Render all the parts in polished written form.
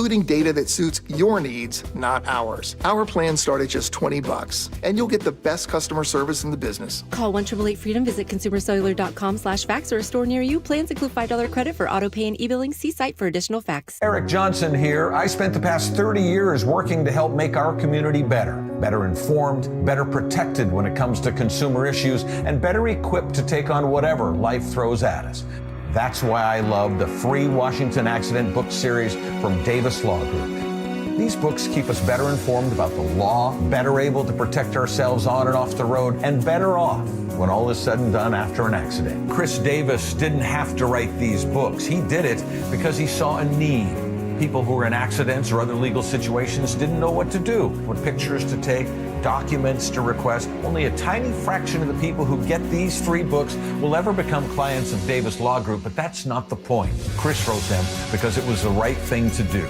including data that suits your needs, not ours. Our plans start at just $20, and you'll get the best customer service in the business. Call 1-888-FREEDOM, visit consumercellular.com/facts or a store near you. Plans include $5 credit for auto pay and e-billing. See site for additional facts. Eric Johnson here. I spent the past 30 years working to help make our community better informed, better protected when it comes to consumer issues, and better equipped to take on whatever life throws at us. That's why I love the free Washington Accident book series from Davis Law Group. These books keep us better informed about the law, better able to protect ourselves on and off the road, and better off when all is said and done after an accident. Chris Davis didn't have to write these books. He did it because he saw a need. People who were in accidents or other legal situations didn't know what to do, what pictures to take, documents to request. Only a tiny fraction of the people who get these free books will ever become clients of Davis Law Group, but that's not the point. Chris wrote them because it was the right thing to do.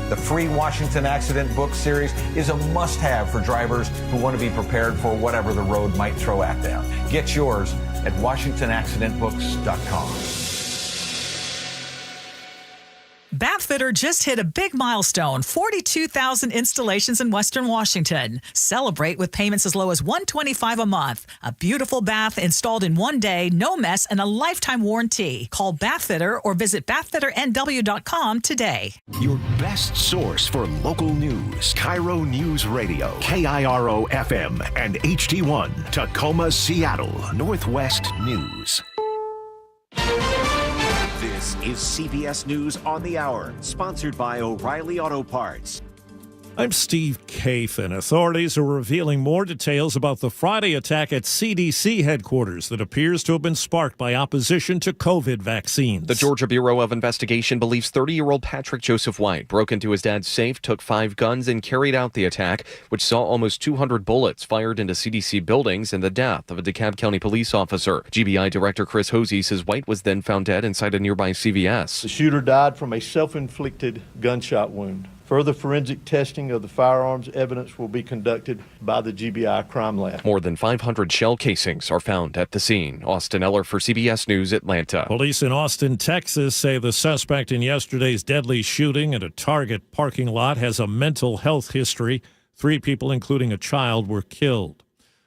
The free Washington Accident book series is a must-have for drivers who want to be prepared for whatever the road might throw at them. Get yours at WashingtonAccidentBooks.com. Bathfitter just hit a big milestone, 42,000 installations in Western Washington. Celebrate with payments as low as $125 a month. A beautiful bath installed in one day, no mess, and a lifetime warranty. Call Bathfitter or visit bathfitternw.com today. Your best source for local news. KIRO Newsradio, KIRO FM and HD1, Tacoma, Seattle, Northwest News. This is CBS News on the Hour, sponsored by O'Reilly Auto Parts. I'm Steve Kathan. Authorities are revealing more details about the Friday attack at CDC headquarters that appears to have been sparked by opposition to COVID vaccines. The Georgia Bureau of Investigation believes 30-year-old Patrick Joseph White broke into his dad's safe, took 5 guns, and carried out the attack, which saw almost 200 bullets fired into CDC buildings and the death of a DeKalb County police officer. GBI Director Chris Hosey says White was then found dead inside a nearby CVS. The shooter died from a self-inflicted gunshot wound. Further forensic testing of the firearms evidence will be conducted by the GBI Crime Lab. More than 500 shell casings are found at the scene. Austin Eller for CBS News, Atlanta. Police in Austin, Texas say the suspect in yesterday's deadly shooting at a Target parking lot has a mental health history. 3 people, including a child, were killed.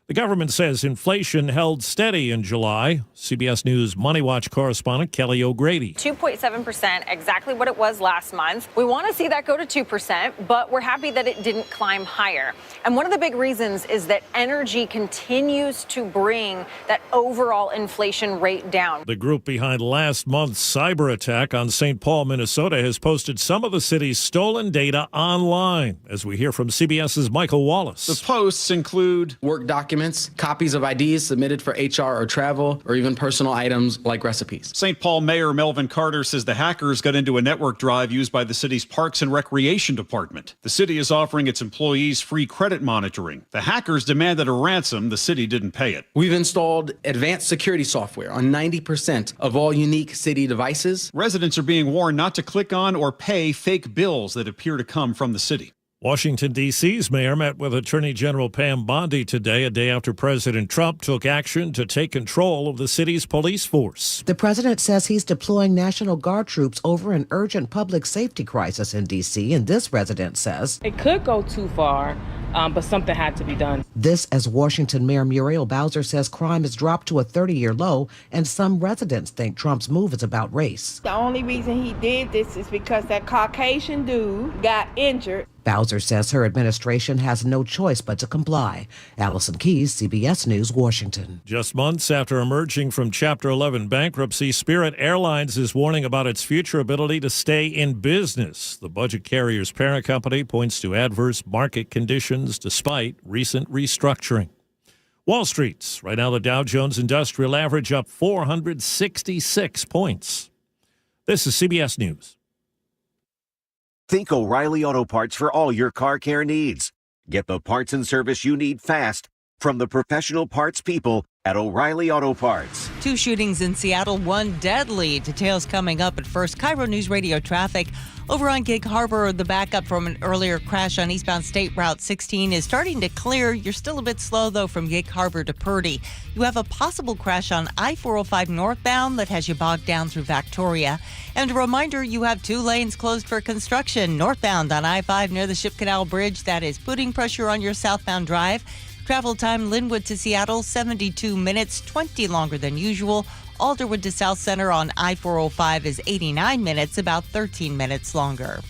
The government says inflation held steady in July. CBS News Money Watch correspondent Kelly O'Grady. 2.7%, exactly what it was last month. We want to see that go to 2%, but we're happy that it didn't climb higher. And one of the big reasons is that energy continues to bring that overall inflation rate down. The group behind last month's cyber attack on St. Paul, Minnesota, has posted some of the city's stolen data online, as we hear from CBS's Michael Wallace. The posts include work documents, copies of IDs submitted for HR or travel, or even personal items like recipes. St. Paul Mayor Melvin Carter says the hackers got into a network drive used by the city's Parks and Recreation Department. The city is offering its employees free credit monitoring. The hackers demanded a ransom. The city didn't pay it. We've installed advanced security software on 90% of all unique city devices. Residents are being warned not to click on or pay fake bills that appear to come from the city. Washington, D.C.'s mayor met with Attorney General Pam Bondi today, a day after President Trump took action to take control of the city's police force. The president says he's deploying National Guard troops over an urgent public safety crisis in D.C., and this resident says it could go too far, but something had to be done. This as Washington Mayor Muriel Bowser says crime has dropped to a 30-year low, and some residents think Trump's move is about race. The only reason he did this is because that Caucasian dude got injured. Bowser says her administration has no choice but to comply. Allison Keyes, CBS News, Washington. Just months after emerging from Chapter 11 bankruptcy, Spirit Airlines is warning about its future ability to stay in business. The budget carrier's parent company points to adverse market conditions despite recent restructuring. Wall Street's right now the Dow Jones Industrial Average up 466 points. This is CBS News. Think O'Reilly Auto Parts for all your car care needs. Get the parts and service you need fast from the professional parts people at O'Reilly Auto Parts. 2 shootings in Seattle, 1 deadly. Details coming up. At first, KIRO News Radio traffic Over on Gig Harbor, the backup from an earlier crash on eastbound State Route 16 is starting to clear. You're still a bit slow, though, from Gig Harbor to Purdy. You have a possible crash on I-405 northbound that has you bogged down through Victoria. And a reminder, you have 2 lanes closed for construction northbound on I-5 near the Ship Canal Bridge. That is putting pressure on your southbound drive. Travel time, Linwood to Seattle, 72 minutes, 20 longer than usual. Alderwood to South Center on I-405 is 89 minutes, about 13 minutes longer.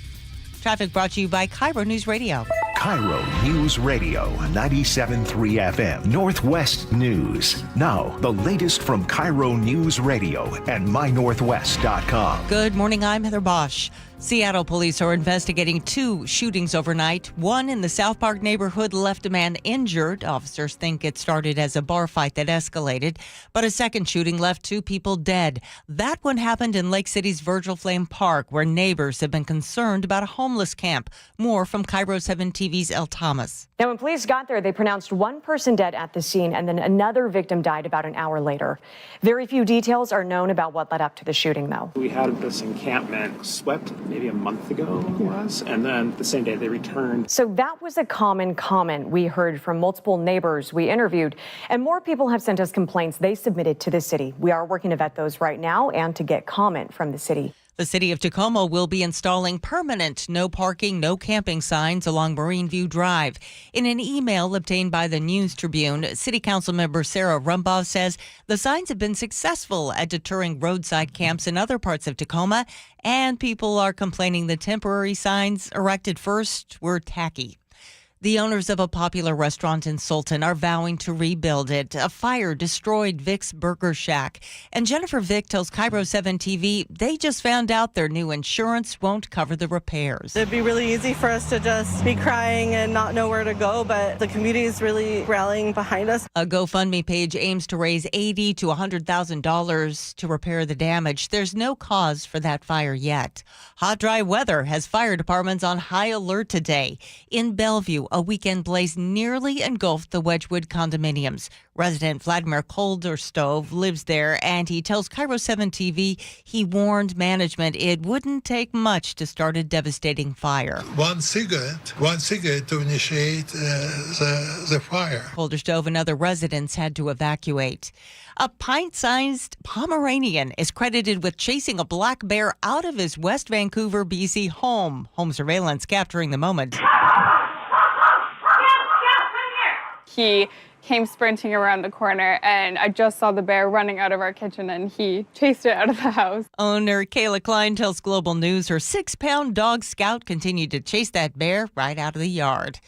Traffic brought to you by KIRO Newsradio. KIRO News Radio, 97.3 FM, Northwest News. Now, the latest from KIRO News Radio and mynorthwest.com. Good morning, I'm Heather Bosch. Seattle police are investigating 2 shootings overnight. One in the South Park neighborhood left a man injured. Officers think it started as a bar fight that escalated, but a second shooting left 2 people dead. That one happened in Lake City's Virgil Flame Park, where neighbors have been concerned about a homeless camp. More from KIRO 7 TV's El Thomas. Now, when police got there, they pronounced 1 person dead at the scene, and then another victim died about an hour later. Very few details are known about what led up to the shooting, though. We had this encampment swept maybe a month ago it was, and then the same day they returned. So that was a common comment we heard from multiple neighbors we interviewed, and more people have sent us complaints they submitted to the city. We are working to vet those right now and to get comment from the city. The city of Tacoma will be installing permanent no parking, no camping signs along Marine View Drive. In an email obtained by the News Tribune, City Council member Sarah Rumbaugh says the signs have been successful at deterring roadside camps in other parts of Tacoma, and people are complaining the temporary signs erected first were tacky. The owners of a popular restaurant in Sultan are vowing to rebuild it. A fire destroyed Vic's Burger Shack. And Jennifer Vick tells KIRO 7 TV they just found out their new insurance won't cover the repairs. It'd be really easy for us to just be crying and not know where to go, but the community is really rallying behind us. A GoFundMe page aims to raise $80,000 to $100,000 to repair the damage. There's no cause for that fire yet. Hot, dry weather has fire departments on high alert today. In Bellevue, a weekend blaze nearly engulfed the Wedgwood condominiums. Resident Vladimir Kolderstove lives there, and he tells KIRO 7 TV he warned management it wouldn't take much to start a devastating fire. One cigarette to initiate the fire. Kolderstove and other residents had to evacuate. A pint-sized Pomeranian is credited with chasing a black bear out of his West Vancouver, BC home. Home surveillance capturing the moment. He came sprinting around the corner, and I just saw the bear running out of our kitchen, and he chased it out of the house. Owner Kayla Klein tells Global News her 6-pound dog Scout continued to chase that bear right out of the yard.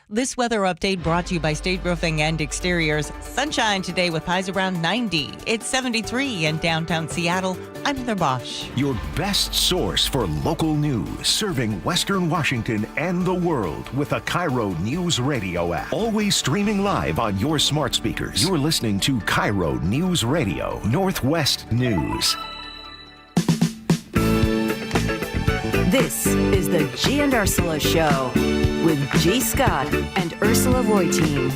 This weather update brought to you by State Roofing and Exteriors. Sunshine today with highs around 90. It's 73 in downtown Seattle. I'm Heather Bosch. Your best source for local news, serving Western Washington and the world with a KIRO News Radio app. Always streaming live on your smart speakers. You're listening to KIRO News Radio, Northwest News. This is the Gee and Ursula Show with G. Scott and Ursula Reutin.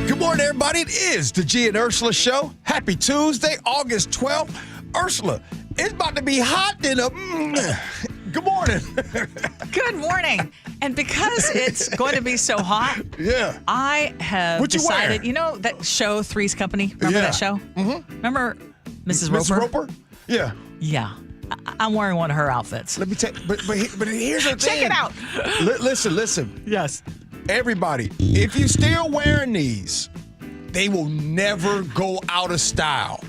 Good morning, everybody. It is the Gee and Ursula Show. Happy Tuesday, August 12th. Ursula, it's about to be hot in a... Good morning. Good morning. And because it's going to be so hot, yeah, I have decided, you know that show, Three's Company? Remember that show? Mm-hmm. Remember Mrs. Roper? Mrs. Roper? Yeah. Yeah. I'm wearing one of her outfits. Let me take, but here's the thing. Check it out. Listen. Yes. Everybody, if you're still wearing these, they will never go out of style.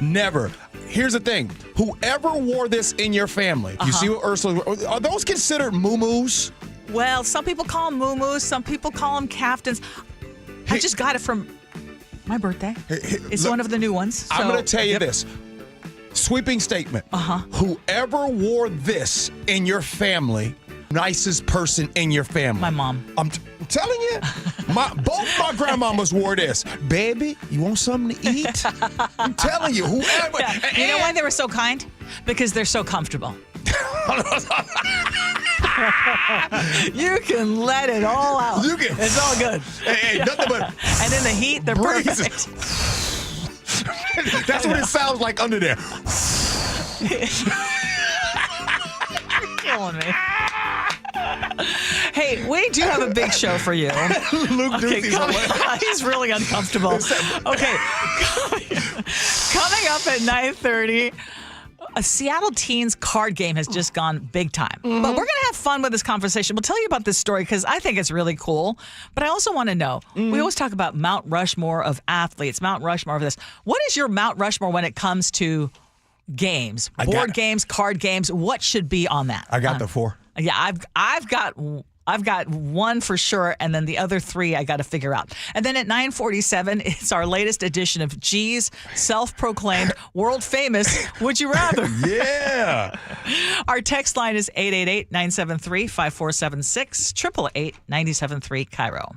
Never. Here's the thing. Whoever wore this in your family, you see what Ursula, are those considered muumuus? Well, some people call them muumuus. Some people call them caftans. I just got it from my birthday. It's one of the new ones. I'm going to tell you this. Sweeping statement. Whoever wore this in your family, nicest person in your family. My mom. I'm telling you, both my grandmamas wore this. Baby, you want something to eat? I'm telling you, whoever. Yeah. You know why they were so kind? Because they're so comfortable. You can let it all out. It's all good. Hey, nothing but. And in the heat, they're perfect. That's what it sounds like under there. killing me. Hey, we do have a big show for you. Luke He's really uncomfortable. Okay, coming up at 9:30. A Seattle teens card game has just gone big time. But we're going to have fun with this conversation. We'll tell you about this story because I think it's really cool. But I also want to know, we always talk about Mount Rushmore of athletes, Mount Rushmore of this. What is your Mount Rushmore when it comes to games, board games, card games? What should be on that? I got the 4. Yeah, I've got one for sure, and then the other 3 I got to figure out. And then at 9:47, it's our latest edition of Gee's self-proclaimed world-famous Would You Rather? Yeah. Our text line is 888-973-5476, 888-973-KIRO.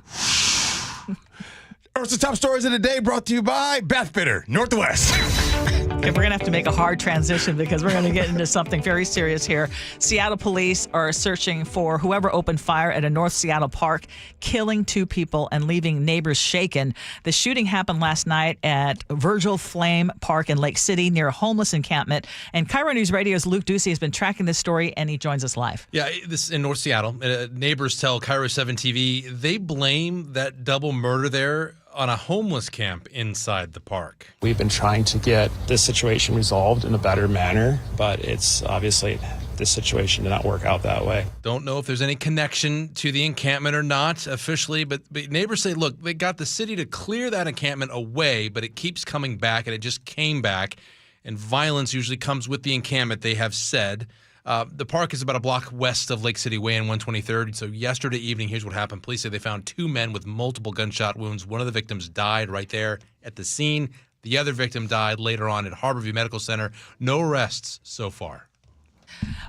Ursula, top stories of the day brought to you by Bath Bitter, Northwest. Okay, we're going to have to make a hard transition because we're going to get into something very serious here. Seattle police are searching for whoever opened fire at a North Seattle park, killing 2 people and leaving neighbors shaken. The shooting happened last night at Virgil Flame Park in Lake City near a homeless encampment. And KIRO News Radio's Luke Ducey has been tracking this story, and he joins us live. Yeah, this is in North Seattle. Neighbors tell KIRO 7 TV they blame that double murder there on a homeless camp inside the park. We've been trying to get this situation resolved in a better manner, but it's obviously this situation did not work out that way. Don't know if there's any connection to the encampment or not officially, but neighbors say, look, they got the city to clear that encampment away, but it keeps coming back, and it just came back, and violence usually comes with the encampment, they have said. The park is about a block west of Lake City Way and 123rd. So yesterday evening, here's what happened. Police say they found 2 men with multiple gunshot wounds. One of the victims died right there at the scene. The other victim died later on at Harborview Medical Center. No arrests so far.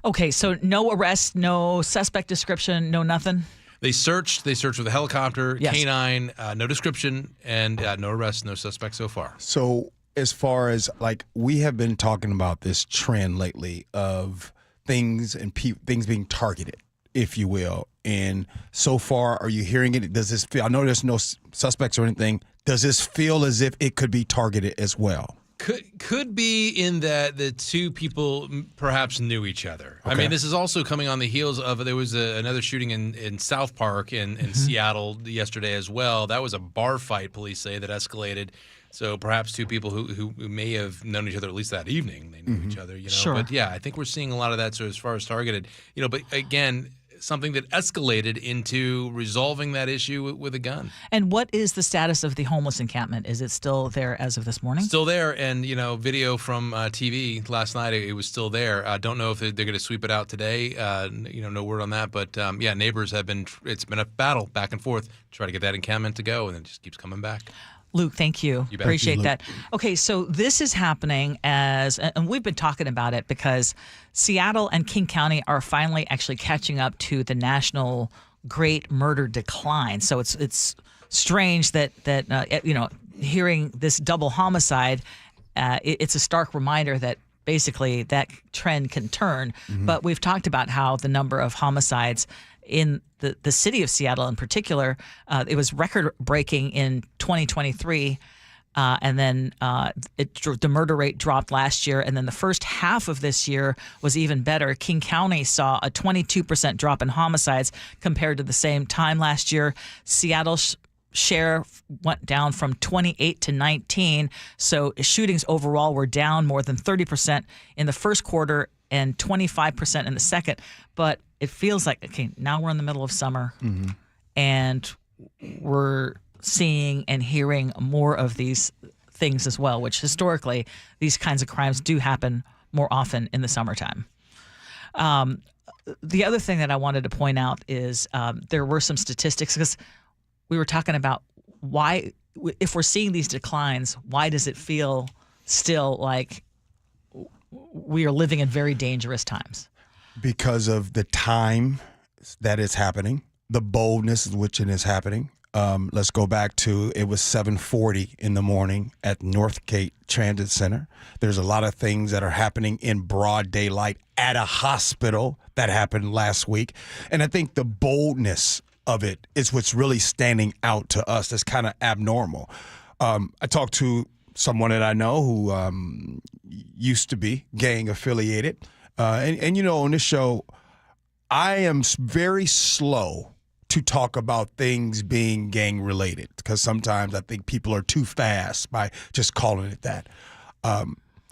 Okay, so no arrests, no suspect description, no nothing? They searched with a helicopter, yes. canine, no description, and no arrests, no suspects so far. So as far as, like, we have been talking about this trend lately of things and things being targeted, if you will. And so far, are you hearing it? Does this feel, I know there's no suspects or anything. Does this feel as if it could be targeted as well? Could be in that the 2 people perhaps knew each other. Okay. I mean, this is also coming on the heels of there was another shooting in South Park in Seattle yesterday as well. That was a bar fight, police say, that escalated. So perhaps 2 people who may have known each other at least that evening. They knew each other, you know. Sure. But yeah, I think we're seeing a lot of that. So as far as targeted, you know, but again, something that escalated into resolving that issue with a gun. And what is the status of the homeless encampment? Is it still there as of this morning? Still there, and you know, video from TV last night, it was still there. I don't know if they're going to sweep it out today. You know, no word on that. But yeah, neighbors have been. It's been a battle back and forth to try to get that encampment to go, and it just keeps coming back. Luke, thank you. You bet. Appreciate that. Okay, so this is happening and we've been talking about it because Seattle and King County are finally actually catching up to the national great murder decline. So it's strange that you know, hearing this double homicide, it's a stark reminder that basically that trend can turn. But we've talked about how the number of homicides in the city of Seattle in particular, it was record-breaking in 2023, and then the murder rate dropped last year, and then the first half of this year was even better. King County saw a 22% drop in homicides compared to the same time last year. Seattle's share went down from 28 to 19, so shootings overall were down more than 30% in the first quarter and 25% in the second, but it feels like, okay, now we're in the middle of summer, and we're seeing and hearing more of these things as well, which historically, these kinds of crimes do happen more often in the summertime. The other thing that I wanted to point out is there were some statistics, because we were talking about why, if we're seeing these declines, why does it feel still like we are living in very dangerous times? Because of the time that it's happening, the boldness in which it is happening. Let's go back to, it was 7:40 in the morning at Northgate Transit Center. There's a lot of things that are happening in broad daylight at a hospital that happened last week. And I think the boldness of it is what's really standing out to us. That's kind of abnormal. I talked to someone that I know who used to be gang affiliated. And you know, on this show, I am very slow to talk about things being gang related because sometimes I think people are too fast by just calling it that.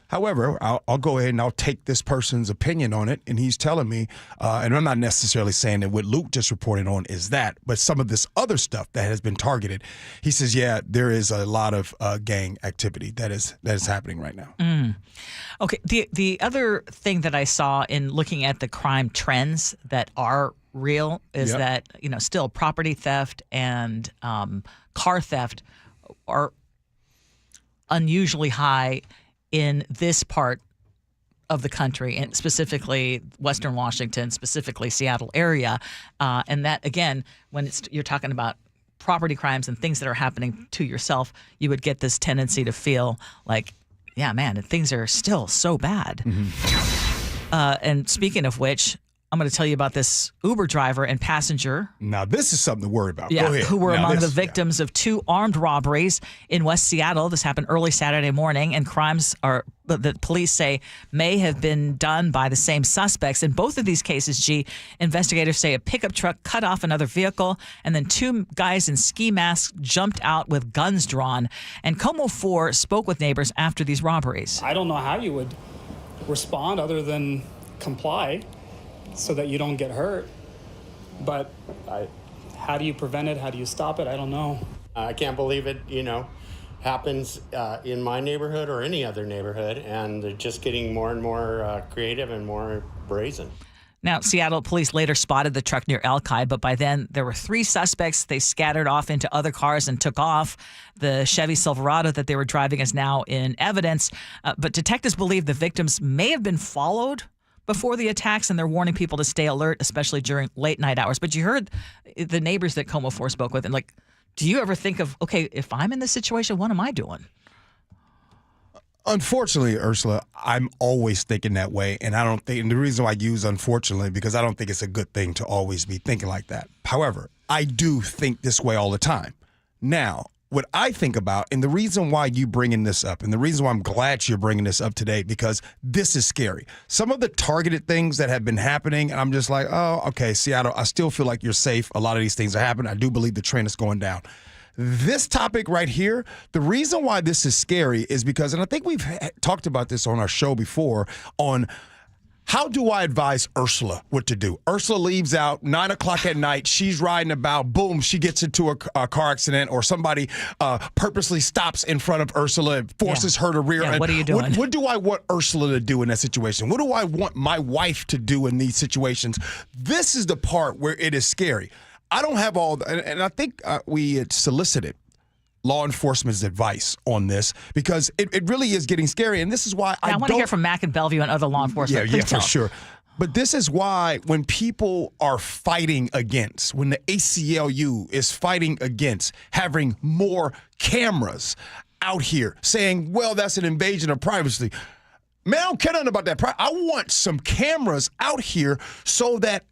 However, I'll go ahead and I'll take this person's opinion on it, and he's telling me, and I'm not necessarily saying that what Luke just reported on is that, but some of this other stuff that has been targeted, he says, yeah, there is a lot of gang activity that is happening right now. Okay, the other thing that I saw in looking at the crime trends that are real is that, still property theft and car theft are unusually high in this part of the country, and specifically Western Washington, specifically Seattle area. And that, again, when you're talking about property crimes and things that are happening to yourself, you would get this tendency to feel like, yeah, man, things are still so bad. And speaking of which, I'm going to tell you about this Uber driver and passenger. Now, this is something to worry about. Yeah, Go ahead. who were among the victims of 2 armed robberies in West Seattle. This happened early Saturday morning, and crimes the police say may have been done by the same suspects. In both of these cases, G, investigators say a pickup truck cut off another vehicle, and then 2 guys in ski masks jumped out with guns drawn. And Como 4 spoke with neighbors after these robberies. I don't know how you would respond other than comply so that you don't get hurt. But how do you prevent it? How do you stop it? I don't know. I can't believe it, happens in my neighborhood or any other neighborhood, and they're just getting more and more creative and more brazen. Now, Seattle police later spotted the truck near Elki, but by then there were 3 suspects. They scattered off into other cars and took off. The Chevy Silverado that they were driving is now in evidence, but detectives believe the victims may have been followed before the attacks, and they're warning people to stay alert, especially during late night hours. But you heard the neighbors that Como 4 spoke with, and do you ever think of, okay, if I'm in this situation, what am I doing? Unfortunately, Ursula, I'm always thinking that way, and and the reason why I use unfortunately, because I don't think it's a good thing to always be thinking like that. However, I do think this way all the time. Now, what I think about, and the reason why you bringing this up, and the reason why I'm glad you're bringing this up today, because this is scary. Some of the targeted things that have been happening, and I'm just like, oh, okay, Seattle, I still feel like you're safe. A lot of these things are happening. I do believe the trend is going down. This topic right here, the reason why this is scary is because, and I think we've talked about this on our show before, on how do I advise Ursula what to do? Ursula leaves out 9 o'clock at night. She's riding about. Boom, she gets into a car accident, or somebody purposely stops in front of Ursula and forces her to rear end. What are you doing? What do I want Ursula to do in that situation? What do I want my wife to do in these situations? This is the part where it is scary. I don't have all, and I think we had solicited law enforcement's advice on this, because it really is getting scary. And this is why I want to hear from Mac and Bellevue and other law enforcement. Yeah, for sure. But this is why when people are fighting against, when the ACLU is fighting against having more cameras out here saying, well, that's an invasion of privacy. Man, I don't care nothing about that. I want some cameras out here so that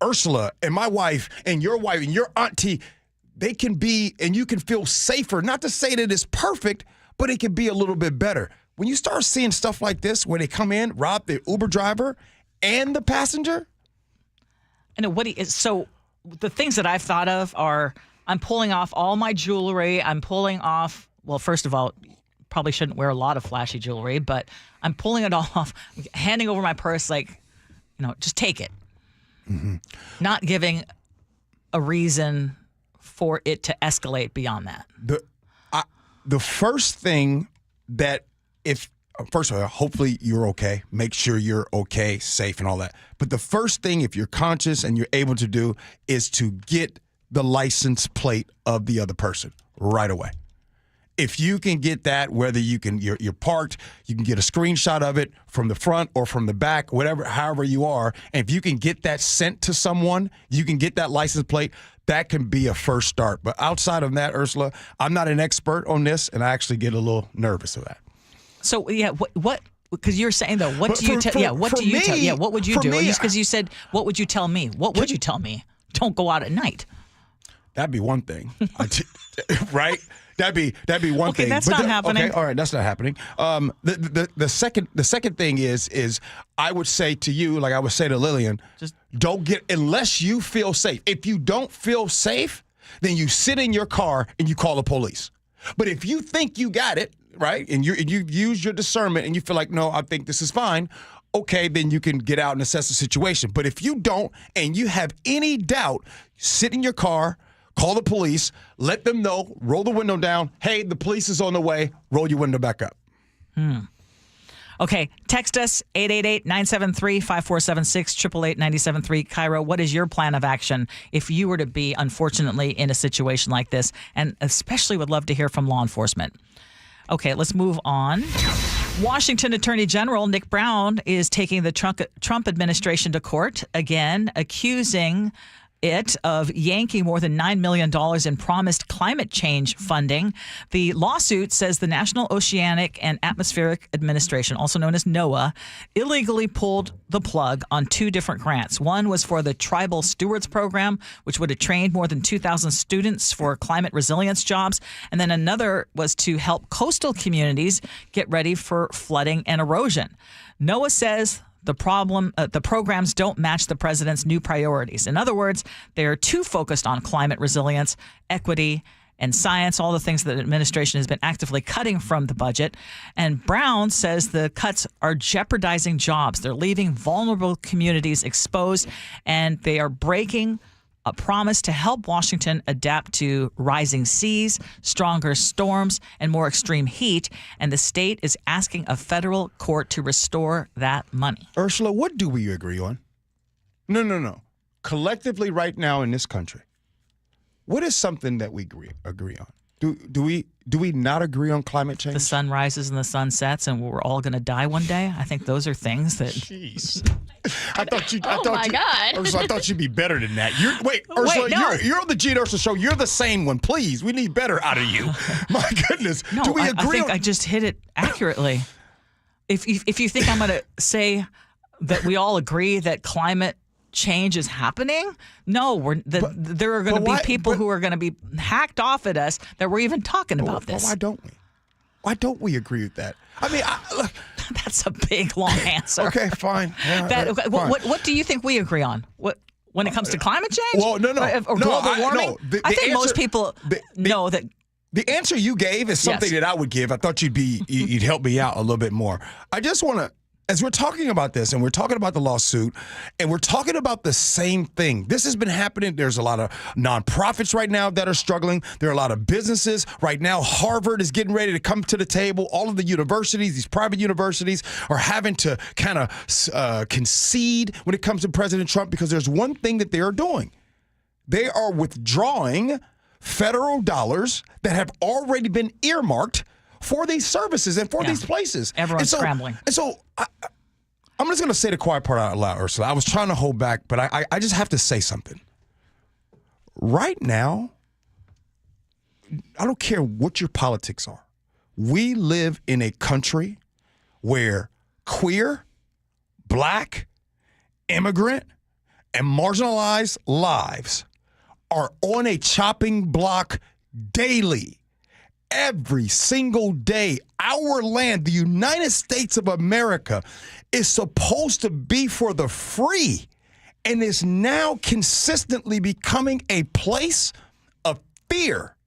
Ursula and my wife and your auntie, they can be, and you can feel safer. Not to say that it's perfect, but it can be a little bit better. When you start seeing stuff like this, where they come in, rob the Uber driver and the passenger. And so the things that I've thought of are, I'm pulling off all my jewelry. I'm pulling off, well, first of all, probably shouldn't wear a lot of flashy jewelry, but I'm pulling it all off, handing over my purse, just take it. Mm-hmm. Not giving a reason for it to escalate beyond that. The first thing that, first of all, hopefully you're okay. Make sure you're okay, safe, and all that. But the first thing, if you're conscious and you're able to do, is to get the license plate of the other person right away. If you can get that, whether you're parked, you can get a screenshot of it from the front or from the back, however you are. And if you can get that sent to someone, you can get that license plate. That can be a first start. But outside of that, Ursula, I'm not an expert on this, and I actually get a little nervous of that. So, yeah, what? Because you're saying though, what do you tell? Yeah, what do you tell? Yeah, what would you do? Because you said, what would you tell me? What would you tell me? Don't go out at night. That'd be one thing, right? That'd be one thing. Okay, that's not happening. Okay, all right, that's not happening. The second thing is I would say to you, like I would say to Lillian, just don't get unless you feel safe. If you don't feel safe, then you sit in your car and you call the police. But if you think you got it right, and you use your discernment and you feel like, no, I think this is fine. Okay, then you can get out and assess the situation. But if you don't and you have any doubt, sit in your car. Call the police, let them know, roll the window down. Hey, the police is on the way. Roll your window back up. Okay, text us 888-973-5476, 888-973 KIRO. What is your plan of action if you were to be, unfortunately, in a situation like this? And especially would love to hear from law enforcement. Okay, let's move on. Washington Attorney General Nick Brown is taking the Trump administration to court again, accusing it of yanking more than $9 million in promised climate change funding. The lawsuit says the National Oceanic and Atmospheric Administration, also known as NOAA, illegally pulled the plug on two different grants. One was for the Tribal Stewards Program, which would have trained more than 2,000 students for climate resilience jobs. And then another was to help coastal communities get ready for flooding and erosion. NOAA says the programs don't match the president's new priorities. In other words, they are too focused on climate resilience, equity, and science, all the things that the administration has been actively cutting from the budget. And Brown says the cuts are jeopardizing jobs. They're leaving vulnerable communities exposed, and they are breaking a promise to help Washington adapt to rising seas, stronger storms, and more extreme heat. And the state is asking a federal court to restore that money. Ursula, what do we agree on? No. Collectively right now in this country, what is something that we agree on? Do we not agree on climate change? The sun rises and the sun sets, and we're all going to die one day. I think those are things that. Jeez, I thought God. Ursula, I thought you'd be better than that. Ursula, no. you're on the Gee Ursula Show. You're the sane one. Please, we need better out of you. My goodness. No, do we I agree? think I just hit it accurately. If you think I'm going to say that we all agree that climate change is happening, no, there are going to be people who are going to be hacked off at us that we're even talking about this. Why don't we? Why don't we agree with that? I mean, look. That's a big, long answer. Okay, fine. Yeah, fine. What do you think we agree on? When it comes to climate change? Well, no. Or global warming? The I think answer, most people know that. The answer you gave is something that I would give. I thought you'd help me out a little bit more. I just want to, as we're talking about this, and we're talking about the lawsuit, and we're talking about the same thing. This has been happening. There's a lot of nonprofits right now that are struggling. There are a lot of businesses right now. Harvard is getting ready to come to the table. All of the universities, these private universities, are having to kind of concede when it comes to President Trump, because there's one thing that they are doing. They are withdrawing federal dollars that have already been earmarked for these services and for these places. Everyone's scrambling. And so I'm just going to say the quiet part out loud, Ursula. I was trying to hold back, but I just have to say something. Right now, I don't care what your politics are. We live in a country where queer, black, immigrant, and marginalized lives are on a chopping block daily. Every single day, our land, the United States of America, is supposed to be for the free, and is now consistently becoming a place of fear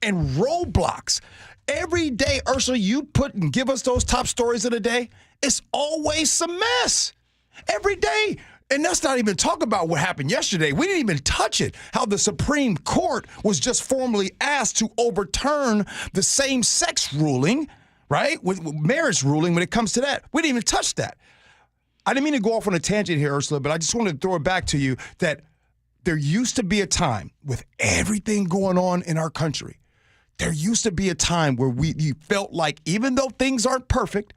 and roadblocks. Every day, Ursula, you put and give us those top stories of the day, it's always some mess. Every day. And let's not even talk about what happened yesterday. We didn't even touch it, how the Supreme Court was just formally asked to overturn the same-sex ruling, right, with marriage ruling when it comes to that. We didn't even touch that. I didn't mean to go off on a tangent here, Ursula, but I just wanted to throw it back to you that there used to be a time with everything going on in our country, there used to be a time where you felt like even though things aren't perfect,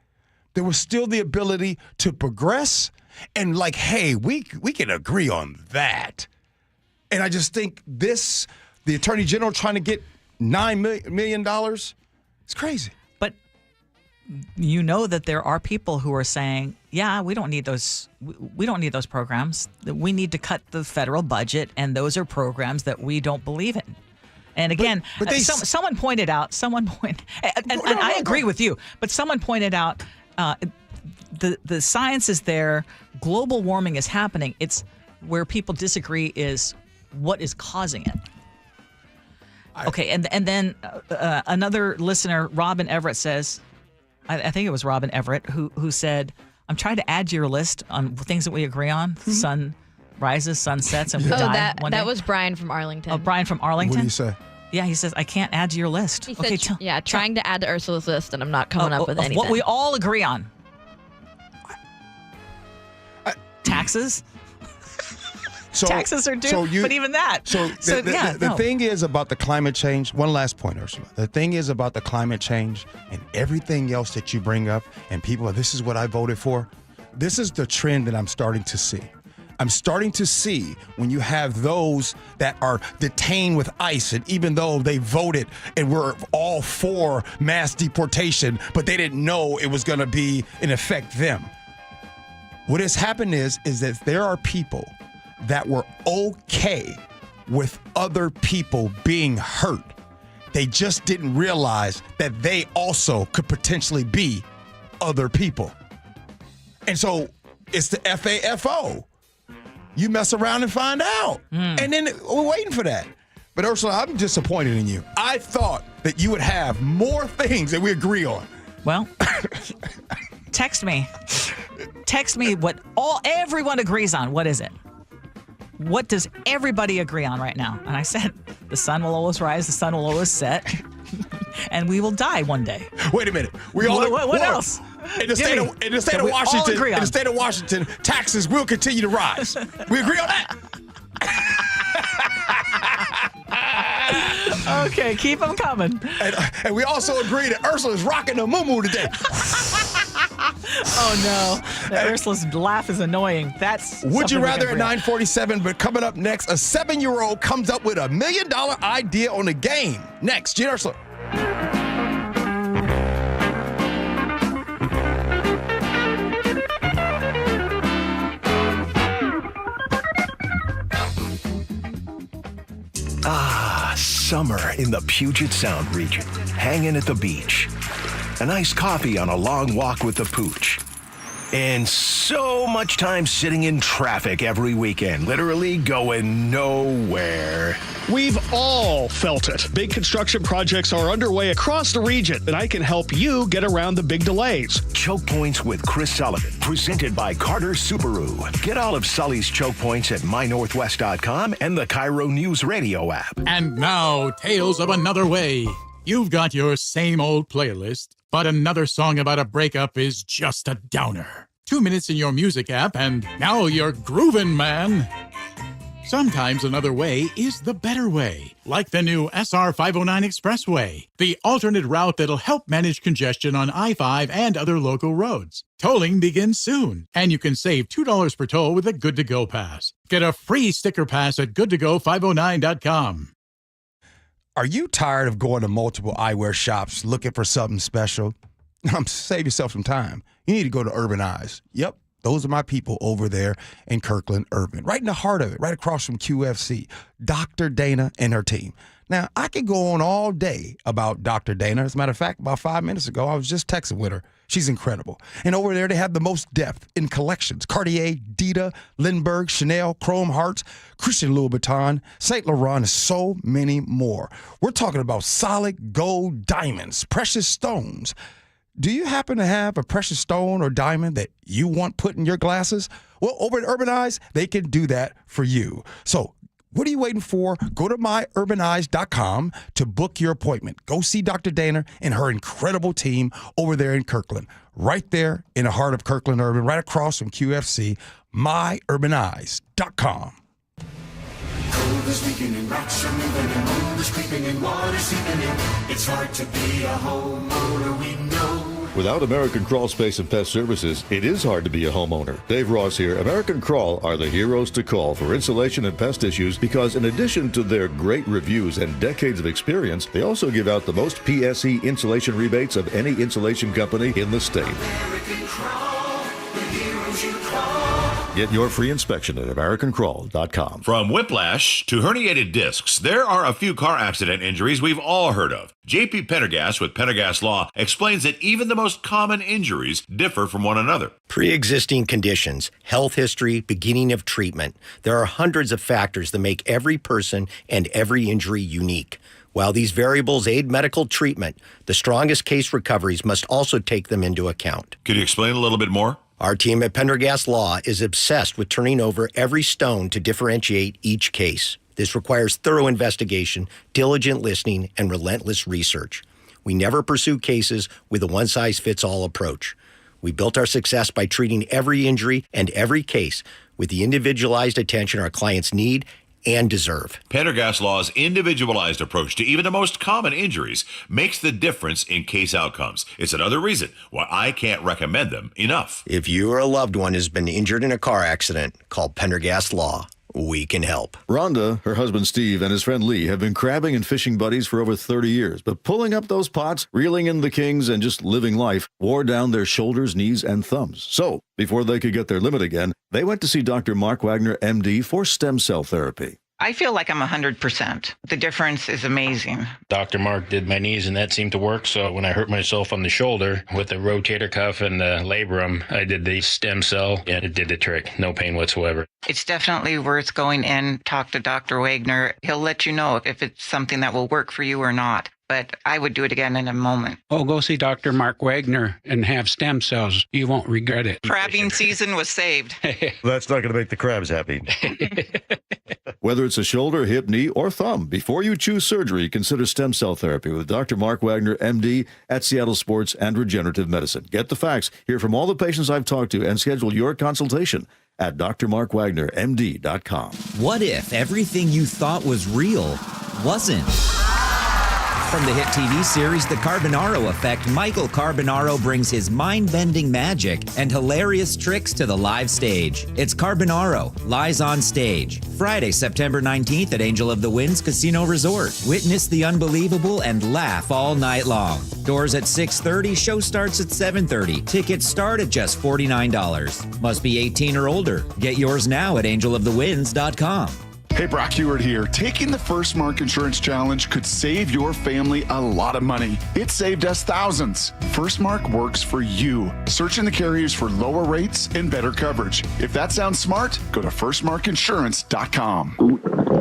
there was still the ability to progress. And like, hey, we can agree on that. And I just think the Attorney General trying to get $9 million, it's crazy. But you know that there are people who are saying yeah, we don't need those. We don't need those programs. We need to cut the federal budget, and those are programs that we don't believe in. And again, someone pointed out. And I agree with you. But someone pointed out the science is there. Global warming is happening. It's where people disagree is what is causing it. Okay, and then another listener, Robin Everett, says, I think it was Robin Everett who said, I'm trying to add to your list on things that we agree on. Sun rises, sun sets, and we die one day. That was Brian from Arlington. Oh, Brian from Arlington? What do you say? Yeah, he says, I can't add to your list. He said, trying to add to Ursula's list, and I'm not coming up with anything. What we all agree on. Taxes? Taxes are due, but even that. The thing is about the climate change, one last point, Ursula. The thing is about the climate change and everything else that you bring up, and people, this is what I voted for. This is the trend that I'm starting to see. I'm starting to see when you have those that are detained with ICE, and even though they voted and were all for mass deportation, but they didn't know it was going to be and affect them. What has happened is that there are people that were okay with other people being hurt. They just didn't realize that they also could potentially be other people. And so it's the FAFO. You mess around and find out. And then we're waiting for that. But Ursula, I'm disappointed in you. I thought that you would have more things that we agree on. Well, text me. Text me what everyone agrees on. What is it? What does everybody agree on right now? And I said, the sun will always rise, the sun will always set, and we will die one day. Wait a minute. What else? In the state of Washington, taxes will continue to rise. We agree on that? Okay, keep them coming. And we also agree that Ursula is rocking the moo-moo today. Oh, no. Ursula's laugh is annoying. Would you rather at 9:47, but coming up next, a 7-year-old comes up with $1 million idea on the game. Next, Gee Ursula. Summer in the Puget Sound region, hanging at the beach. A nice coffee on a long walk with the pooch. And so much time sitting in traffic every weekend, literally going nowhere. We've all felt it. Big construction projects are underway across the region, and I can help you get around the big delays. Choke Points with Chris Sullivan, presented by Carter Subaru. Get all of Sully's choke points at mynorthwest.com and the KIRO Newsradio app. And now, Tales of Another Way. You've got your same old playlist, but another song about a breakup is just a downer. 2 minutes in your music app, and now you're groovin', man. Sometimes another way is the better way, like the new SR 509 Expressway, the alternate route that'll help manage congestion on I-5 and other local roads. Tolling begins soon, and you can save $2 per toll with a Good-to-Go pass. Get a free sticker pass at goodtogo509.com. Are you tired of going to multiple eyewear shops looking for something special? Save yourself some time. You need to go to Urban Eyes. Yep, those are my people over there in Kirkland, Urban. Right in the heart of it, right across from QFC. Dr. Dana and her team. Now, I could go on all day about Dr. Dana. As a matter of fact, about 5 minutes ago, I was just texting with her. She's incredible. And over there, they have the most depth in collections. Cartier, Dita, Lindbergh, Chanel, Chrome Hearts, Christian Louboutin, Saint Laurent, and so many more. We're talking about solid gold diamonds, precious stones. Do you happen to have a precious stone or diamond that you want put in your glasses? Well, over at Urban Eyes, they can do that for you. So what are you waiting for? Go to myurbaneyes.com to book your appointment. Go see Dr. Dana and her incredible team over there in Kirkland. Right there in the heart of Kirkland Urban, right across from QFC, myurbaneyes.com. Cold is leaking and rocks are moving and moon is creeping and water seeping in. It's hard to be a homeowner, we know. Without American Crawl Space and Pest Services, it is hard to be a homeowner. Dave Ross here. American Crawl are the heroes to call for insulation and pest issues because in addition to their great reviews and decades of experience, they also give out the most PSE insulation rebates of any insulation company in the state. American Crawl, the Get your free inspection at AmericanCrawl.com. From whiplash to herniated discs, there are a few car accident injuries we've all heard of. J.P. Pendergast with Pendergast Law explains that even the most common injuries differ from one another. Pre-existing conditions, health history, beginning of treatment. There are hundreds of factors that make every person and every injury unique. While these variables aid medical treatment, the strongest case recoveries must also take them into account. Can you explain a little bit more? Our team at Pendergast Law is obsessed with turning over every stone to differentiate each case. This requires thorough investigation, diligent listening, and relentless research. We never pursue cases with a one-size-fits-all approach. We built our success by treating every injury and every case with the individualized attention our clients need and deserve. Pendergast Law's individualized approach to even the most common injuries makes the difference in case outcomes. It's another reason why I can't recommend them enough. If you or a loved one has been injured in a car accident, call Pendergast Law. We can help. Rhonda, her husband Steve, and his friend Lee have been crabbing and fishing buddies for over 30 years, but pulling up those pots, reeling in the kings, and just living life wore down their shoulders, knees, and thumbs. So, before they could get their limit again, they went to see Dr. Mark Wagner, MD, for stem cell therapy. I feel like I'm 100%. The difference is amazing. Dr. Mark did my knees, and that seemed to work. So when I hurt myself on the shoulder with the rotator cuff and the labrum, I did the stem cell, and it did the trick. No pain whatsoever. It's definitely worth going in, talk to Dr. Wagner. He'll let you know if it's something that will work for you or not. But I would do it again in a moment. Oh, go see Dr. Mark Wagner and have stem cells. You won't regret it. Crabbing season was saved. That's not going to make the crabs happy. Whether it's a shoulder, hip, knee, or thumb, before you choose surgery, consider stem cell therapy with Dr. Mark Wagner, MD, at Seattle Sports and Regenerative Medicine. Get the facts, hear from all the patients I've talked to, and schedule your consultation at drmarkwagnermd.com. What if everything you thought was real wasn't? From the hit TV series The Carbonaro Effect, Michael Carbonaro brings his mind-bending magic and hilarious tricks to the live stage. It's Carbonaro, Lies on Stage. Friday, September 19th at Angel of the Winds Casino Resort. Witness the unbelievable and laugh all night long. Doors at 6:30, show starts at 7:30. Tickets start at just $49. Must be 18 or older. Get yours now at angelofthewinds.com. Hey, Brock Heward here. Taking the First Mark Insurance Challenge could save your family a lot of money. It saved us thousands. First Mark works for you. Search in the carriers for lower rates and better coverage. If that sounds smart, go to firstmarkinsurance.com.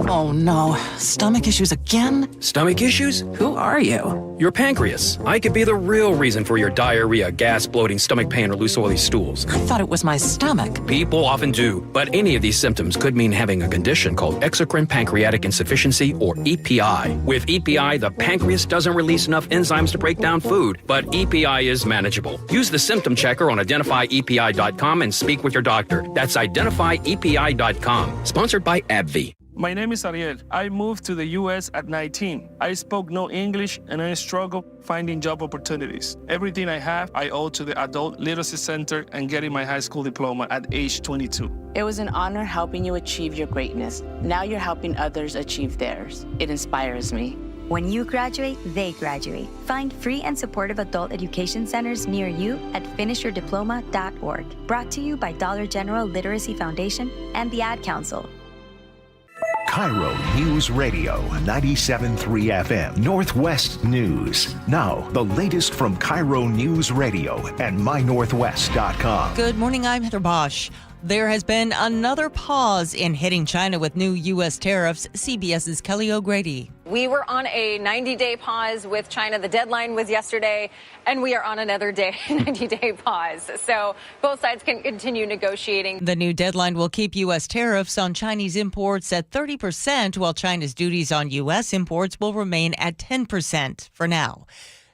Oh no, stomach issues again? Stomach issues? Who are you? Your pancreas. I could be the real reason for your diarrhea, gas, bloating, stomach pain, or loose oily stools. I thought it was my stomach. People often do, but any of these symptoms could mean having a condition called exocrine pancreatic insufficiency, or EPI. With EPI, the pancreas doesn't release enough enzymes to break down food, but EPI is manageable. Use the symptom checker on identifyepi.com and speak with your doctor. That's identifyepi.com. Sponsored by AbbVie. My name is Ariel. I moved to the U.S. at 19. I spoke no English and I struggled finding job opportunities. Everything I have, I owe to the Adult Literacy Center and getting my high school diploma at age 22. It was an honor helping you achieve your greatness. Now you're helping others achieve theirs. It inspires me. When you graduate, they graduate. Find free and supportive adult education centers near you at finishyourdiploma.org. Brought to you by Dollar General Literacy Foundation and the Ad Council. KIRO News Radio, 97.3 FM, Northwest News. Now, the latest from KIRO News Radio and mynorthwest.com. Good morning, I'm Heather Bosch. There has been another pause in hitting China with new U.S. tariffs. CBS's Kelly O'Grady. We were on a 90-day pause with China. The deadline was yesterday, and we are on another 90-day pause. So both sides can continue negotiating. The new deadline will keep U.S. tariffs on Chinese imports at 30%, while China's duties on U.S. imports will remain at 10% for now.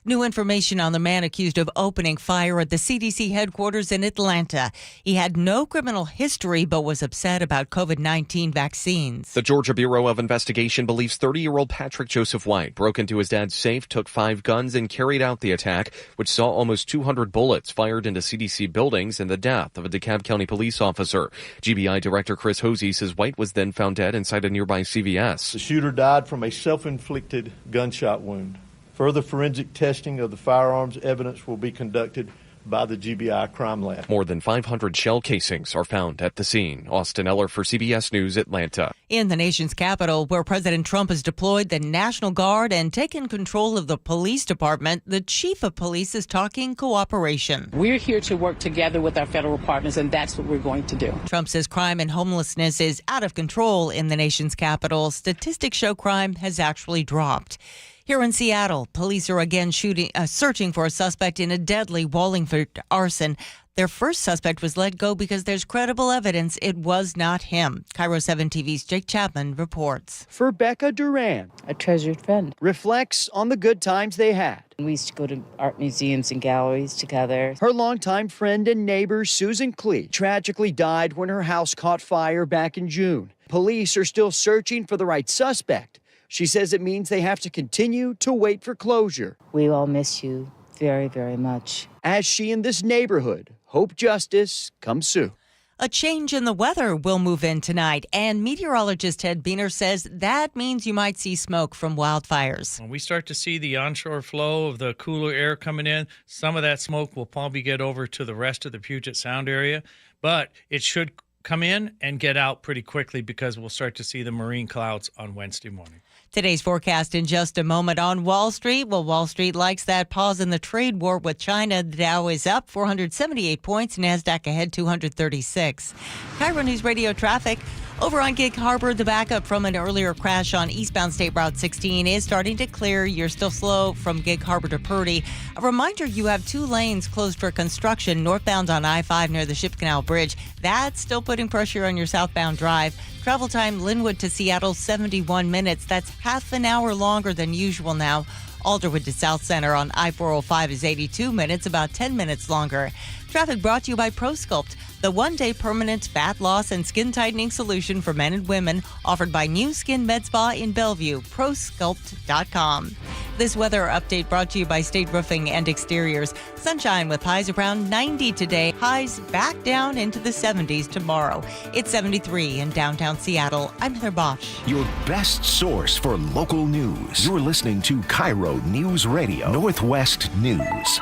New information on the man accused of opening fire at the CDC headquarters in Atlanta. He had no criminal history but was upset about COVID-19 vaccines. The Georgia Bureau of Investigation believes 30-year-old Patrick Joseph White broke into his dad's safe, took 5 guns, and carried out the attack, which saw almost 200 bullets fired into CDC buildings and the death of a DeKalb County police officer. GBI Director Chris Hosey says White was then found dead inside a nearby CVS. The shooter died from a self-inflicted gunshot wound. Further forensic testing of the firearms evidence will be conducted by the GBI crime lab. More than 500 shell casings are found at the scene. Austin Eller for CBS News, Atlanta. In the nation's capital, where President Trump has deployed the National Guard and taken control of the police department, the chief of police is talking cooperation. We're here to work together with our federal partners, and that's what we're going to do. Trump says crime and homelessness is out of control in the nation's capital. Statistics show crime has actually dropped. Here in Seattle, police are again searching for a suspect in a deadly Wallingford arson. Their first suspect was let go because there's credible evidence it was not him. KIRO 7 TV's Jake Chapman reports. For Becca Duran, a treasured friend, reflects on the good times they had. We used to go to art museums and galleries together. Her longtime friend and neighbor, Susan Klee, tragically died when her house caught fire back in June. Police are still searching for the right suspect. She says it means they have to continue to wait for closure. We all miss you very, very much. As she and this neighborhood hope justice comes soon. A change in the weather will move in tonight, and meteorologist Ted Beener says that means you might see smoke from wildfires. When we start to see the onshore flow of the cooler air coming in, some of that smoke will probably get over to the rest of the Puget Sound area, but it should come in and get out pretty quickly because we'll start to see the marine clouds on Wednesday morning. Today's forecast in just a moment. On Wall Street, well, Wall Street likes that pause in the trade war with China. The Dow is up 478 points, NASDAQ ahead 236. KIRO News Radio traffic. Over on Gig Harbor, the backup from an earlier crash on eastbound State Route 16 is starting to clear. You're still slow from Gig Harbor to Purdy. A reminder, you have 2 lanes closed for construction northbound on I-5 near the Ship Canal Bridge. That's still putting pressure on your southbound drive. Travel time, Linwood to Seattle, 71 minutes. That's half an hour longer than usual now. Alderwood to South Center on I-405 is 82 minutes, about 10 minutes longer. Traffic brought to you by ProSculpt, the one-day permanent fat loss and skin tightening solution for men and women, offered by New Skin Med Spa in Bellevue, ProSculpt.com. This weather update brought to you by State Roofing and Exteriors. Sunshine with highs around 90 today. Highs back down into the 70s tomorrow. It's 73 in downtown Seattle. I'm Heather Bosch. Your best source for local news. You're listening to KIRO Newsradio, Northwest News.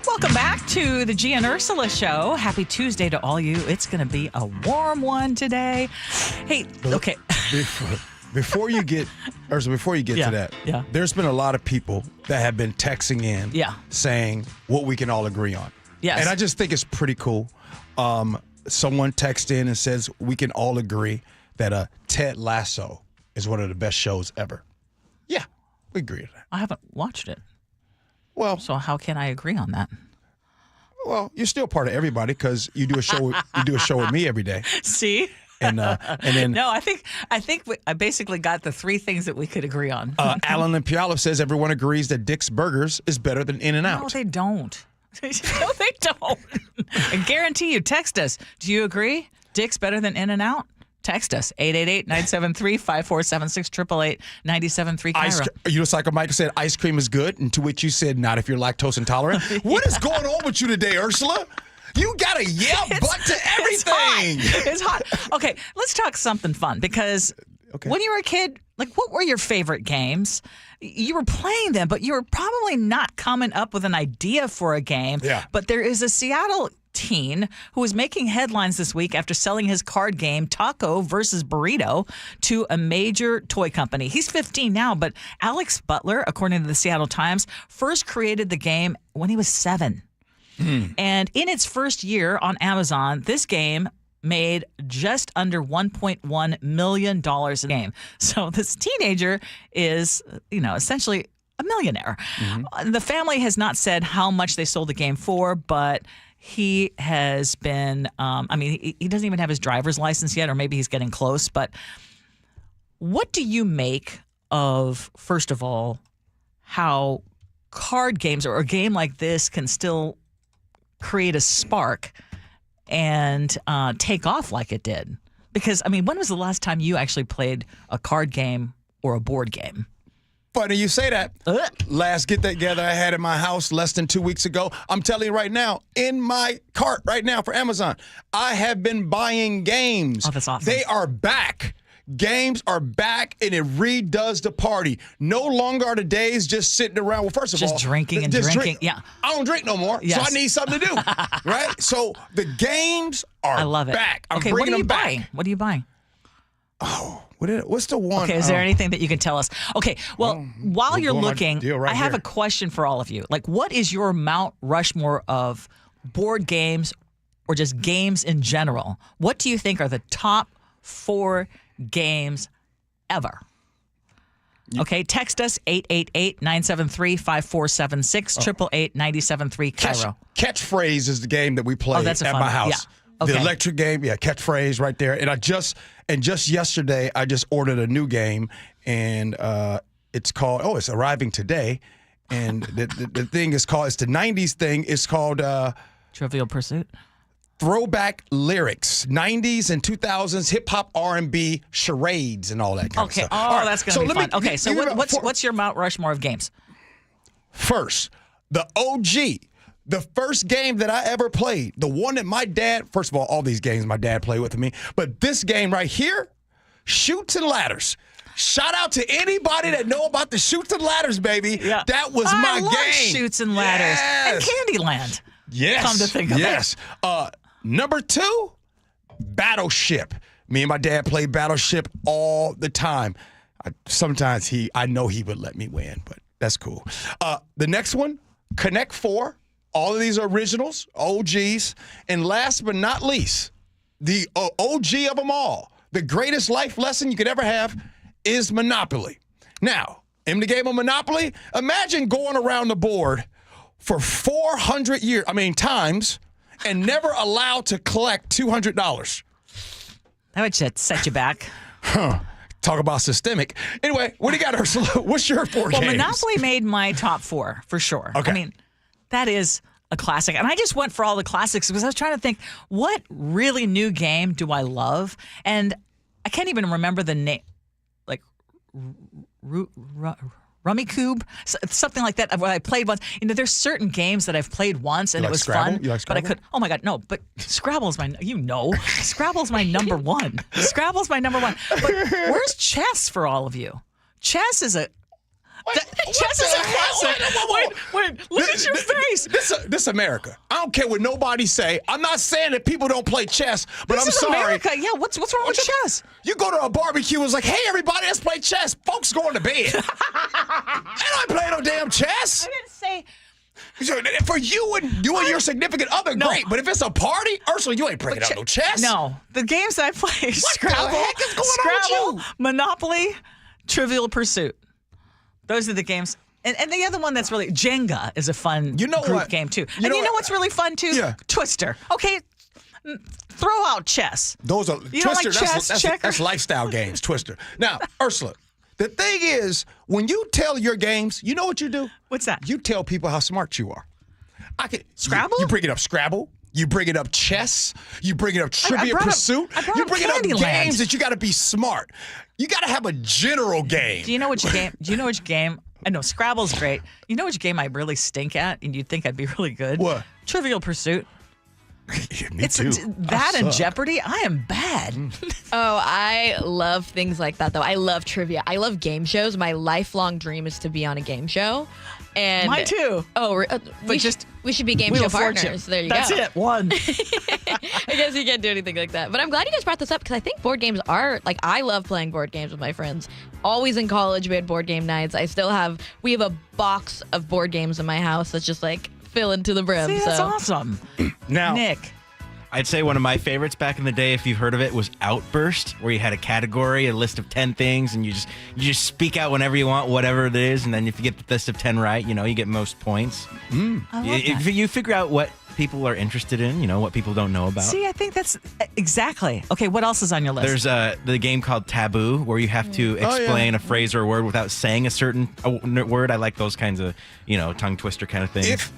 Welcome back to the Gee and Ursula Show. Happy Tuesday to all you. It's going to be a warm one today. Hey, okay. Before you get, Ursula, to that, there's been a lot of people that have been texting in saying what we can all agree on. Yes. And I just think it's pretty cool. Someone texted in and says we can all agree that Ted Lasso is one of the best shows ever. Yeah, we agree with that. I haven't watched it. Well, so how can I agree on that? Well, you're still part of everybody because you do a show. You do a show with me every day. See. And then no, I think I basically got the 3 things that we could agree on. Alan and Puyallup says everyone agrees that Dick's Burgers is better than In-N-Out. No, they don't. No, they don't. I guarantee you. Text us. Do you agree? Dick's better than In-N-Out? Text us, 888-973-5476, 888-973 KIRO. You just like Michael said, ice cream is good, and to which you said, not if you're lactose intolerant. What is going on with you today, Ursula? You got a butt to everything. It's hot. Okay, let's talk something fun, because when you were a kid, like, what were your favorite games? You were playing them, but you were probably not coming up with an idea for a game. Yeah. But there is a Seattle teen who is making headlines this week after selling his card game Taco versus Burrito to a major toy company. He's 15 now, but Alex Butler, according to the Seattle Times, first created the game when he was 7. And in its first year on Amazon, this game made just under $1.1 million a game. So this teenager is, essentially a millionaire. The family has not said how much they sold the game for, but he has been, he doesn't even have his driver's license yet, or maybe he's getting close. But what do you make of, first of all, how card games or a game like this can still create a spark and take off like it did? Because, when was the last time you actually played a card game or a board game? Funny you say that. Last get-together I had in my house less than 2 weeks ago. I'm telling you right now, in my cart right now for Amazon, I have been buying games. Oh, that's awesome. They are back. Games are back, and it redoes the party. No longer are the days just sitting around. Well, first of all, just drinking and drinking. Yeah. I don't drink no more, so I need something to do, right? So the games are I love it. back. I'm okay, bringing what are you them back. buying? What are you buying? Oh, what's the one? Okay, is there anything that you can tell us? Okay, well, while you're doing my looking, deal right I have here. a question for all of you. Like, what is your Mount Rushmore of board games or just games in general? What do you think are the top 4 games ever? Okay, text us 888-973-5476, 888-973 KIRO. Catchphrase is the game that we play that's a at fun my one. house. Yeah. Okay. The electric game, catchphrase right there. And just yesterday, I just ordered a new game, and it's called. It's arriving today, and the thing is called. It's the '90s thing. It's called Trivial Pursuit. Throwback lyrics, '90s and 2000s hip hop, R&B, charades, and all that kind of stuff. All right, that's going to be fun. Okay, so what's what's your Mount Rushmore of games? First, the OG. The first game that I ever played, the one that my dad, first of all these games my dad played with me, but this game right here, Chutes and Ladders. Shout out to anybody that know about the Chutes and Ladders, baby. Yeah. That was my game. Chutes and Ladders. Yes. And Candyland. Yes. Come to think of it. Number 2, Battleship. Me and my dad played Battleship all the time. Sometimes I know he would let me win, but that's cool. The next one, Connect 4. All of these are originals, OGs. And last but not least, the OG of them all, the greatest life lesson you could ever have is Monopoly. Now, in the game of Monopoly, imagine going around the board for 400 times and never allowed to collect $200. That would set you back. Talk about systemic. Anyway, what do you got, Ursula? What's your 4 games? Well, Monopoly made my top 4 for sure. Okay. I mean, that is a classic. And I just went for all the classics because I was trying to think, what really new game do I love? And I can't even remember the name. Like Rummikub, something like that. I played once. There's certain games that I've played once and it was Scrabble? fun. You like but I Scrabble? could. Oh my God, no! But Scrabble's Scrabble's my number one. Scrabble's my number one. But where's chess for all of you? Chess is a. Chess is a classic. Wait, look at your face. This America. I don't care what nobody say. I'm not saying that people don't play chess, but This I'm is sorry. America. Yeah, what's wrong with chess? You go to a barbecue, it's like, hey, everybody, let's play chess. Folks going to bed. They don't play no damn chess. I didn't say. For you and your significant other, great. But if it's a party, Ursula, you ain't breaking out no chess. No, the games that I play: Scrabble, the heck is going on with you? Monopoly, Trivial Pursuit. Those are the games. And the other one that's really Jenga is a fun group game too. You know what's really fun too? Yeah. Twister. Okay, throw out chess. Those are You Twister. don't like chess, checkers? That's lifestyle games. Twister. Now, Ursula, the thing is, when you tell your games, you know what you do? What's that? You tell people how smart you are. Scrabble? You bring it up Scrabble. You bring it up chess. You bring it up Trivia Pursuit. You bring it up games that you got to be smart. You got to have a general game. Do you know which game? I know Scrabble's great. You know which game I really stink at, and you'd think I'd be really good? What? Trivial Pursuit. Me too. That and Jeopardy. I am bad. Oh, I love things like that, though. I love trivia. I love game shows. My lifelong dream is to be on a game show. And mine too. Oh, we should be game show partners. There you That's go. it. One. I guess you can't do anything like that. But I'm glad you guys brought this up because I think board games are, like, I love playing board games with my friends. Always in college, we had board game nights. We have a box of board games in my house that's just, like, filling to the brim. See, that's awesome. Now, Nick. I'd say one of my favorites back in the day, if you've heard of it, was Outburst, where you had a category, a list of 10 things, and you just speak out whenever you want, whatever it is, and then if you get the list of 10 right, you get most points. If you figure out what people are interested in, what people don't know about. See, I think that's exactly. Okay, what else is on your list? There's the game called Taboo, where you have to explain a phrase or a word without saying a certain word. I like those kinds of, tongue twister kind of things.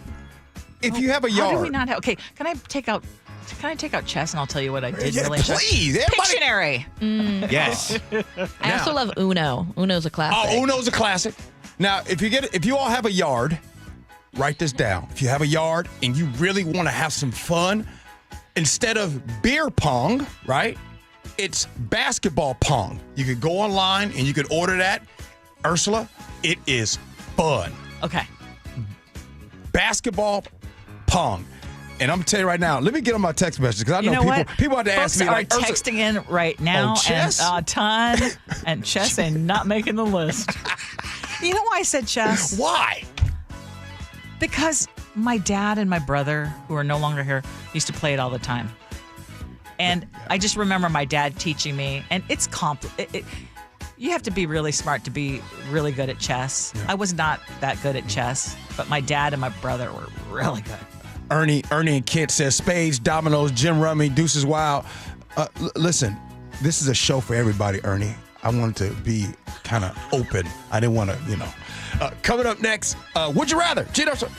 If you have a yard. How do we not have? Okay, can I take out chess and I'll tell you what I did really enjoy? Please, Pictionary. Yes. I also love Uno. Uno's a classic. Oh, Uno's a classic. Now, if you all have a yard, write this down. If you have a yard and you really want to have some fun, instead of beer pong, right? it's basketball pong. You could go online and you could order that. Ursula, it is fun. Okay. Basketball pong. And I'm going to tell you right now, let me get on my text message because I know people have to ask me. Folks are texting in right now. Chess? And a ton. And chess ain't not making the list. You know why I said chess? Why? Because my dad and my brother, who are no longer here, used to play it all the time. And I just remember my dad teaching me, and it's you have to be really smart to be really good at chess. Yeah. I was not that good at chess, but my dad and my brother were really good. Ernie and Kent says spades, dominoes, gin rummy, deuces wild. Listen, this is a show for everybody, Ernie. I wanted to be kind of open. I didn't want to, coming up next, would you rather? Gee Ursula.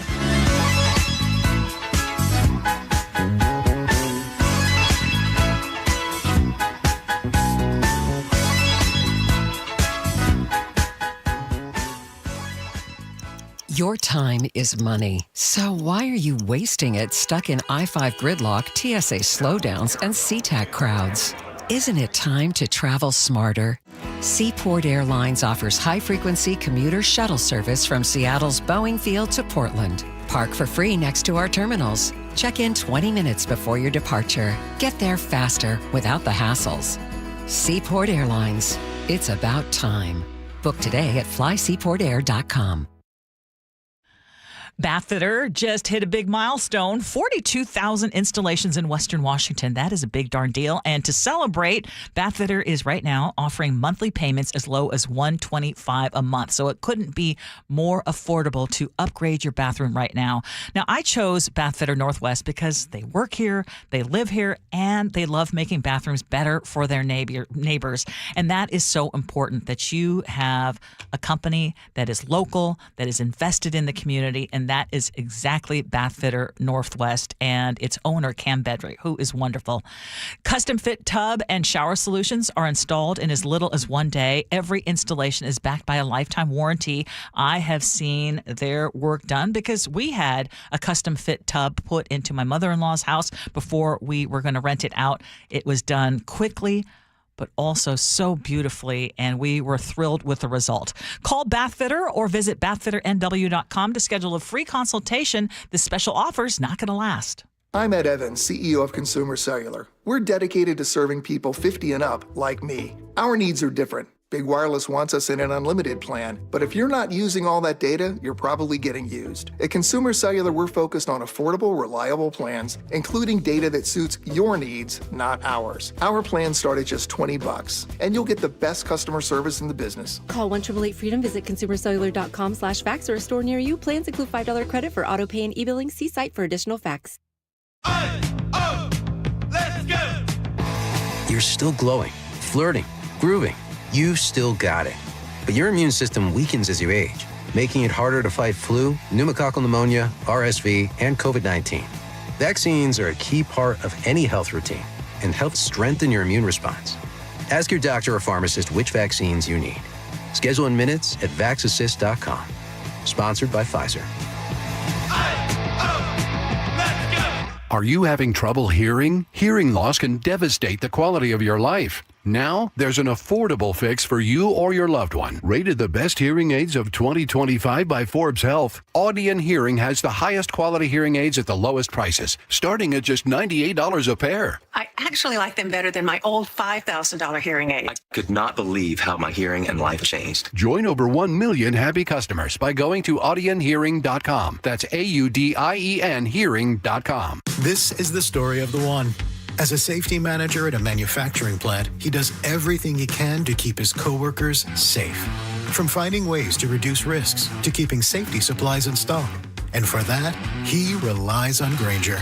Your time is money, so why are you wasting it stuck in I-5 gridlock, TSA slowdowns, and SeaTac crowds? Isn't it time to travel smarter? Seaport Airlines offers high-frequency commuter shuttle service from Seattle's Boeing Field to Portland. Park for free next to our terminals. Check in 20 minutes before your departure. Get there faster without the hassles. Seaport Airlines. It's about time. Book today at flyseaportair.com. Bathfitter just hit a big milestone, 42,000 installations in Western Washington. That is a big darn deal. And to celebrate, Bathfitter is right now offering monthly payments as low as $125 a month. So it couldn't be more affordable to upgrade your bathroom right now. Now, I chose Bathfitter Northwest because they work here, they live here, and they love making bathrooms better for their neighbors. And that is so important, that you have a company that is local, that is invested in the community, and that is exactly Bathfitter Northwest and its owner, Cam Bedrick, who is wonderful. Custom fit tub and shower solutions are installed in as little as 1 day. Every installation is backed by a lifetime warranty. I have seen their work done because we had a custom fit tub put into my mother-in-law's house before we were going to rent it out. It was done quickly, but also so beautifully, and we were thrilled with the result. Call Bathfitter or visit bathfitternw.com to schedule a free consultation. This special offer's not going to last. I'm Ed Evans, CEO of Consumer Cellular. We're dedicated to serving people 50 and up like me. Our needs are different. Big Wireless wants us in an unlimited plan, but if you're not using all that data, you're probably getting used. At Consumer Cellular, we're focused on affordable, reliable plans, including data that suits your needs, not ours. Our plans start at just $20, and you'll get the best customer service in the business. Call 1-888-FREEDOM, visit consumercellular.com/facts or a store near you. Plans include $5 credit for auto pay and e-billing. See site for additional facts. Let's go! You're still glowing, flirting, grooving. You still got it. But your immune system weakens as you age, making it harder to fight flu, pneumococcal pneumonia, RSV, and COVID-19. Vaccines are a key part of any health routine and help strengthen your immune response. Ask your doctor or pharmacist which vaccines you need. Schedule in minutes at vaxassist.com. Sponsored by Pfizer. Are you having trouble hearing? Hearing loss can devastate the quality of your life. Now, there's an affordable fix for you or your loved one. Rated the best hearing aids of 2025 by Forbes Health, Audion Hearing has the highest quality hearing aids at the lowest prices, starting at just $98 a pair. I actually like them better than my old $5,000 hearing aid. I could not believe how my hearing and life changed. Join over 1 million happy customers by going to audionhearing.com. That's AUDIEN hearing.com. This is the story of the one. As a safety manager at a manufacturing plant, he does everything he can to keep his coworkers safe. From finding ways to reduce risks to keeping safety supplies in stock. And for that, he relies on Grainger.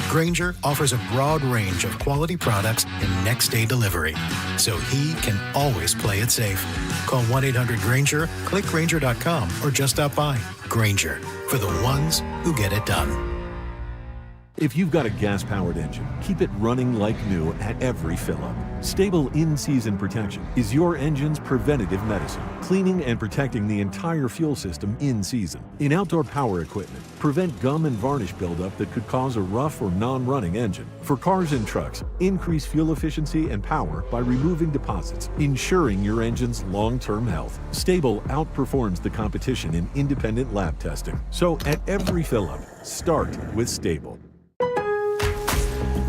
Grainger offers a broad range of quality products and next-day delivery, so he can always play it safe. Call 1-800-GRAINGER, click Grainger.com, or just stop by. Grainger, for the ones who get it done. If you've got a gas-powered engine, keep it running like new at every fill-up. Stable in-season protection is your engine's preventative medicine, cleaning and protecting the entire fuel system in season. In outdoor power equipment, prevent gum and varnish buildup that could cause a rough or non-running engine. For cars and trucks, increase fuel efficiency and power by removing deposits, ensuring your engine's long-term health. Stable outperforms the competition in independent lab testing. So at every fill-up, start with Stable.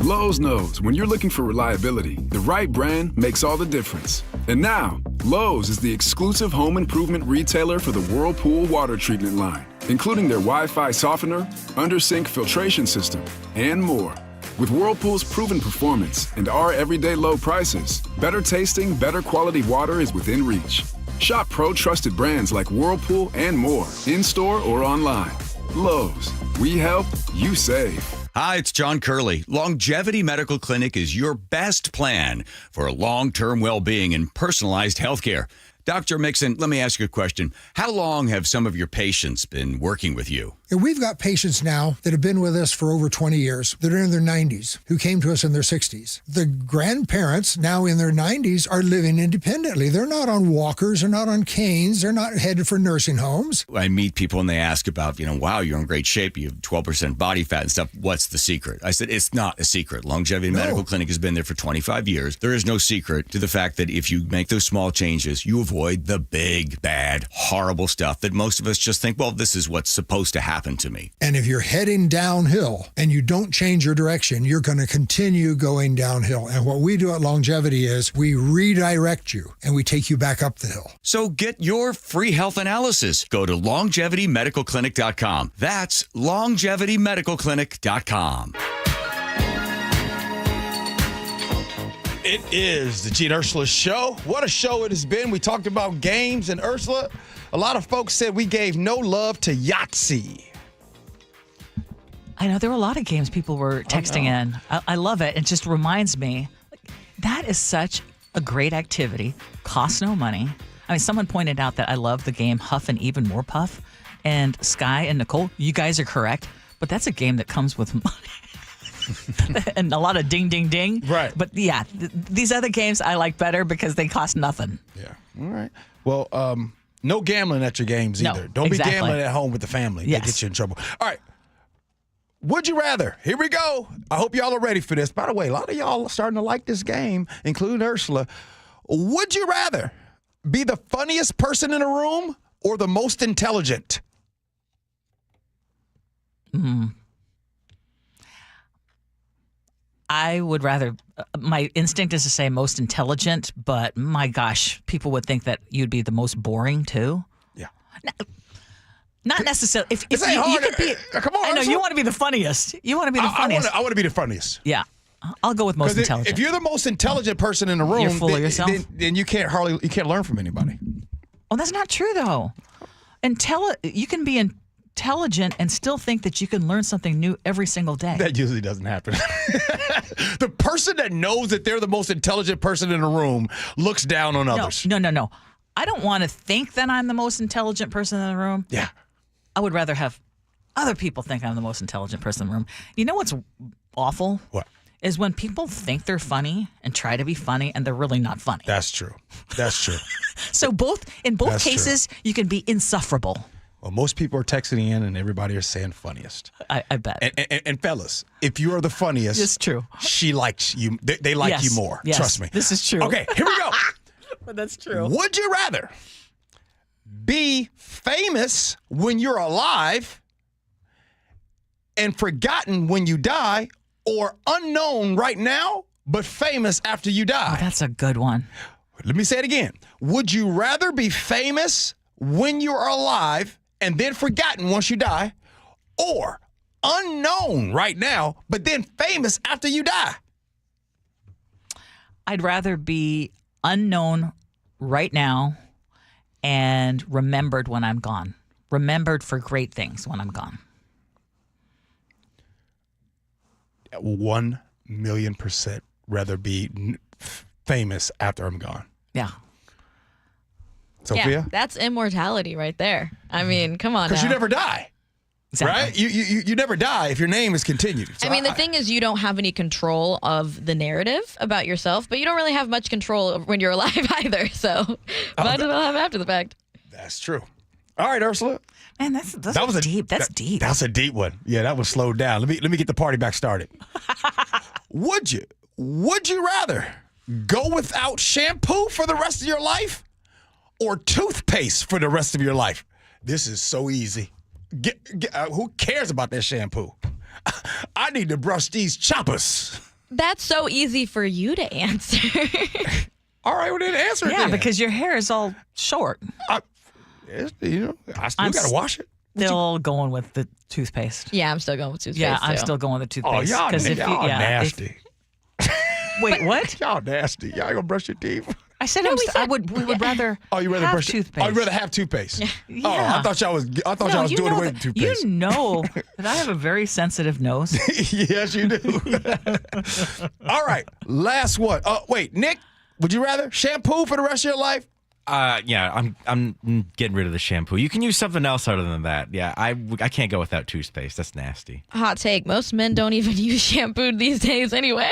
Lowe's knows when you're looking for reliability, the right brand makes all the difference. And now, Lowe's is the exclusive home improvement retailer for the Whirlpool water treatment line, including their Wi-Fi softener, under-sink filtration system, and more. With Whirlpool's proven performance and our everyday low prices, better tasting, better quality water is within reach. Shop pro-trusted brands like Whirlpool and more, in-store or online. Lowe's, we help, you save. Hi, it's John Curley. Longevity Medical Clinic is your best plan for long-term well-being and personalized health care. Dr. Mixon, let me ask you a question. How long have some of your patients been working with you? We've got patients now that have been with us for over 20 years that are in their 90s who came to us in their 60s. The grandparents now in their 90s are living independently. They're not on walkers. They're not on canes. They're not headed for nursing homes. I meet people and they ask about, wow, you're in great shape. You have 12% body fat and stuff. What's the secret? I said, it's not a secret. Longevity Medical Clinic has been there for 25 years. There is no secret to the fact that if you make those small changes, you avoid the big, bad, horrible stuff that most of us just think, well, this is what's supposed to happen to me. And if you're heading downhill and you don't change your direction, you're going to continue going downhill. And what we do at Longevity is we redirect you and we take you back up the hill. So get your free health analysis. Go to longevitymedicalclinic.com. That's longevitymedicalclinic.com. It is the Gee and Ursula Show. What a show it has been. We talked about games, and Ursula, a lot of folks said we gave no love to Yahtzee. I know there were a lot of games people were texting in. I love it. It just reminds me, that is such a great activity. Costs no money. I mean, someone pointed out that I love the game Huff and Even More Puff. And Sky and Nicole, you guys are correct. But that's a game that comes with money. And a lot of ding, ding, ding. Right. But yeah, these other games I like better because they cost nothing. Yeah. All right. Well, no gambling at your games either. Don't be gambling at home with the family. Yes. They get you in trouble. All right. Would you rather? Here we go. I hope y'all are ready for this. By the way, a lot of y'all are starting to like this game, including Ursula. Would you rather be the funniest person in a room or the most intelligent? I would rather, my instinct is to say most intelligent, but my gosh, people would think that you'd be the most boring too. Yeah. Not necessarily. If you could be, come on, I know Ursula. you want to be the funniest. You want to be the funniest. I want to be the funniest. Yeah. I'll go with most intelligent. If you're the most intelligent person in the room, you're full of yourself. Then you can't learn from anybody. Oh, that's not true though. You can be intelligent and still think that you can learn something new every single day. That usually doesn't happen. The person that knows that they're the most intelligent person in the room looks down on others. No. I don't want to think that I'm the most intelligent person in the room. Yeah. I would rather have other people think I'm the most intelligent person in the room. You know what's awful? What? Is when people think they're funny and try to be funny and they're really not funny. That's true. So in both cases, you can be insufferable. Well, most people are texting in and everybody are saying funniest. I bet. And fellas, if you are the funniest, it's true. She likes you. They like you more. Yes, Trust me. This is true. Okay, here we go. But that's true. Would you rather be famous when you're alive and forgotten when you die, or unknown right now but famous after you die? Oh, that's a good one. Let me say it again. Would you rather be famous when you're alive and then forgotten once you die, or unknown right now, but then famous after you die? I'd rather be unknown right now and remembered when I'm gone. Remembered for great things when I'm gone. 1,000,000% rather be famous after I'm gone. Yeah. Sophia? Yeah, that's immortality right there. I mean, come on. Because you never die. Exactly. Right? You never die if your name is continued. So I mean, the thing is, you don't have any control of the narrative about yourself, but you don't really have much control when you're alive either. So might as well have it after the fact. That's true. All right, Ursula. Man, that was deep. That's deep. That's a deep one. Yeah, that was slowed down. Let me get the party back started. Would you rather go without shampoo for the rest of your life or toothpaste for the rest of your life? This is so easy. Who cares about that shampoo? I need to brush these choppers. That's so easy for you to answer. All right, well then answer it. Yeah, then. because your hair is all short. I still got to wash it. Still going with the toothpaste. Yeah, I'm still going with toothpaste. Yeah, I'm too. still going with the toothpaste. Oh, y'all nasty. Wait, what? Y'all nasty. Y'all ain't gonna brush your teeth. I said we would rather. Oh, you rather have brush toothpaste? Oh, you rather have toothpaste? Yeah. Oh, I thought y'all was doing away with toothpaste. You know that I have a very sensitive nose. Yes, you do. All right, last one. Wait, Nick, would you rather shampoo for the rest of your life? Yeah, I'm getting rid of the shampoo. You can use something else other than that. Yeah, I can't go without toothpaste. That's nasty. Hot take. Most men don't even use shampoo these days anyway.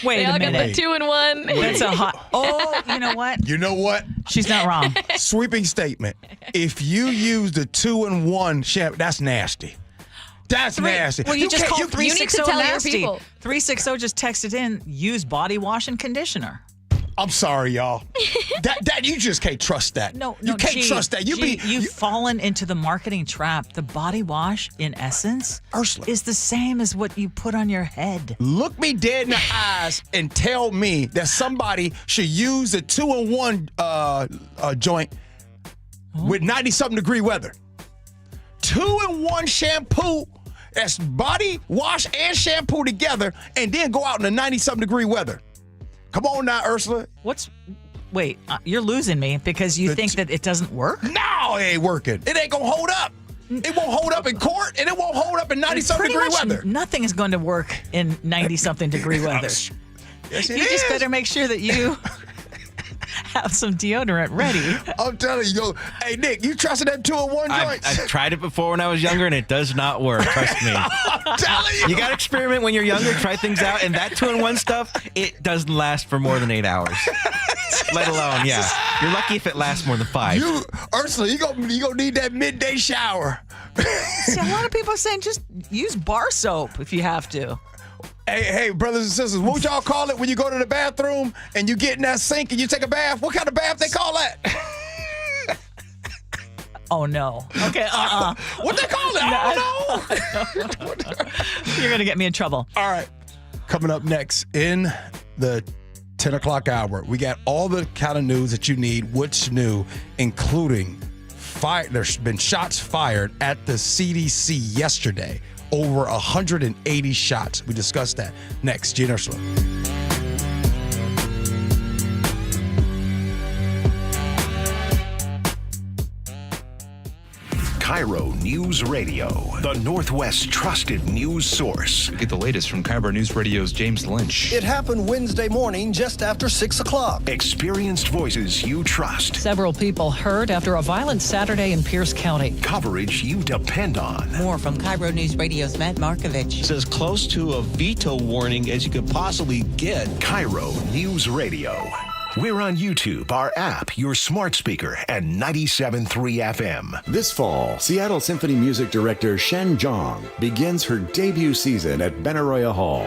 Wait they a all minute. got the 2-in-1. That's a hot. Oh, you know what? You know what? She's not wrong. Sweeping statement. If you use the 2-in-1 shampoo, that's nasty. That's nasty. Well, you just call you need to 360 tell your nasty. people. 360 just texted in, use body wash and conditioner. I'm sorry, y'all. that you just can't trust that. No, you can't Gee, trust that. You've fallen into the marketing trap. The body wash, in essence, Ursula, is the same as what you put on your head. Look me dead in the eyes and tell me that somebody should use a 2-in-1 joint with 90-something degree weather. 2-in-1 shampoo. That's body wash and shampoo together, and then go out in the 90-something degree weather. Come on now, Ursula. Wait, you're losing me because you think that it doesn't work? No, it ain't working. It ain't going to hold up. It won't hold up in court, and it won't hold up in 90-something degree weather. Nothing is going to work in 90-something degree weather. Yes, it You just is. better make sure that you have some deodorant ready. I'm telling you, hey, Nick, you trusted that 2-in-1 joint? I've tried it before when I was younger, and it does not work. Trust me. I'm telling you. You got to experiment when you're younger, try things out, and that 2-in-1 stuff, it doesn't last for more than 8 hours. Let alone, yeah. You're lucky if it lasts more than 5. Ursula, you gonna need that midday shower. See, a lot of people are saying just use bar soap if you have to. Hey, brothers and sisters, what would y'all call it when you go to the bathroom and you get in that sink and you take a bath? What kind of bath they call that? Oh, no. Okay, What they call it? I don't know. You're going to get me in trouble. All right. Coming up next in the 10 o'clock hour, we got all the kind of news that you need. What's new, including there's been shots fired at the CDC yesterday. Over 180 shots. We discussed that next. Gee Ursula. KIRO News Radio, the Northwest's trusted news source. Get the latest from KIRO News Radio's James Lynch. It happened Wednesday morning just after 6 o'clock. Experienced voices you trust. Several people hurt after a violent Saturday in Pierce County. Coverage you depend on. More from KIRO News Radio's Matt Markovich. It's as close to a veto warning as you could possibly get. KIRO News Radio. We're on YouTube, our app, your smart speaker, and 97.3 FM. This fall, Seattle Symphony music director Shen Zhang begins her debut season at Benaroya Hall.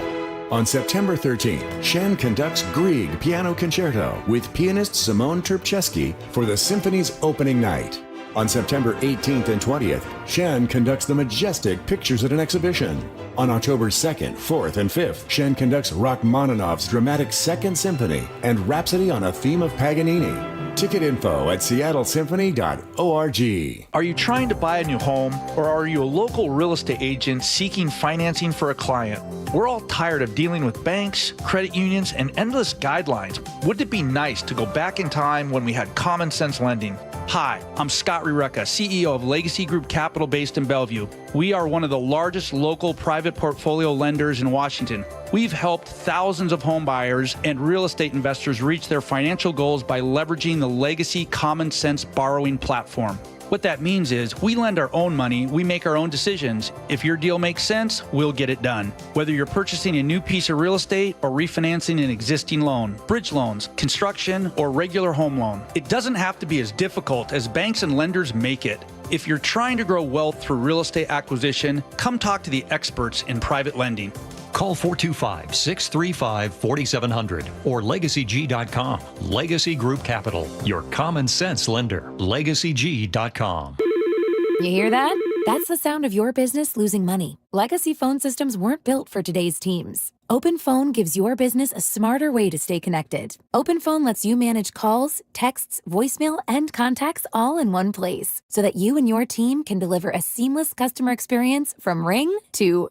On September 13th, Shen conducts Grieg Piano Concerto with pianist Simone Terpcheski for the symphony's opening night. On September 18th and 20th, Shen conducts the majestic Pictures at an Exhibition. On October 2nd, 4th, and 5th, Shen conducts Rachmaninoff's dramatic Second Symphony and Rhapsody on a Theme of Paganini. Ticket info at seattlesymphony.org. Are you trying to buy a new home, or are you a local real estate agent seeking financing for a client? We're all tired of dealing with banks, credit unions, and endless guidelines. Wouldn't it be nice to go back in time when we had common sense lending? Hi, I'm Scott Rureka, CEO of Legacy Group Capital based in Bellevue. We are one of the largest local private portfolio lenders in Washington. We've helped thousands of home buyers and real estate investors reach their financial goals by leveraging the Legacy Common Sense borrowing platform. What that means is we lend our own money, we make our own decisions. If your deal makes sense, we'll get it done. Whether you're purchasing a new piece of real estate or refinancing an existing loan, bridge loans, construction, or regular home loan, it doesn't have to be as difficult as banks and lenders make it. If you're trying to grow wealth through real estate acquisition, come talk to the experts in private lending. Call 425-635-4700 or LegacyG.com. Legacy Group Capital, your common sense lender. LegacyG.com. You hear that? That's the sound of your business losing money. Legacy phone systems weren't built for today's teams. Open Phone gives your business a smarter way to stay connected. Open Phone lets you manage calls, texts, voicemail, and contacts all in one place so that you and your team can deliver a seamless customer experience from ring to...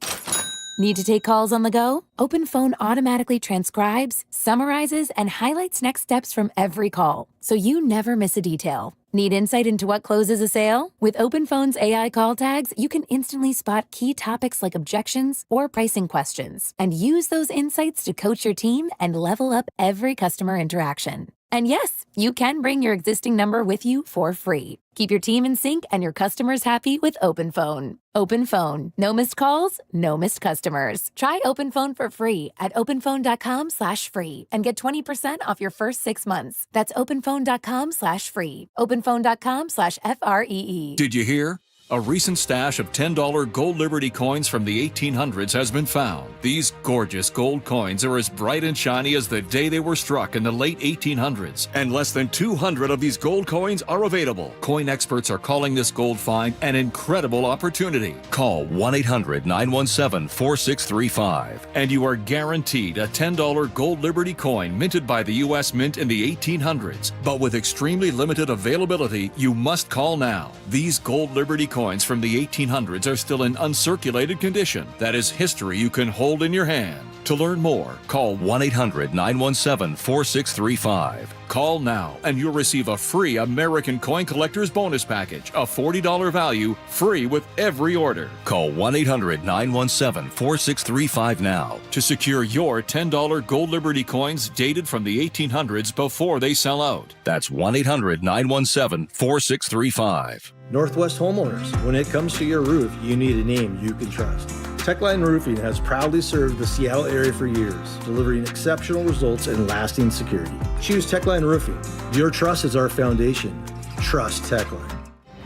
Need to take calls on the go? Open Phone automatically transcribes, summarizes, and highlights next steps from every call, so you never miss a detail. Need insight into what closes a sale? With Open Phone's AI call tags, you can instantly spot key topics like objections or pricing questions, and use those insights to coach your team and level up every customer interaction. And yes, you can bring your existing number with you for free. Keep your team in sync and your customers happy with Open Phone. Open Phone. No missed calls, no missed customers. Try Open Phone for free at openphone.com/free and get 20% off your first 6 months. That's openphone.com/free. openphone.com/FREE. Did you hear? A recent stash of $10 gold Liberty coins from the 1800s has been found. These gorgeous gold coins are as bright and shiny as the day they were struck in the late 1800s, and less than 200 of these gold coins are available. Coin experts are calling this gold find an incredible opportunity. Call 1-800-917-4635, and you are guaranteed a $10 gold Liberty coin minted by the U.S. Mint in the 1800s. But with extremely limited availability, you must call now. These gold Liberty coins from the 1800s are still in uncirculated condition. That is history you can hold in your hand. To learn more, call 1-800-917-4635. Call now and you'll receive a free American Coin Collector's Bonus Package, a $40 value, free with every order. Call 1-800-917-4635 now to secure your $10 gold Liberty coins dated from the 1800s before they sell out. That's 1-800-917-4635. Northwest homeowners, when it comes to your roof, you need a name you can trust. Techline Roofing has proudly served the Seattle area for years, delivering exceptional results and lasting security. Choose Techline Roofing. Your trust is our foundation. Trust Techline.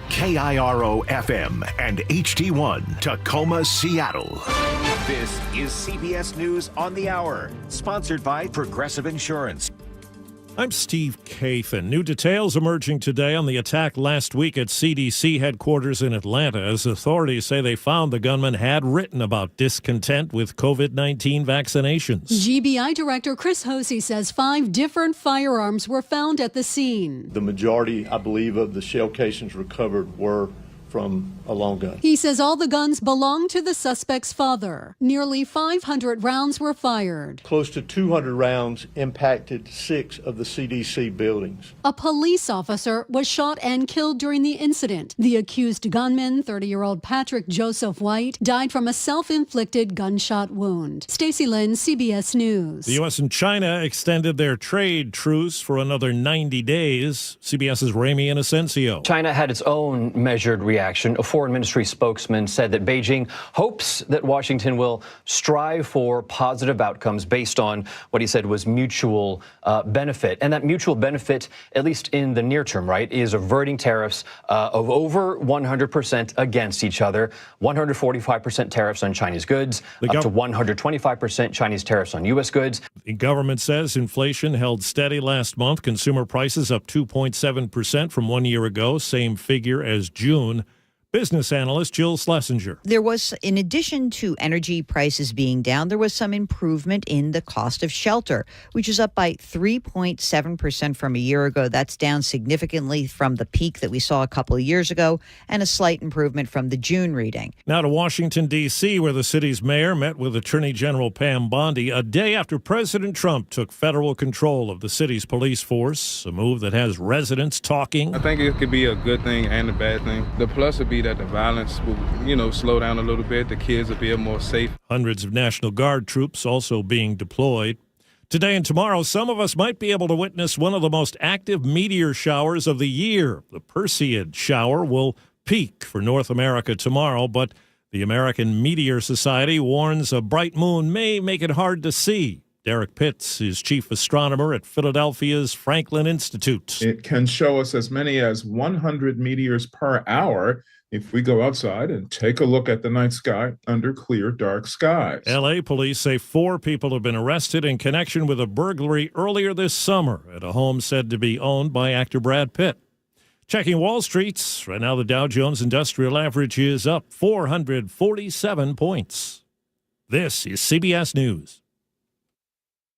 KIRO FM and HD1 Tacoma, Seattle. This is CBS News on the Hour, sponsored by Progressive Insurance. I'm Steve Kathan. New details emerging today on the attack last week at CDC headquarters in Atlanta, as authorities say they found the gunman had written about discontent with COVID-19 vaccinations. GBI Director Chris Hosey says 5 different firearms were found at the scene. The majority, I believe, of the shell casings recovered were from a long gun. He says all the guns belong to the suspect's father. Nearly 500 rounds were fired. Close to 200 rounds impacted 6 of the CDC buildings. A police officer was shot and killed during the incident. The accused gunman, 30-year-old Patrick Joseph White, died from a self-inflicted gunshot wound. Stacey Lynn, CBS News. The U.S. and China extended their trade truce for another 90 days. CBS's Ramy Inocencio. China had its own measured reaction. A foreign ministry spokesman said that Beijing hopes that Washington will strive for positive outcomes based on what he said was mutual benefit. And that mutual benefit, at least in the near term, right, is averting tariffs of over 100% against each other, 145% tariffs on Chinese goods, up to 125% Chinese tariffs on U.S. goods. The government says inflation held steady last month. Consumer prices up 2.7% from 1 year ago, same figure as June. Business analyst Jill Schlesinger. There was, in addition to energy prices being down, there was some improvement in the cost of shelter, which is up by 3.7% from a year ago. That's down significantly from the peak that we saw a couple of years ago, and a slight improvement from the June reading. Now to Washington, D.C., where the city's mayor met with Attorney General Pam Bondi a day after President Trump took federal control of the city's police force, a move that has residents talking. I think it could be a good thing and a bad thing. The plus would be that the violence will, slow down a little bit. The kids will be more safe. Hundreds of National Guard troops also being deployed. Today and tomorrow, some of us might be able to witness one of the most active meteor showers of the year. The Perseid shower will peak for North America tomorrow, but the American Meteor Society warns a bright moon may make it hard to see. Derek Pitts is chief astronomer at Philadelphia's Franklin Institute. It can show us as many as 100 meteors per hour if we go outside and take a look at the night sky under clear, dark skies. L.A. police say 4 people have been arrested in connection with a burglary earlier this summer at a home said to be owned by actor Brad Pitt. Checking Wall Street, right now the Dow Jones Industrial Average is up 447 points. This is CBS News.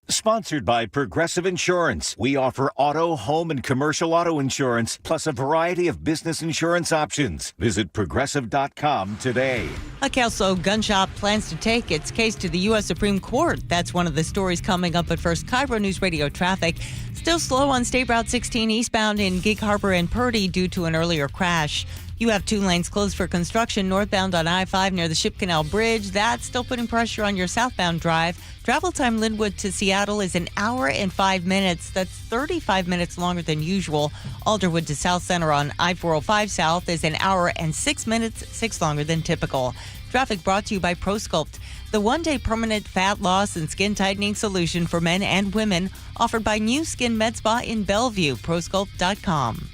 Sponsored by Progressive Insurance. We offer auto, home, and commercial auto insurance, plus a variety of business insurance options. Visit Progressive.com today. A Kelso gun shop plans to take its case to the U.S. Supreme Court. That's one of the stories coming up. But first, KIRO Newsradio traffic. Still slow on State Route 16 eastbound in Gig Harbor and Purdy due to an earlier crash. You have 2 lanes closed for construction northbound on I-5 near the Ship Canal Bridge. That's still putting pressure on your southbound drive. Travel time Linwood to Seattle is an hour and 5 minutes. That's 35 minutes longer than usual. Alderwood to South Center on I-405 South is an hour and 6 minutes, 6 longer than typical. Traffic brought to you by ProSculpt, the one-day permanent fat loss and skin tightening solution for men and women, offered by New Skin Med Spa in Bellevue. ProSculpt.com.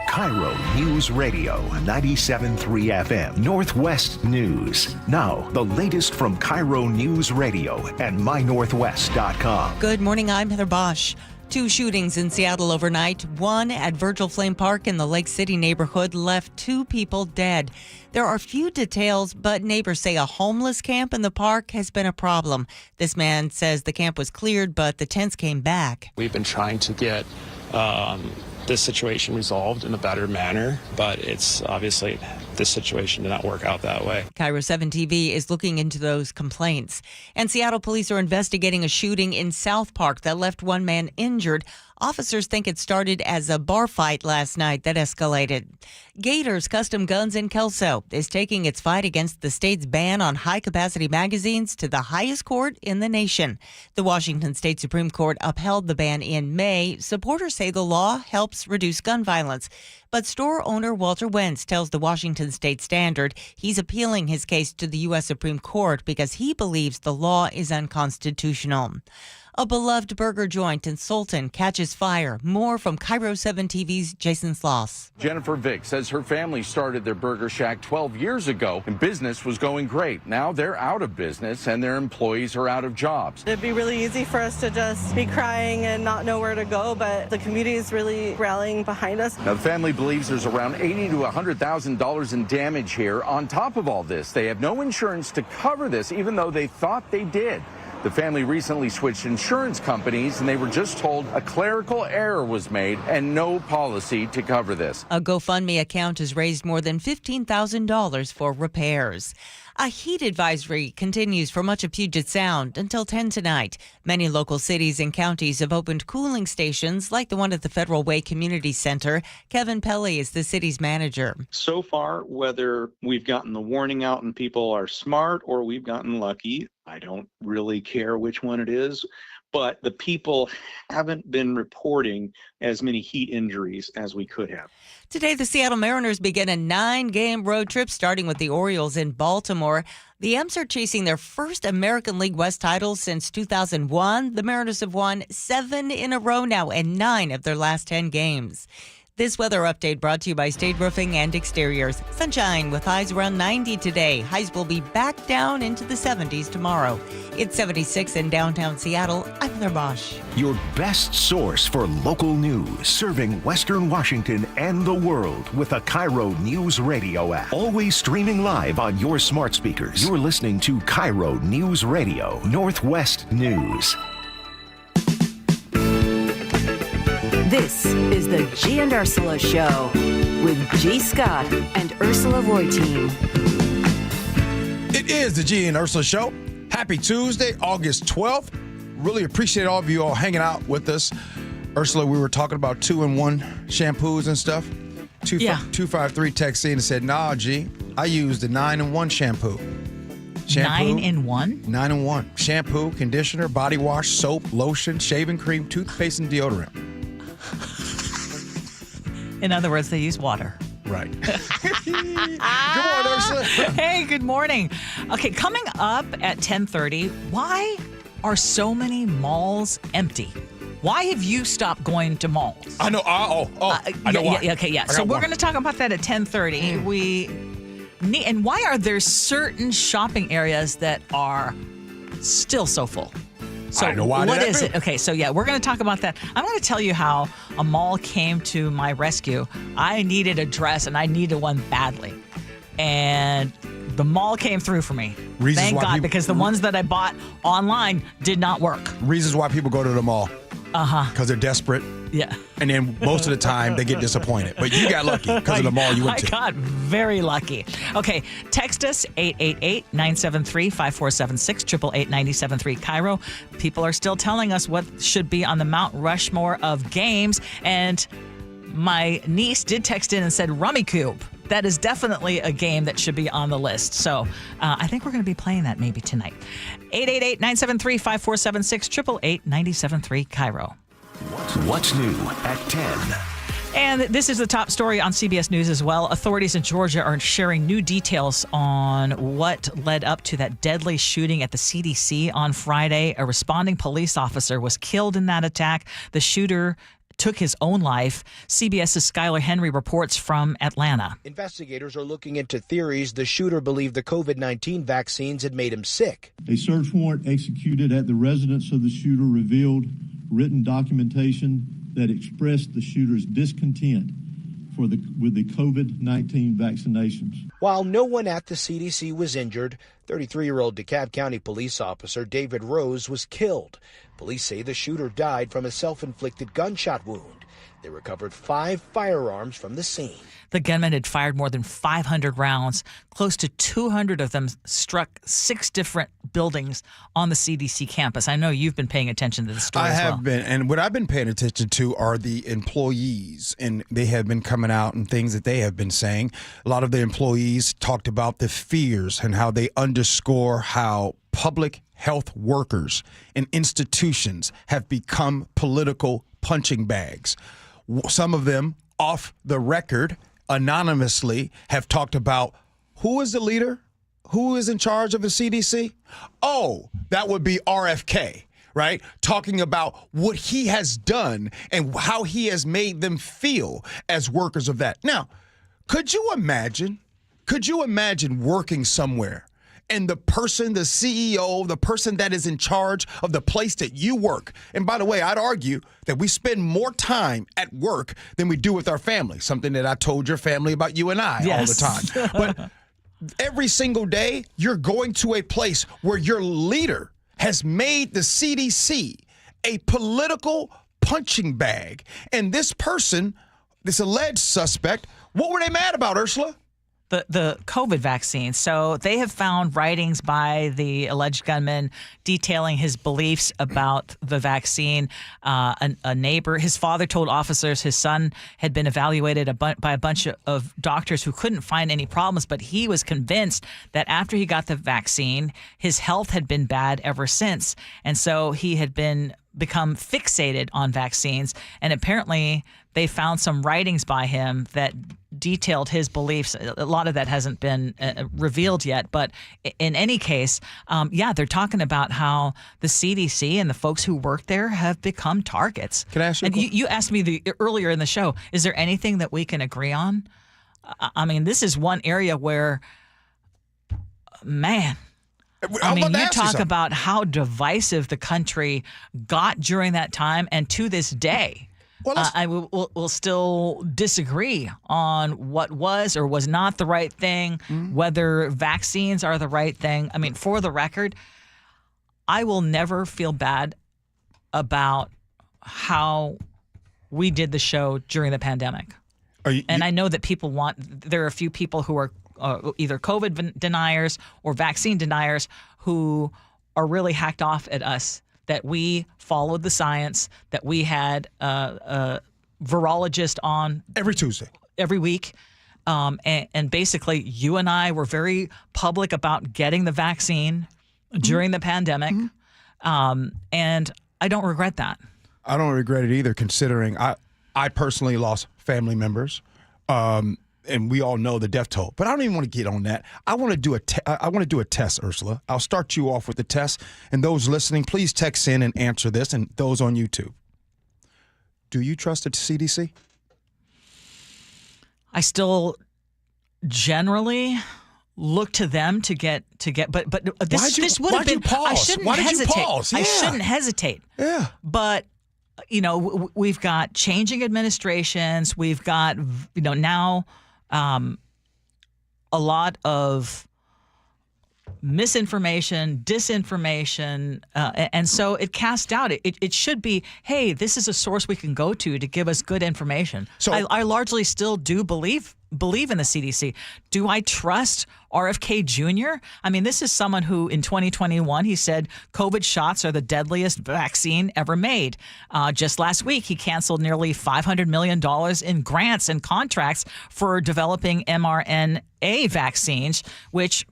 KIRO News Radio 97.3 FM Northwest News. Now, the latest from KIRO News Radio and mynorthwest.com. Good morning, I'm Heather Bosch. 2 shootings in Seattle overnight. One at Virgil Flame Park in the Lake City neighborhood left 2 people dead. There are few details, but neighbors say a homeless camp in the park has been a problem. This man says the camp was cleared, but the tents came back. We've been trying to get this situation resolved in a better manner, but it's obviously this situation did not work out that way. KIRO 7 TV is looking into those complaints. And Seattle police are investigating a shooting in South Park that left 1 man injured. Officers think it started as a bar fight last night that escalated. Gators Custom Guns in Kelso is taking its fight against the state's ban on high-capacity magazines to the highest court in the nation. The Washington State Supreme Court upheld the ban in May. Supporters say the law helps reduce gun violence. But store owner Walter Wentz tells the Washington State Standard he's appealing his case to the U.S. Supreme Court because he believes the law is unconstitutional. A beloved burger joint in Sultan catches fire. More from KIRO 7 TV's Jason Sloss. Jennifer Vick says her family started their burger shack 12 years ago and business was going great. Now they're out of business and their employees are out of jobs. It'd be really easy for us to just be crying and not know where to go, but the community is really rallying behind us. Now the family believes there's around $80,000 to $100,000 in damage here. On top of all this, they have no insurance to cover this, even though they thought they did. The family recently switched insurance companies, and they were just told a clerical error was made and no policy to cover this. A GoFundMe account has raised more than $15,000 for repairs. A heat advisory continues for much of Puget Sound until 10 tonight. Many local cities and counties have opened cooling stations like the one at the Federal Way Community Center. Kevin Pelly is the city's manager. So far, whether we've gotten the warning out and people are smart or we've gotten lucky, I don't really care which one it is, but the people haven't been reporting as many heat injuries as we could have. Today, the Seattle Mariners begin a 9-game road trip starting with the Orioles in Baltimore. The M's are chasing their first American League West title since 2001. The Mariners have won 7 in a row now and 9 of their last 10 games. This weather update brought to you by State Roofing and Exteriors. Sunshine with highs around 90 today. Highs will be back down into the 70s tomorrow. It's 76 in downtown Seattle. I'm Heather Bosch. Your best source for local news, serving Western Washington and the world with a KIRO News Radio app. Always streaming live on your smart speakers. You're listening to KIRO News Radio, Northwest News. This is the Gee and Ursula Show with G. Scott and Ursula Reutin. It is the Gee and Ursula Show. Happy Tuesday, August 12th. Really appreciate all of you all hanging out with us. Ursula, we were talking about 2-in-1 shampoos and stuff. 253 texted in and said, nah, G, I use the 9-in-1 shampoo. Shampoo, 9-in-1? 9-in-1. Shampoo, conditioner, body wash, soap, lotion, shaving cream, toothpaste, and deodorant. In other words, they use water. Right. Good morning, Ursula. Hey, good morning. Okay, coming up at 10:30, why are so many malls empty? Why have you stopped going to malls? I know. I know why. Yeah. So we're going to talk about that at 10:30. And why are there certain shopping areas that are still so full? So I know why. What is it? Okay, so we're going to talk about that. I'm going to tell you how a mall came to my rescue. I needed a dress, and I needed one badly. And the mall came through for me. Thank God, because the ones that I bought online did not work. Reasons why people go to the mall. Because they're desperate. Yeah. And then most of the time they get disappointed. But you got lucky because of the mall you went to. I got very lucky. Okay, text us 888-973-5476, 888-973 KIRO. People are still telling us what should be on the Mount Rushmore of games. And my niece did text in and said Rummikub. That is definitely a game that should be on the list. So I think we're going to be playing that maybe tonight. 888-973-5476, 888-973 KIRO. What's new at 10? And this is the top story on CBS News as well. Authorities in Georgia are sharing new details on what led up to that deadly shooting at the CDC on Friday. A responding police officer was killed in that attack. The shooter took his own life. CBS's Skylar Henry reports from Atlanta. Investigators are looking into theories the shooter believed the COVID-19 vaccines had made him sick. A search warrant executed at the residence of the shooter revealed written documentation that expressed the shooter's discontent with the COVID-19 vaccinations. While no one at the CDC was injured, 33-year-old DeKalb County police officer David Rose was killed. Police say the shooter died from a self-inflicted gunshot wound. They recovered 5 firearms from the scene. The gunman had fired more than 500 rounds. Close to 200 of them struck 6 different buildings on the CDC campus. I know you've been paying attention to this story I as well. have been, and what I've been paying attention to are the employees, and they have been coming out and things that they have been saying. A lot of the employees talked about the fears and how they underscore how public health workers and institutions have become political punching bags. Some of them, off the record, anonymously, have talked about who is the leader, who is in charge of the CDC. Oh, that would be RFK, right? Talking about what he has done and how he has made them feel as workers of that. Now, could you imagine working somewhere and the person, the CEO, the person that is in charge of the place that you work? And by the way, I'd argue that we spend more time at work than we do with our family, something that I told your family about you and I all the time. But every single day, you're going to a place where your leader has made the CDC a political punching bag. And this person, this alleged suspect, what were they mad about, Ursula? The COVID vaccine. So they have found writings by the alleged gunman detailing his beliefs about the vaccine. A neighbor, his father told officers his son had been evaluated by a bunch of doctors who couldn't find any problems, but he was convinced that after he got the vaccine, his health had been bad ever since. And so he had become fixated on vaccines. And apparently they found some writings by him that detailed his beliefs. A lot of that hasn't been revealed yet. But in any case, they're talking about how the CDC and the folks who work there have become targets. Can I ask you and you asked me earlier in the show, is there anything that we can agree on? I mean, this is one area where, man, I mean, you talk about how divisive the country got during that time, and to this day, we'll still disagree on what was or was not the right thing, whether vaccines are the right thing. I mean, for the record, I will never feel bad about how we did the show during the pandemic. I know that there are a few people who are either COVID deniers or vaccine deniers who are really hacked off at us, that we followed the science, that we had a virologist on every Tuesday, every week, And basically, you and I were very public about getting the vaccine during the pandemic. And I don't regret that. I don't regret it either, considering I personally lost family members. And we all know the death toll, but I don't even want to get on that. I want to do a test, Ursula. I'll start you off with the test, and those listening, please text in and answer this, and those on YouTube. Do you trust the CDC? I still generally look to them to get, but this would have been. I shouldn't hesitate. I shouldn't hesitate. Yeah. But we've got changing administrations. We've got now. A lot of misinformation, disinformation, and so it casts doubt. It should be, hey, this is a source we can go to give us good information. So I largely still do believe in the CDC. Do I trust RFK Jr.? I mean, this is someone who in 2021, he said COVID shots are the deadliest vaccine ever made. Just last week, he canceled nearly $500 million in grants and contracts for developing mRNA vaccines, which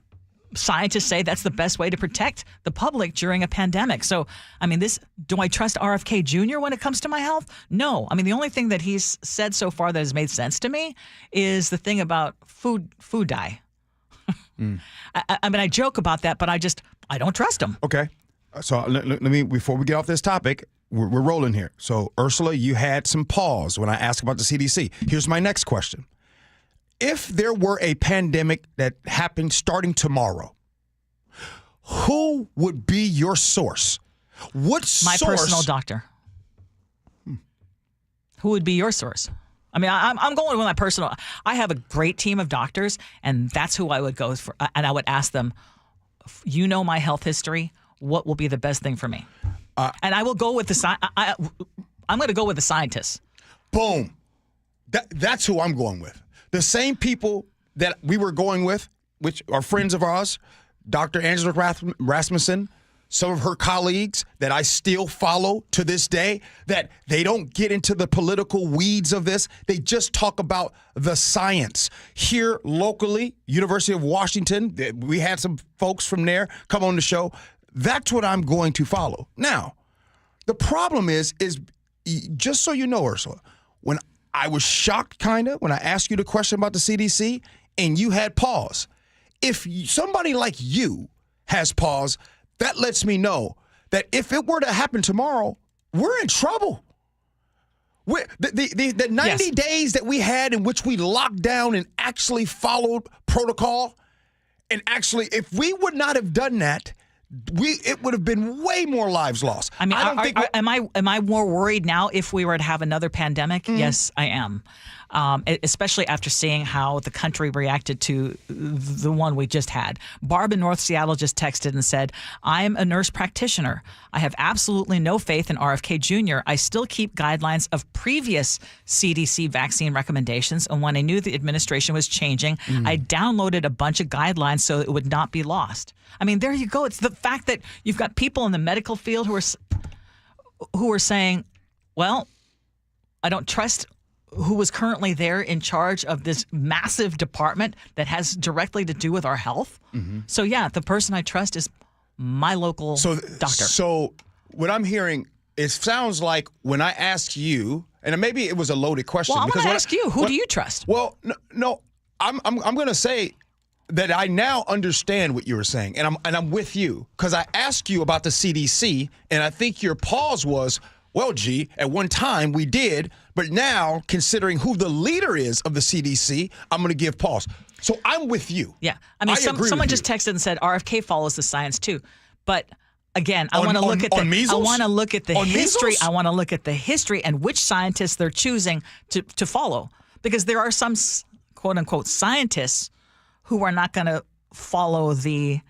scientists say that's the best way to protect the public during a pandemic. So, I mean, do I trust RFK Jr. when it comes to my health? No. I mean, the only thing that he's said so far that has made sense to me is the thing about food dye. I mean, I joke about that, but I don't trust him. Okay. So let me, before we get off this topic, we're rolling here. So, Ursula, you had some pause when I asked about the CDC. Here's my next question. If there were a pandemic that happened starting tomorrow, who would be your source? What source? My personal doctor. Who would be your source? I mean, I'm going with my personal. I have a great team of doctors, and that's who I would go for. And I would ask them, you know my health history. What will be the best thing for me? And I will go with I'm going to go with the scientists. Boom. That's who I'm going with. The same people that we were going with, which are friends of ours, Dr. Angela Rasmussen, some of her colleagues that I still follow to this day, that they don't get into the political weeds of this. They just talk about the science. Here locally, University of Washington, we had some folks from there come on the show. That's what I'm going to follow. Now, the problem is just so you know, Ursula, when I was shocked kind of when I asked you the question about the CDC and you had pause. If somebody like you has pause, that lets me know that if it were to happen tomorrow, we're in trouble. The 90 days that we had in which we locked down and actually followed protocol, and actually, if we would not have done that, it would have been way more lives lost. I mean, am I more worried now if we were to have another pandemic? Mm-hmm. Yes, I am. Especially after seeing how the country reacted to the one we just had. Barb in North Seattle just texted and said, I'm a nurse practitioner. I have absolutely no faith in RFK Jr. I still keep guidelines of previous CDC vaccine recommendations. And when I knew the administration was changing, I downloaded a bunch of guidelines so it would not be lost. I mean, there you go. It's the fact that you've got people in the medical field who are saying, well, I don't trust who was currently there in charge of this massive department that has directly to do with our health. Mm-hmm. So, yeah, the person I trust is my local doctor. So what I'm hearing, it sounds like when I asked you, and maybe it was a loaded question. Well, I'm going to ask you, who do you trust? Well, no, I'm going to say that I now understand what you were saying, and I'm with you, because I asked you about the CDC, and I think your pause was, well, G, at one time we did, but now, considering who the leader is of the CDC, I'm going to give pause. So I'm with you. Yeah. I mean, someone just texted and said RFK follows the science too. But again, I want to look at the history. I want to look at the history and which scientists they're choosing to follow. Because there are some quote unquote scientists who are not going to follow the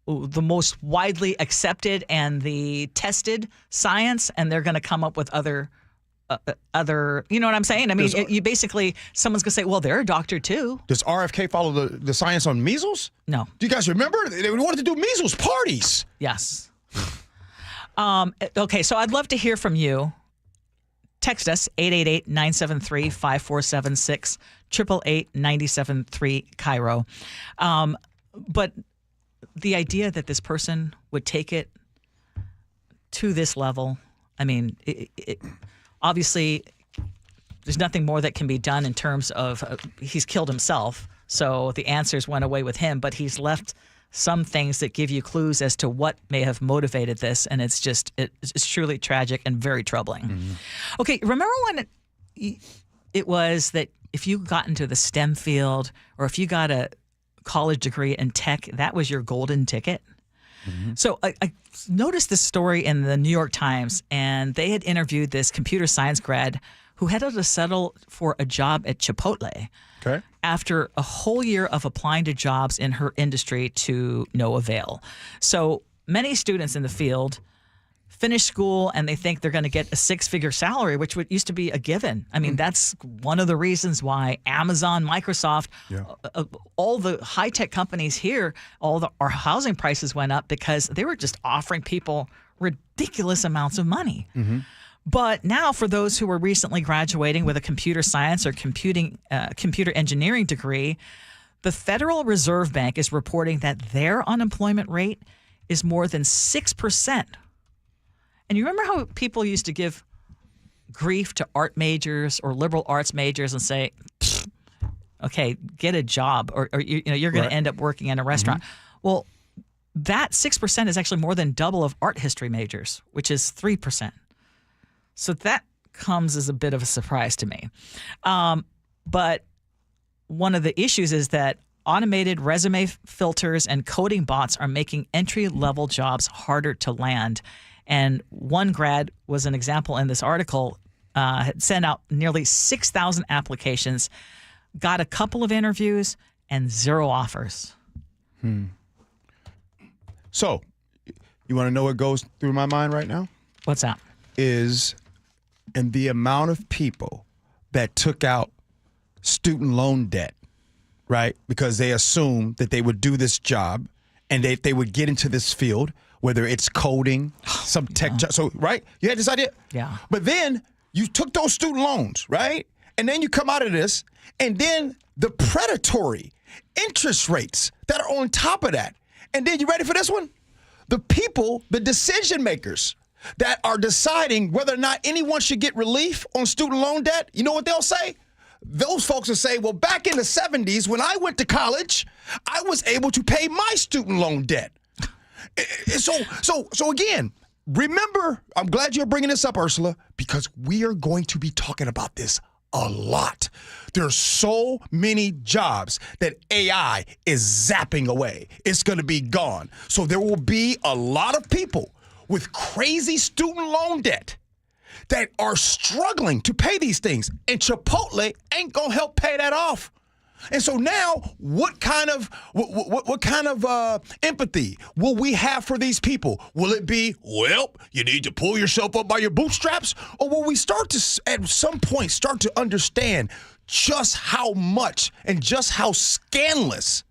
most widely accepted and the tested science, and they're going to come up with other, you know what I'm saying? I mean, you basically, someone's going to say, well, they're a doctor too. Does RFK follow the science on measles? No. Do you guys remember? They wanted to do measles parties. Yes. Okay, so I'd love to hear from you. text us 888-973-5476, 888-973 KIRO. But the idea that this person would take it to this level, I mean, obviously there's nothing more that can be done in terms of he's killed himself, so the answers went away with him, but he's left some things that give you clues as to what may have motivated this, and it's truly tragic and very troubling. Mm-hmm. Okay, remember when it was that if you got into the STEM field or if you got a college degree in tech, that was your golden ticket? Mm-hmm. So I noticed this story in the New York Times, and they had interviewed this computer science grad who had to settle for a job at Chipotle. Okay. After a whole year of applying to jobs in her industry to no avail. So many students in the field finish school and they think they're going to get a six-figure salary, which used to be a given. I mean, that's one of the reasons why Amazon, Microsoft, all the high-tech companies here, our housing prices went up because they were just offering people ridiculous amounts of money. Mm-hmm. But now for those who were recently graduating with a computer science or computer engineering degree, the Federal Reserve Bank is reporting that their unemployment rate is more than 6%. And you remember how people used to give grief to art majors or liberal arts majors and say, okay, get a job or you're going to end up working in a restaurant. Mm-hmm. Well, that 6% is actually more than double of art history majors, which is 3%. So that comes as a bit of a surprise to me. But one of the issues is that automated resume filters and coding bots are making entry-level jobs harder to land. And one grad was an example in this article, had sent out nearly 6,000 applications, got a couple of interviews, and 0 offers. So, you want to know what goes through my mind right now? What's that? And the amount of people that took out student loan debt, right? Because they assumed that they would do this job and they would get into this field, whether it's coding, some tech job. So, right? You had this idea? Yeah. But then you took those student loans, right? And then you come out of this, and then the predatory interest rates that are on top of that. And then you ready for this one? The people, the decision makers that are deciding whether or not anyone should get relief on student loan debt, you know what they'll say? Those folks will say, well, back in the 70s when I went to college, I was able to pay my student loan debt. So again, remember, I'm glad you're bringing this up, Ursula, because we are going to be talking about this a lot. There's so many jobs that AI is zapping away. It's going to be gone. So there will be a lot of people with crazy student loan debt that are struggling to pay these things. And Chipotle ain't going to help pay that off. And so now, what kind of empathy will we have for these people? Will it be, well, you need to pull yourself up by your bootstraps? Or will we start to, at some point, start to understand just how much and just how scandalous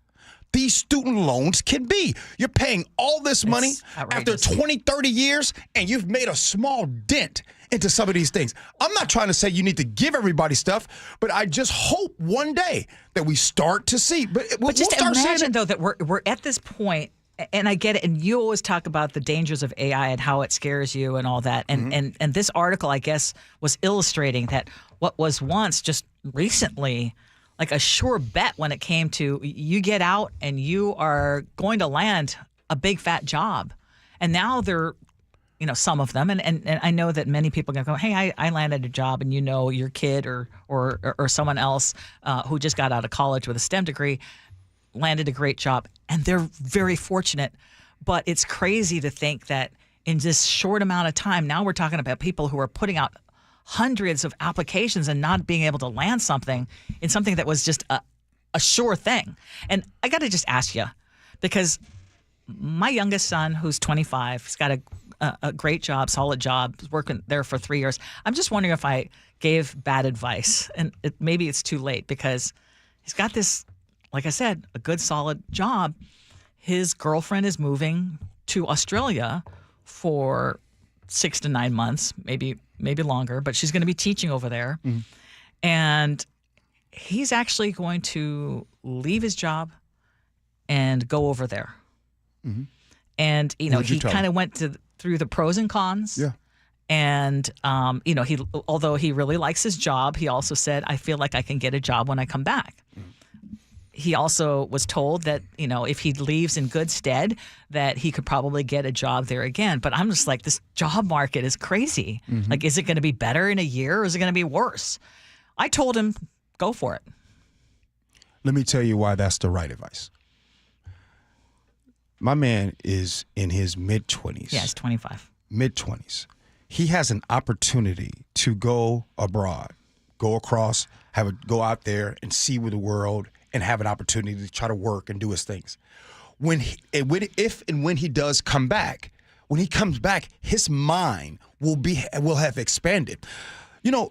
these student loans can be? You're paying all this money after 20, 30 years, and you've made a small dent into some of these things. I'm not trying to say you need to give everybody stuff, but I just hope one day that we start to see. But just imagine, though, that we're at this point, and I get it, and you always talk about the dangers of AI and how it scares you and all that. And and this article, I guess, was illustrating that what was once just recently like a sure bet when it came to you get out and you are going to land a big fat job. And now they're, some of them, and I know that many people are going to go, hey, I landed a job, and your kid or someone else who just got out of college with a STEM degree landed a great job, and they're very fortunate. But it's crazy to think that in this short amount of time, now we're talking about people who are putting out hundreds of applications and not being able to land something in something that was just a sure thing. And I got to just ask you, because my youngest son, who's 25, he's got a great job, solid job, working there for 3 years. I'm just wondering if I gave bad advice, and maybe it's too late, because he's got this, like I said, a good solid job. His girlfriend is moving to Australia for 6 to 9 months, maybe longer, but she's going to be teaching over there. Mm-hmm. And he's actually going to leave his job and go over there. Mm-hmm. And, he kind of went through the pros and cons. Yeah. And, although he really likes his job, he also said, I feel like I can get a job when I come back. He also was told that, if he leaves in good stead, that he could probably get a job there again. But I'm just like, this job market is crazy. Mm-hmm. Like, is it going to be better in a year or is it going to be worse? I told him, go for it. Let me tell you why that's the right advice. My man is in his mid-20s. Yeah, he's 25. Mid-20s. He has an opportunity to go abroad, go across, go out there and see the world and have an opportunity to try to work and do his things. If and when he does come back, when he comes back, his mind will have expanded.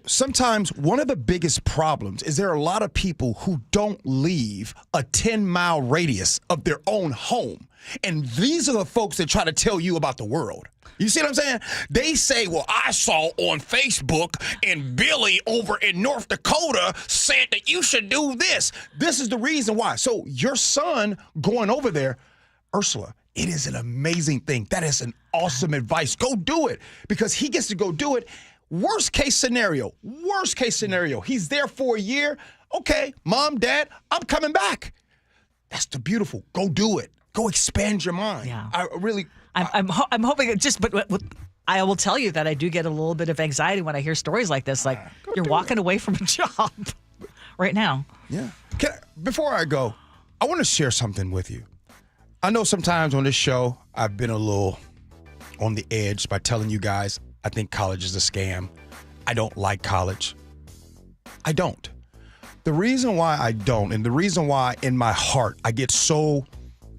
Sometimes one of the biggest problems is there are a lot of people who don't leave a 10-mile radius of their own home. And these are the folks that try to tell you about the world. You see what I'm saying? They say, well, I saw on Facebook and Billy over in North Dakota said that you should do this. This is the reason why. So your son going over there, Ursula, it is an amazing thing. That is an awesome advice. Go do it because he gets to go do it. Worst case scenario, he's there for a year. Okay, mom, dad, I'm coming back. That's the beautiful. Go do it. Go expand your mind. Yeah. I'm hoping it but I will tell you that I do get a little bit of anxiety when I hear stories like this. Like you're walking away from a job right now. Yeah. Before I go, I want to share something with you. I know sometimes on this show, I've been a little on the edge by telling you guys I think college is a scam. I don't like college. I don't. The reason why I don't, and the reason why in my heart I get so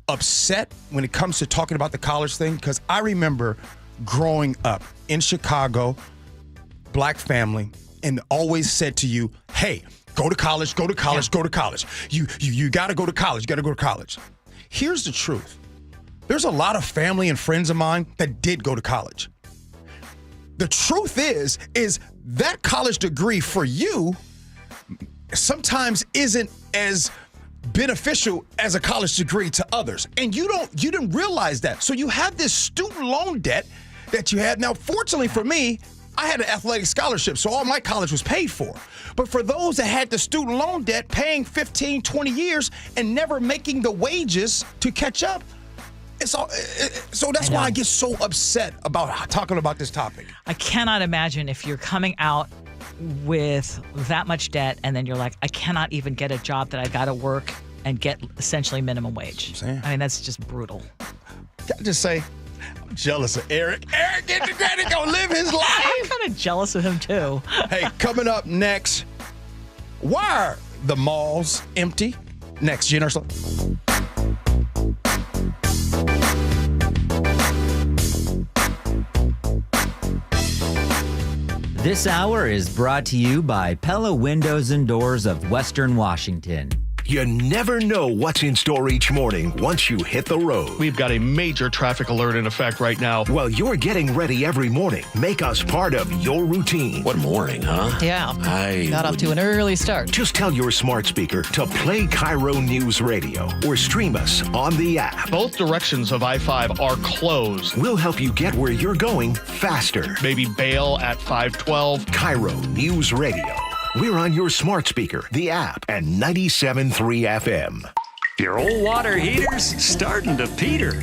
upset when it comes to talking about the college thing, because I remember growing up in Chicago, black family, and always said to you, hey, go to college, go to college, go to college. You got to go to college, you got to go to college. Here's the truth. There's a lot of family and friends of mine that did go to college. The truth is that college degree for you sometimes isn't as beneficial as a college degree to others. And you didn't realize that. So you have this student loan debt that you had. Now, fortunately for me, I had an athletic scholarship, so all my college was paid for. But for those that had the student loan debt, paying 15, 20 years and never making the wages to catch up, so that's why I get so upset about talking about this topic. I cannot imagine if you're coming out with that much debt and then you're like, I cannot even get a job that I got to work and get essentially minimum wage. I mean, that's just brutal. Can I just say, I'm jealous of Eric. Eric, get the credit, go live his life. I'm kind of jealous of him too. Hey, coming up next, why are the malls empty? Next, Gee Ursula. This hour is brought to you by Pella Windows and Doors of Western Washington. You never know what's in store each morning once you hit the road. We've got a major traffic alert in effect right now. Well, you're getting ready every morning. Make us part of your routine. What morning, huh? Yeah. Got off to an early start. Just tell your smart speaker to play KIRO Newsradio or stream us on the app. Both directions of I-5 are closed. We'll help you get where you're going faster. Maybe bail at 512. KIRO Newsradio. We're on your smart speaker, the app, and 97.3 FM. Your old water heater's starting to peter.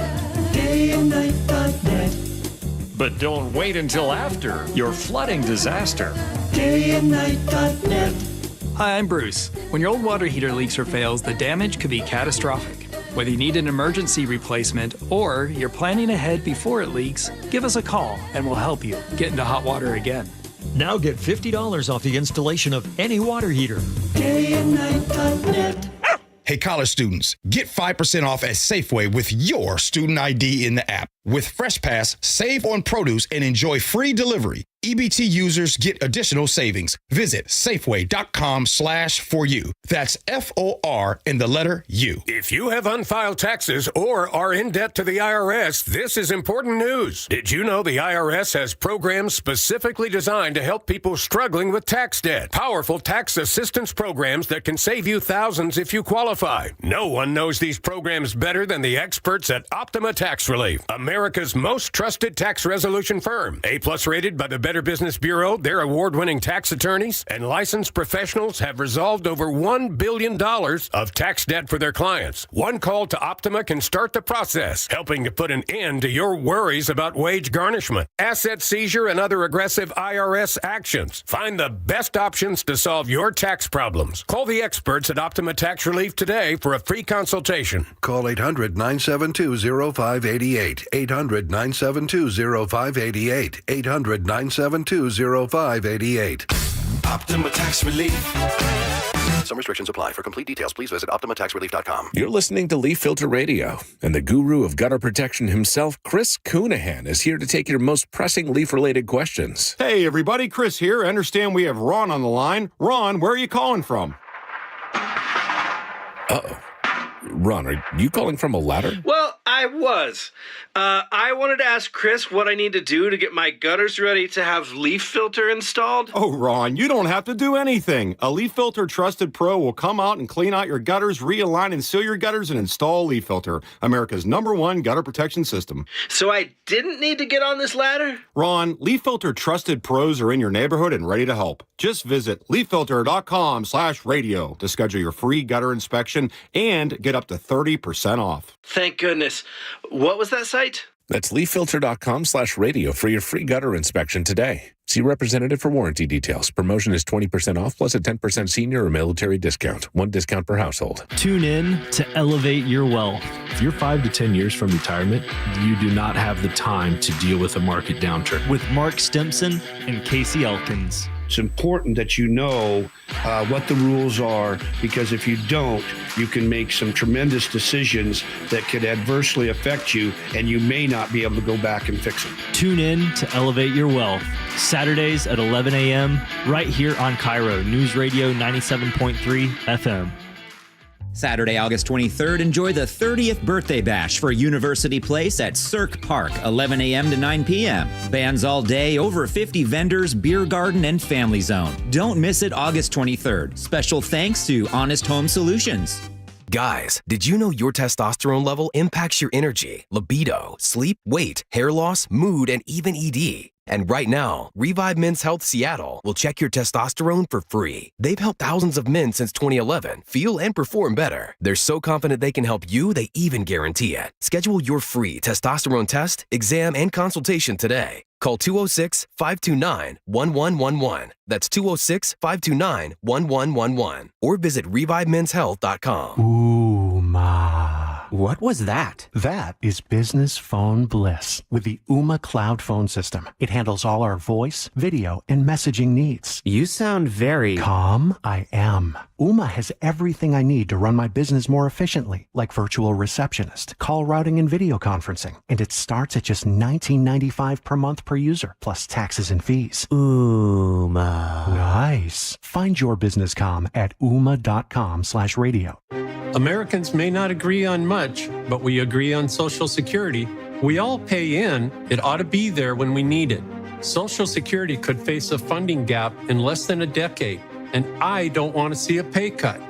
DayandNight.net. But don't wait until after your flooding disaster. DayandNight.net. Hi, I'm Bruce. When your old water heater leaks or fails, the damage could be catastrophic. Whether you need an emergency replacement or you're planning ahead before it leaks, give us a call and we'll help you get into hot water again. Now get $50 off the installation of any water heater. DayandNight.net. Hey, college students, get 5% off at Safeway with your student ID in the app. With FreshPass, save on produce and enjoy free delivery. EBT users get additional savings. Visit Safeway.com/4U. That's FOR in the letter U. If you have unfiled taxes or are in debt to the IRS, this is important news. Did you know the IRS has programs specifically designed to help people struggling with tax debt? Powerful tax assistance programs that can save you thousands if you qualify. No one knows these programs better than the experts at Optima Tax Relief, America's most trusted tax resolution firm. A+ rated by the Better Business Bureau, their award-winning tax attorneys and licensed professionals have resolved over $1 billion of tax debt for their clients. One call to Optima can start the process, helping to put an end to your worries about wage garnishment, asset seizure, and other aggressive IRS actions. Find the best options to solve your tax problems. Call the experts at Optima Tax Relief today for a free consultation. Call 800-972-0588. 800-972-0588. 800-972-0588. Optima Tax Relief. Some restrictions apply. For complete details, please visit OptimaTaxRelief.com. You're listening to Leaf Filter Radio, and the guru of gutter protection himself, Chris Coonahan, is here to take your most pressing leaf-related questions. Hey, everybody. Chris here. I understand we have Ron on the line. Ron, where are you calling from? Uh-oh. Ron, are you calling from a ladder? Well, I was. I wanted to ask Chris what I need to do to get my gutters ready to have leaf filter installed. Oh, Ron, you don't have to do anything. A Leaf Filter Trusted Pro will come out and clean out your gutters, realign and seal your gutters, and install Leaf Filter, America's #1 gutter protection system. So I didn't need to get on this ladder? Ron, Leaf Filter Trusted Pros are in your neighborhood and ready to help. Just visit leaffilter.com/radio to schedule your free gutter inspection and get up to 30% off. Thank goodness. What was that site? That's leaffilter.com/radio for your free gutter inspection today. See representative for warranty details. Promotion is 20% off plus a 10% senior or military discount. One discount per household. Tune in to Elevate Your Wealth. If you're 5 to 10 years from retirement, you do not have the time to deal with a market downturn. With Mark Stimson and Casey Elkins. It's important that you know what the rules are, because if you don't, you can make some tremendous decisions that could adversely affect you, and you may not be able to go back and fix them. Tune in to Elevate Your Wealth, Saturdays at 11 a.m., right here on KIRO Newsradio 97.3 FM. Saturday, August 23rd, enjoy the 30th birthday bash for University Place at Cirque Park, 11 a.m. to 9 p.m. Bands all day, over 50 vendors, beer garden, and family zone. Don't miss it August 23rd. Special thanks to Honest Home Solutions. Guys, did you know your testosterone level impacts your energy, libido, sleep, weight, hair loss, mood, and even ED? And right now, Revive Men's Health Seattle will check your testosterone for free. They've helped thousands of men since 2011 feel and perform better. They're so confident they can help you, they even guarantee it. Schedule your free testosterone test, exam, and consultation today. Call 206-529-1111. That's 206-529-1111. Or visit ReviveMen'sHealth.com. Ooh, ma. What was that? That is business phone bliss with the Ooma Cloud Phone System. It handles all our voice, video, and messaging needs. You sound very... Calm? I am. Ooma has everything I need to run my business more efficiently, like virtual receptionist, call routing, and video conferencing. And it starts at just $19.95 per month per user, plus taxes and fees. Ooma. Nice. Find your business calm at ooma.com/radio. Americans may not agree on much, but we agree on Social Security. We all pay in. It ought to be there when we need it. Social Security could face a funding gap in less than a decade, and I don't want to see a pay cut.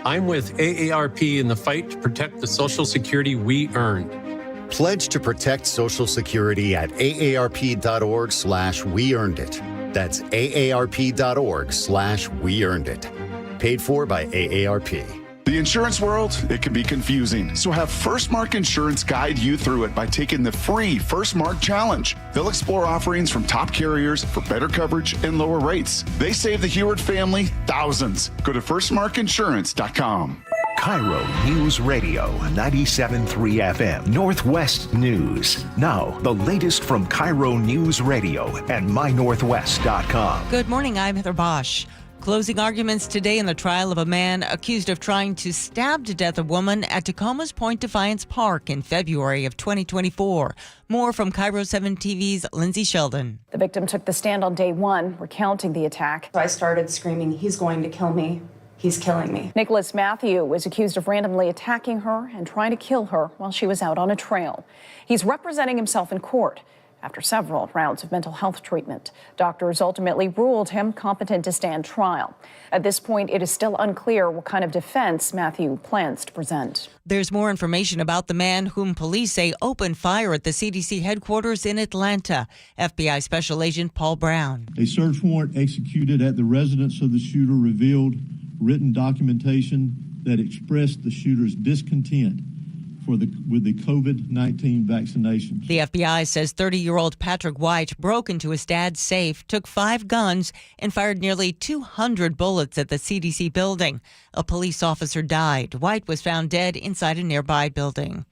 I'm with AARP in the fight to protect the Social Security we earned. Pledge to protect Social Security at aarp.org/weearnedit. That's aarp.org/weearnedit. Paid for by AARP. The insurance world, it can be confusing, so have First Mark Insurance guide you through it by taking the free First Mark Challenge. They'll explore offerings from top carriers for better coverage and lower rates. They save the Heward family thousands. Go to firstmarkinsurance.com. KIRO News Radio 97.3 FM Northwest News. Now, the latest from KIRO News Radio and mynorthwest.com. Good morning, I'm Heather Bosch. Closing arguments today in the trial of a man accused of trying to stab to death a woman at Tacoma's Point Defiance Park in February of 2024. More from KIRO 7 TV's Lindsay Sheldon. The victim took the stand on day one, recounting the attack. I started screaming, "He's going to kill me. He's killing me." Nicholas Matthew was accused of randomly attacking her and trying to kill her while she was out on a trail. He's representing himself in court after several rounds of mental health treatment. Doctors ultimately ruled him competent to stand trial. At this point, it is still unclear what kind of defense Matthew plans to present. There's more information about the man whom police say opened fire at the CDC headquarters in Atlanta. FBI Special Agent Paul Brown. A search warrant executed at the residence of the shooter revealed written documentation that expressed the shooter's discontent with the COVID-19 vaccinations. The FBI says 30-year-old Patrick White broke into his dad's safe, took 5 guns, and fired nearly 200 bullets at the CDC building. A police officer died. White was found dead inside a nearby building.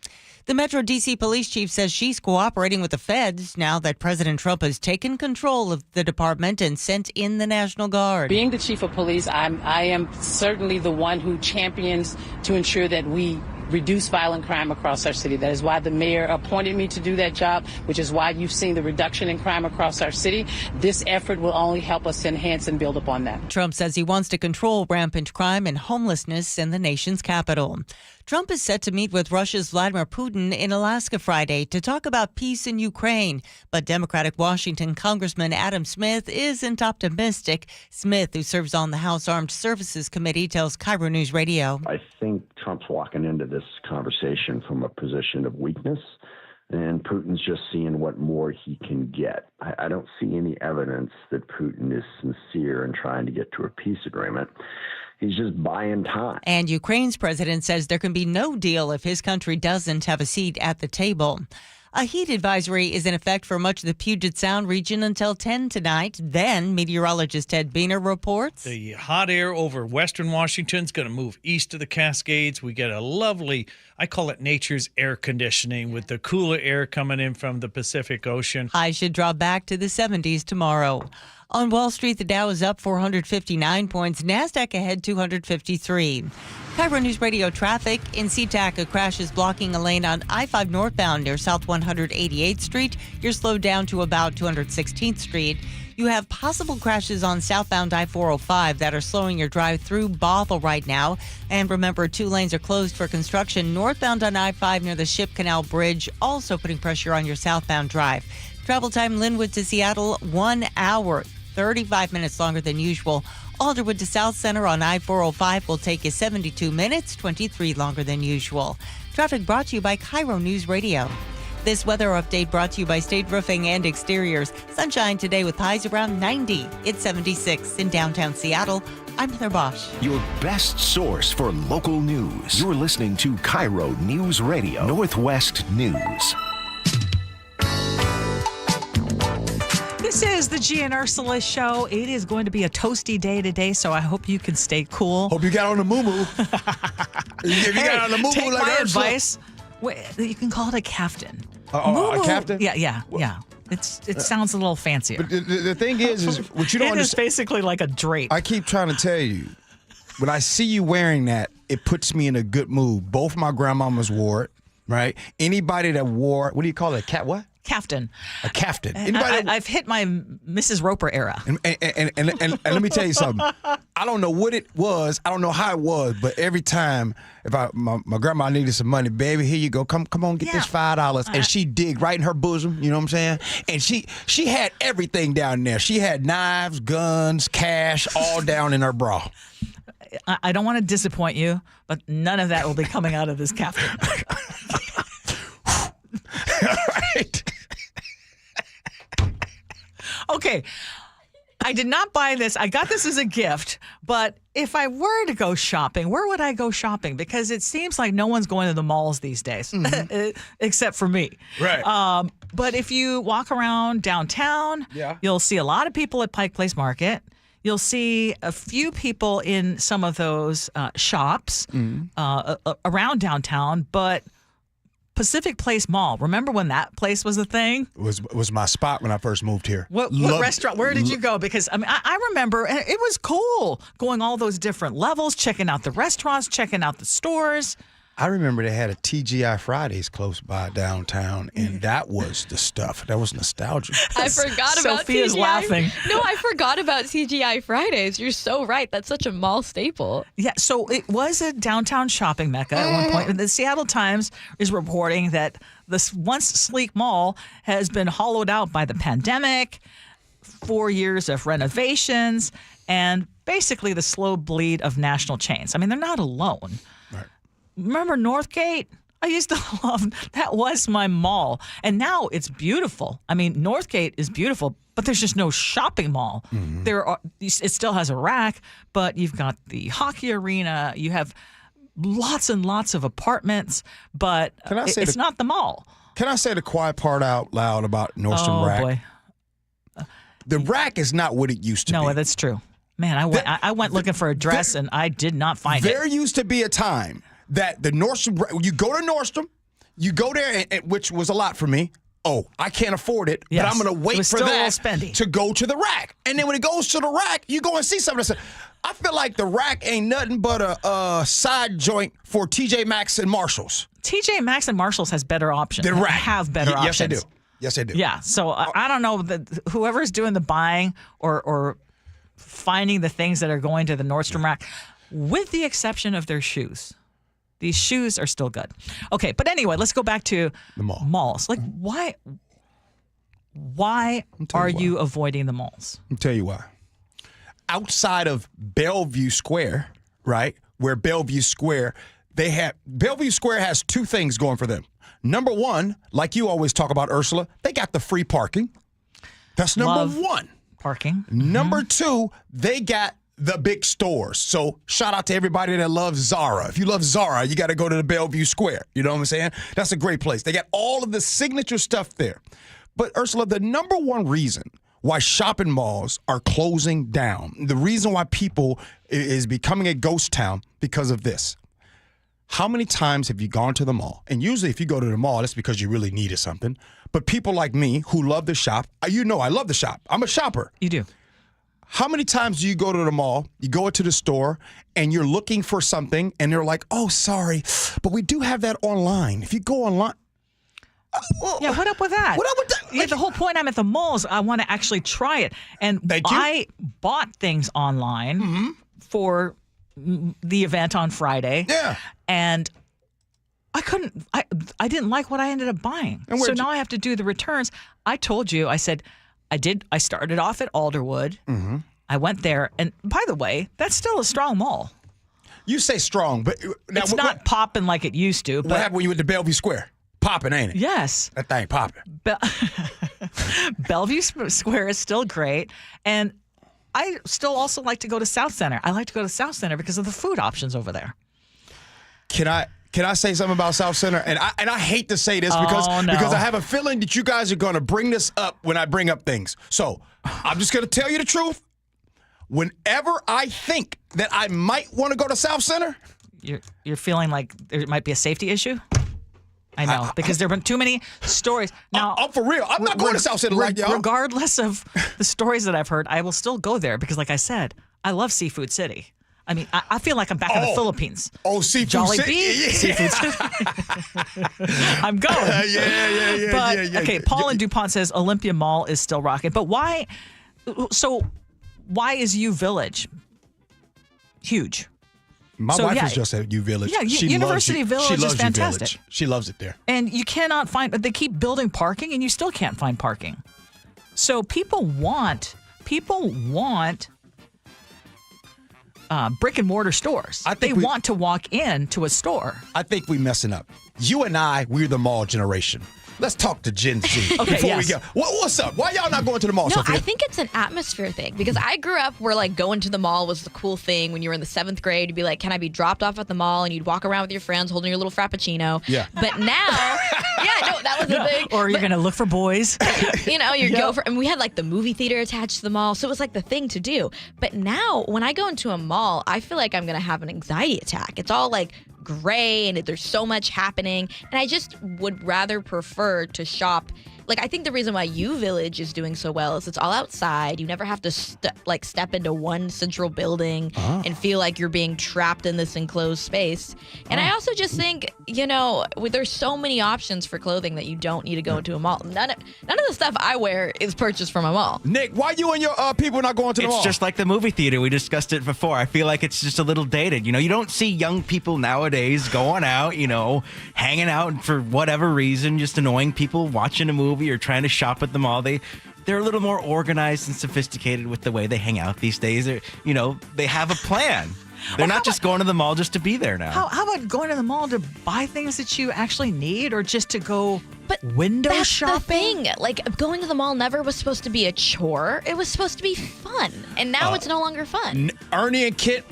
The Metro D.C. police chief says she's cooperating with the feds now that President Trump has taken control of the department and sent in the National Guard. Being the chief of police, I am certainly the one who champions to ensure that we reduce violent crime across our city. That is why the mayor appointed me to do that job, which is why you've seen the reduction in crime across our city. This effort will only help us enhance and build upon that. Trump says he wants to control rampant crime and homelessness in the nation's capital. Trump is set to meet with Russia's Vladimir Putin in Alaska Friday to talk about peace in Ukraine. But Democratic Washington Congressman Adam Smith isn't optimistic. Smith, who serves on the House Armed Services Committee, tells KIRO News Radio. I think Trump's walking into this conversation from a position of weakness, and Putin's just seeing what more he can get. I don't see any evidence that Putin is sincere in trying to get to a peace agreement. He's just buying time. And Ukraine's president says there can be no deal if his country doesn't have a seat at the table. A heat advisory is in effect for much of the Puget Sound region until 10 tonight. Then, meteorologist Ted Beener reports. The hot air over western Washington is going to move east of the Cascades. We get a lovely, I call it nature's air conditioning, with the cooler air coming in from the Pacific Ocean. Highs should drop back to the 70s tomorrow. On Wall Street, the Dow is up 459 points. NASDAQ ahead 253. KIRO News Radio traffic. In SeaTac, a crash is blocking a lane on I-5 northbound near South 188th Street. You're slowed down to about 216th Street. You have possible crashes on southbound I-405 that are slowing your drive through Bothell right now. And remember, 2 lanes are closed for construction northbound on I-5 near the Ship Canal Bridge, also putting pressure on your southbound drive. Travel time Linwood to Seattle, 1 hour. 35 minutes longer than usual. Alderwood to South Center on I-405 will take you 72 minutes, 23 longer than usual. Traffic brought to you by KIRO News Radio. This weather update brought to you by State Roofing and Exteriors. Sunshine today with highs around 90. It's 76 in downtown Seattle. I'm Heather Bosch. Your best source for local news. You're listening to KIRO News Radio, Northwest News. This is the Gee and Ursula Show. It is going to be a toasty day today, so I hope you can stay cool. Hope you got on the moo-moo. If you got on the moo-moo take like my Ursula. advice. Wait, you can call it a caftan. A captain? Yeah. It sounds a little fancier. But the thing is what you don't It is understand. basically like a drape. I keep trying to tell you, when I see you wearing that, it puts me in a good mood. Both my grandmamas wore it, right? Anybody that wore, what do you call it? Caftan. A caftan. I've hit my Mrs. Roper era. And let me tell you something. I don't know what it was. I don't know how it was, but every time if my grandma needed some money, baby, here you go. Come on, get this $5. And she dig right in her bosom, you know what I'm saying? And she had everything down there. She had knives, guns, cash, all down in her bra. I don't want to disappoint you, but none of that will be coming out of this caftan. All right. Okay, I did not buy this. I got this as a gift, but if I were to go shopping, where would I go shopping? Because it seems like no one's going to the malls these days, except for me. Right. But if you walk around downtown, you'll see a lot of people at Pike Place Market. You'll see a few people in some of those shops around downtown, but Pacific Place Mall. Remember when that place was a thing? It was my spot when I first moved here. What restaurant? Where did you go? Because I remember, and it was cool going all those different levels, checking out the restaurants, checking out the stores. I remember they had a TGI Fridays close by downtown, and that was the stuff. That was nostalgia. I forgot about Sophia's TGI. laughing. No, I forgot about TGI Fridays. You're so right. That's such a mall staple. Yeah, so it was a downtown shopping mecca at one point. And the Seattle Times is reporting that this once sleek mall has been hollowed out by the pandemic, 4 years of renovations, and basically the slow bleed of national chains. I mean, they're not alone. Remember Northgate? I used to love that. Was my mall, and now it's beautiful. I mean, Northgate is beautiful, but there's just no shopping mall. It still has a rack, but you've got the hockey arena. You have lots and lots of apartments, but it's not the mall. Can I say the quiet part out loud about Nordstrom Rack? Boy. The rack is not what it used to be. No, that's true. Man, I went looking for a dress, and I did not find it. There used to be a time that the Nordstrom, you go to Nordstrom, you go there, which was a lot for me. Oh, I can't afford it, but I'm going to wait for that to go to the rack. And then when it goes to the rack, you go and see something. I feel like the rack ain't nothing but a side joint for TJ Maxx and Marshalls. TJ Maxx and Marshalls has better options. The rack. Have better options. Yes, they do. Yes, they do. Yeah, so I don't know that whoever's doing the buying or finding the things that are going to the Nordstrom rack, with the exception of their shoes. These shoes are still good. Okay, but anyway, let's go back to the malls. Like, why are you avoiding the malls? I'll tell you why. Outside of Bellevue Square, right, where Bellevue Square has two things going for them. Number one, like you always talk about, Ursula, they got the free parking. That's number one. Parking. Number two, they got the big stores. So shout out to everybody that loves Zara. If you love Zara, you got to go to the Bellevue Square. You know what I'm saying? That's a great place. They got all of the signature stuff there. But Ursula, the number one reason why shopping malls are closing down, the reason why people is becoming a ghost town, because of this. How many times have you gone to the mall? And usually if you go to the mall, it's because you really needed something. But people like me who love to shop, you know I love to shop. I'm a shopper. You do. How many times do you go to the mall, you go into the store, and you're looking for something, and they're like, oh, sorry, but we do have that online. If you go online. Yeah, what up with that? What up with that? Yeah, the whole point I'm at the malls, I want to actually try it. And I bought things online for the event on Friday. Yeah. And I didn't like what I ended up buying. So now I have to do the returns. I told you, I said, I started off at Alderwood. I went there. And by the way, that's still a strong mall. You say strong, but now, it's not popping like it used to. What happened when you went to Bellevue Square? Popping, ain't it? Yes. That thing popping. Bellevue Square is still great. And I still also like to go to South Center. I like to go to South Center because of the food options over there. Can I say something about South Center? And I hate to say this because I have a feeling that you guys are going to bring this up when I bring up things. So I'm just going to tell you the truth. Whenever I think that I might want to go to South Center, you're feeling like there might be a safety issue. I know, because there have been too many stories. Now, I'm for real. I'm not going to South Center like y'all. Regardless of the stories that I've heard, I will still go there because, like I said, I love Seafood City. I mean, I feel like I'm back in the Philippines. Oh, Seafood Jolly City. Bee, Seafood City. I'm going. Yeah. But, okay, Paul in DuPont says Olympia Mall is still rocking. But why? So why is U Village huge? My wife is just at U Village. Yeah, University Village is fantastic. U-Village. She loves it there. And you cannot find, they keep building parking and you still can't find parking. So people want brick and mortar stores. They want to walk into a store. I think we're messing up. You and we're the mall generation. Let's talk to Gen Z before we go. What's up? Why y'all not going to the mall, No, Sophia? I think it's an atmosphere thing because I grew up where like going to the mall was the cool thing. When you were in the 7th grade, you'd be like, can I be dropped off at the mall? And you'd walk around with your friends holding your little Frappuccino. Yeah. But now, that was a thing. Or you're going to look for boys. You go for, and we had like the movie theater attached to the mall. So it was like the thing to do. But now when I go into a mall, I feel like I'm going to have an anxiety attack. It's all like gray and there's so much happening. And I just would rather prefer to shop. Like, I think the reason why U Village is doing so well is it's all outside. You never have to step into one central building and feel like you're being trapped in this enclosed space. And I also just think, there's so many options for clothing that you don't need to go into a mall. None of the stuff I wear is purchased from a mall. Nick, why you and your people not going to the mall? It's just like the movie theater. We discussed it before. I feel like it's just a little dated. You don't see young people nowadays going out, hanging out for whatever reason, just annoying people watching a movie or trying to shop at the mall. They're a little more organized and sophisticated with the way they hang out these days. They have a plan. They're not just going to the mall just to be there now. How about going to the mall to buy things that you actually need, or just to go window shopping? That's the thing. Like, going to the mall never was supposed to be a chore. It was supposed to be fun. And now it's no longer fun. Ernie and Kit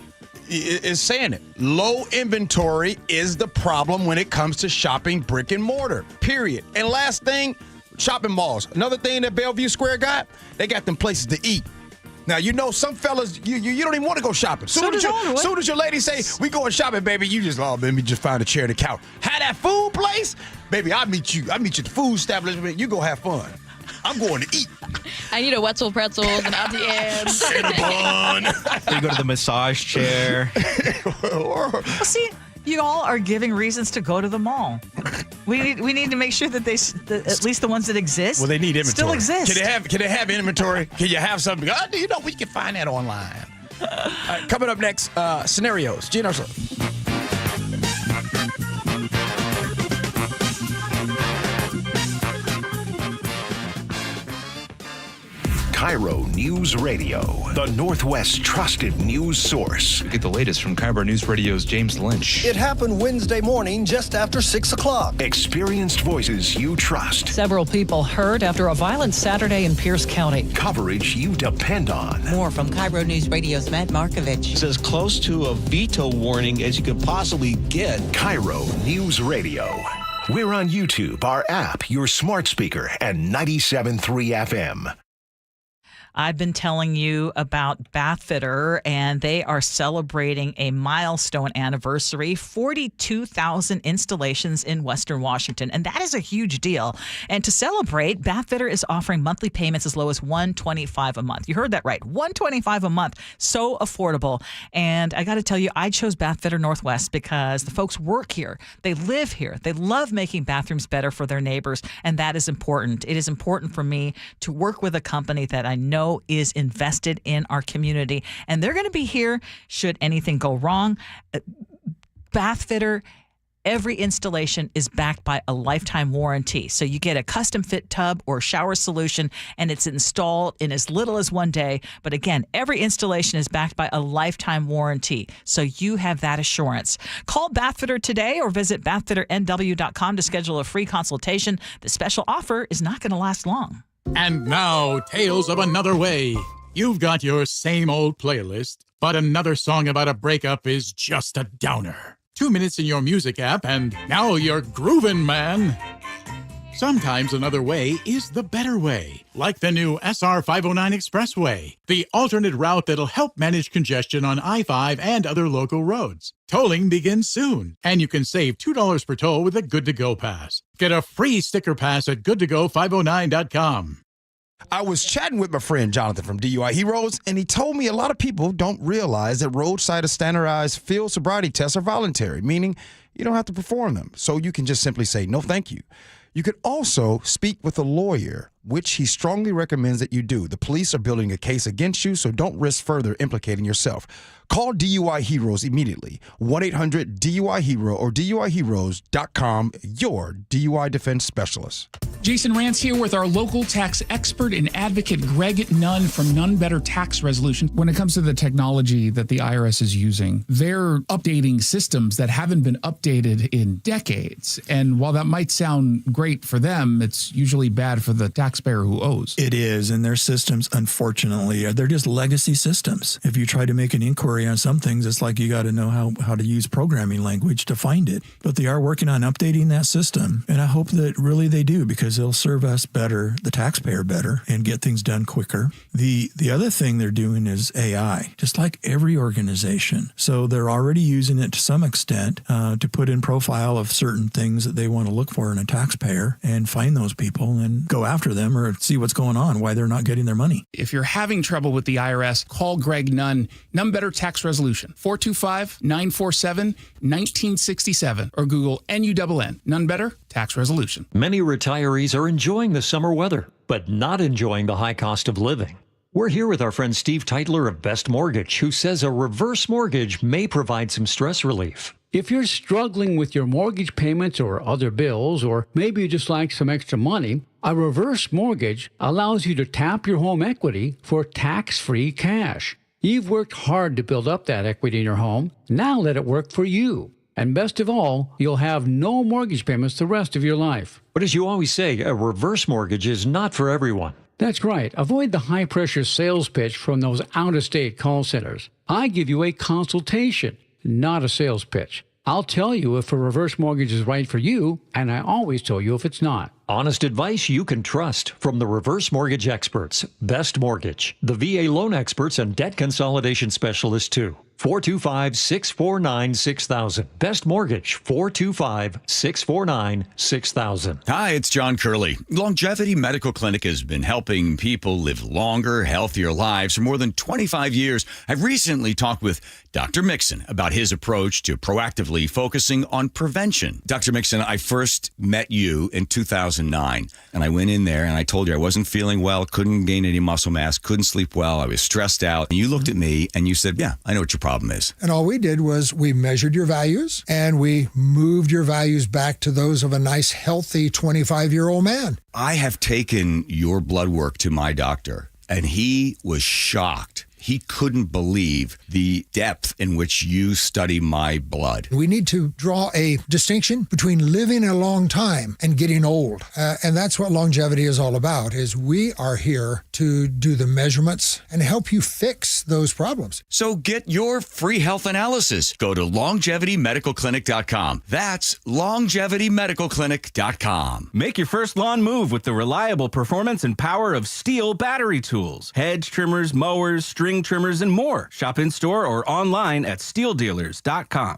is saying it. Low inventory is the problem when it comes to shopping brick and mortar, period. And last thing, shopping malls. Another thing that Bellevue Square got, they got them places to eat. Now, some fellas, you don't even want to go shopping. Soon as your lady say, we going shopping, baby, you just, let me just find a chair to couch. Have that food place? Baby, I'll meet you at the food establishment. You go have fun. I'm going to eat. I need a Wetzel pretzels and Auntie Anne's. Cinnabon. You go to the massage chair. Well, see, you all are giving reasons to go to the mall. We need to make sure that at least the ones that exist. Well, they need inventory. Still exist. Can they have inventory? Can you have something? We can find that online. All right, coming up next, scenarios. Gee Ursula. KIRO Newsradio, the Northwest's trusted news source. Get the latest from KIRO Newsradio's James Lynch. It happened Wednesday morning just after 6 o'clock. Experienced voices you trust. Several people hurt after a violent Saturday in Pierce County. Coverage you depend on. More from KIRO Newsradio's Matt Markovich. It's as close to a veto warning as you could possibly get. KIRO Newsradio. We're on YouTube, our app, your smart speaker, and 97.3 FM. I've been telling you about Bathfitter, and they are celebrating a milestone anniversary, 42,000 installations in Western Washington, and that is a huge deal. And to celebrate, Bathfitter is offering monthly payments as low as $125 a month. You heard that right, $125 a month, so affordable. And I got to tell you, I chose Bathfitter Northwest because the folks work here, they live here, they love making bathrooms better for their neighbors, and that is important. It is important for me to work with a company that I know is invested in our community, and they're going to be here should anything go wrong. Bathfitter, every installation is backed by a lifetime warranty. So you get a custom fit tub or shower solution, and it's installed in as little as 1 day. But again, every installation is backed by a lifetime warranty. So you have that assurance. Call Bathfitter today or visit bathfitternw.com to schedule a free consultation. The special offer is not going to last long. And now, Tales of Another Way. You've got your same old playlist, but another song about a breakup is just a downer. 2 minutes in your music app, and now you're groovin', man. Sometimes another way is the better way, like the new SR 509 Expressway, the alternate route that'll help manage congestion on I-5 and other local roads. Tolling begins soon, and you can save $2 per toll with a Good-to-Go pass. Get a free sticker pass at goodtogo509.com. I was chatting with my friend Jonathan from DUI Heroes, and he told me a lot of people don't realize that roadside or standardized field sobriety tests are voluntary, meaning you don't have to perform them. So you can just simply say, no, thank you. You could also speak with a lawyer, which he strongly recommends that you do. The police are building a case against you, so don't risk further implicating yourself. Call DUI Heroes immediately. 1-800-DUI-HERO or DUIHeroes.com, your DUI defense specialist. Jason Rance here with our local tax expert and advocate, Greg Nunn from Nunn Better Tax Resolution. When it comes to the technology that the IRS is using, they're updating systems that haven't been updated in decades. And while that might sound great for them, it's usually bad for the taxpayer who owes. It is, and their systems, unfortunately, they're just legacy systems. If you try to make an inquiry on some things, it's like you got to know how to use programming language to find it. But they are working on updating that system, and I hope that really they do, because because they'll serve us better, the taxpayer better, and get things done quicker. The other thing they're doing is AI, just like every organization. So they're already using it to some extent to put in profile of certain things that they want to look for in a taxpayer and find those people and go after them or see what's going on, why they're not getting their money. If you're having trouble with the IRS, call Greg Nunn, None Better Tax Resolution, 425-947-1967, or Google NUNN, None Better Tax Resolution. Many retirees are enjoying the summer weather, but not enjoying the high cost of living. We're here with our friend Steve Teitler of Best Mortgage, who says a reverse mortgage may provide some stress relief. If you're struggling with your mortgage payments or other bills, or maybe you just like some extra money, a reverse mortgage allows you to tap your home equity for tax-free cash. You've worked hard to build up that equity in your home. Now let it work for you. And best of all, you'll have no mortgage payments the rest of your life. But as you always say, a reverse mortgage is not for everyone. That's right. Avoid the high-pressure sales pitch from those out-of-state call centers. I give you a consultation, not a sales pitch. I'll tell you if a reverse mortgage is right for you, and I always tell you if it's not. Honest advice you can trust from the reverse mortgage experts. Best Mortgage, the VA loan experts and debt consolidation specialists too. 425-649-6000. Best Mortgage, 425-649-6000. Hi, it's John Curley. Longevity Medical Clinic has been helping people live longer, healthier lives for more than 25 years. I've recently talked with Dr. Mixon about his approach to proactively focusing on prevention. Dr. Mixon, I first met you in 2009, and I went in there and I told you I wasn't feeling well, couldn't gain any muscle mass, couldn't sleep well, I was stressed out. And you looked at me and you said, yeah, I know what your problem is. And all we did was we measured your values and we moved your values back to those of a nice, healthy 25-year-old man. I have taken your blood work to my doctor, and he was shocked. He couldn't believe the depth in which you study my blood. We need to draw a distinction between living a long time and getting old. And that's what longevity is all about, is we are here to do the measurements and help you fix those problems. So get your free health analysis. Go to longevitymedicalclinic.com. That's longevitymedicalclinic.com. Make your first lawn move with the reliable performance and power of Steel battery tools. Hedge trimmers, mowers, string trimmers, and more. Shop in store or online at steeldealers.com.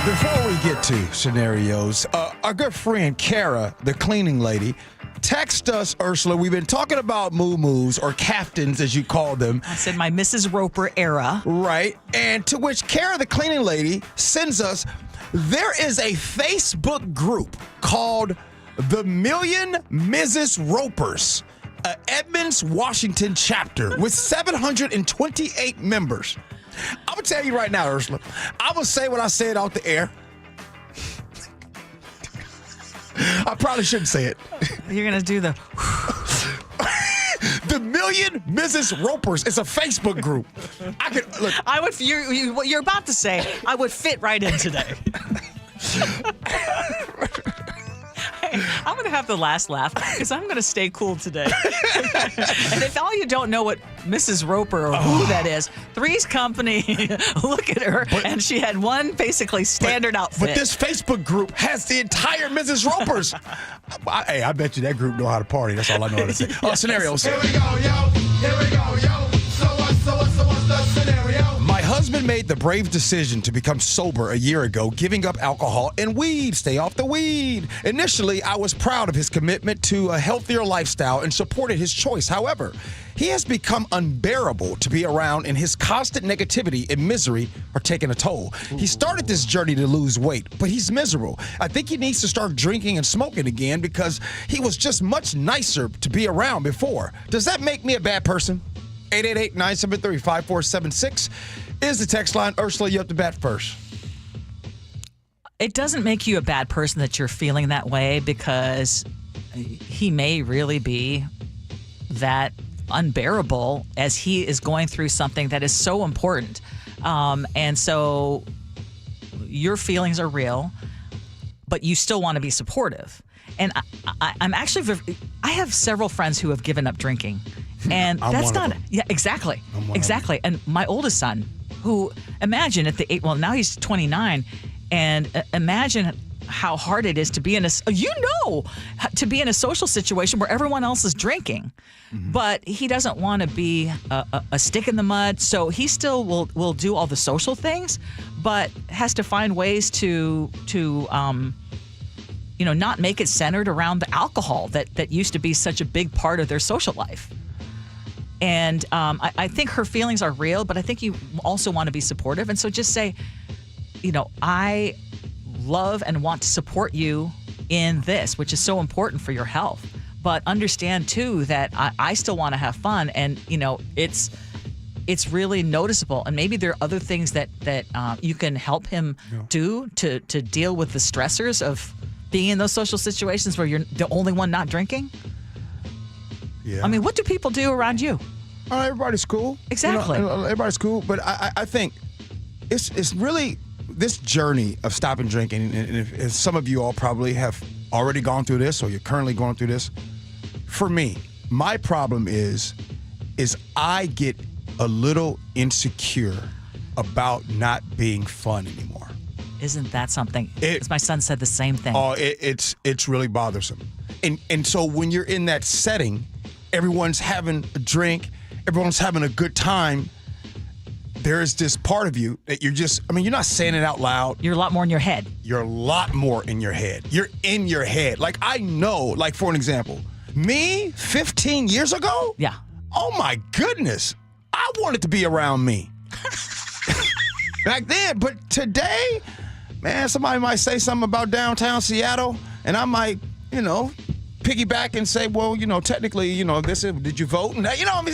Before we get to scenarios, our good friend Kara, the cleaning lady, text us, Ursula. We've been talking about moo-moos, or caftans as you call them. I said my Mrs. Roper era. Right. And to which Kara, the cleaning lady, sends us, there is a Facebook group called The Million Mrs. Ropers, a Edmonds, Washington chapter with 728 members. I'm going to tell you right now, Ursula, I will say what I said out the air. I probably shouldn't say it. You're going to do the... The Million Mrs. Ropers is a Facebook group. I could look. I would. What you're about to say, I would fit right in today. I'm going to have the last laugh because I'm going to stay cool today. And if all you don't know what Mrs. Roper or who that is, Three's Company, look at her, and she had one basically standard outfit. But this Facebook group has the entire Mrs. Ropers. I bet you that group know how to party. That's all I know how to say. Yes. Scenarios. Here we go, yo. Here we go, yo. So what's the scenario? My husband made the brave decision to become sober a year ago, giving up alcohol and weed. Stay off the weed. Initially, I was proud of his commitment to a healthier lifestyle and supported his choice. However, he has become unbearable to be around, and his constant negativity and misery are taking a toll. He started this journey to lose weight, but he's miserable. I think he needs to start drinking and smoking again because he was just much nicer to be around before. Does that make me a bad person? 888-973-5476 is the text line. Ursula, you have to bat first. It doesn't make you a bad person that you're feeling that way, because he may really be that unbearable as he is going through something that is so important. And so your feelings are real, but you still want to be supportive. And I'm actually, I have several friends who have given up drinking. And that's not, yeah, exactly. Exactly. And my oldest son, who, imagine at the now he's 29, and imagine how hard it is to be in to be in a social situation where everyone else is drinking. But he doesn't want to be a stick in the mud, so he still will do all the social things, but has to find ways to not make it centered around the alcohol that used to be such a big part of their social life. And I think her feelings are real, but I think you also want to be supportive. And so just say, I love and want to support you in this, which is so important for your health. But understand, too, that I still want to have fun. And, it's really noticeable. And maybe there are other things that you can help him do to deal with the stressors of being in those social situations where you're the only one not drinking. Yeah. I mean, what do people do around you? Everybody's cool. Exactly. Everybody's cool. But I think it's really this journey of stopping drinking. And if some of you all probably have already gone through this or you're currently going through this. For me, my problem is I get a little insecure about not being fun anymore. Isn't that something? My son said the same thing. Oh, it's really bothersome. And so when you're in that setting, everyone's having a drink, everyone's having a good time, there is this part of you that you're not saying it out loud. You're a lot more in your head. You're a lot more in your head. You're in your head. Like, I know, like, for an example, me 15 years ago? Yeah. Oh, my goodness. I wanted to be around me. Back then. But today, man, somebody might say something about downtown Seattle, and I might, piggyback and say, well, technically, did you vote? And I'm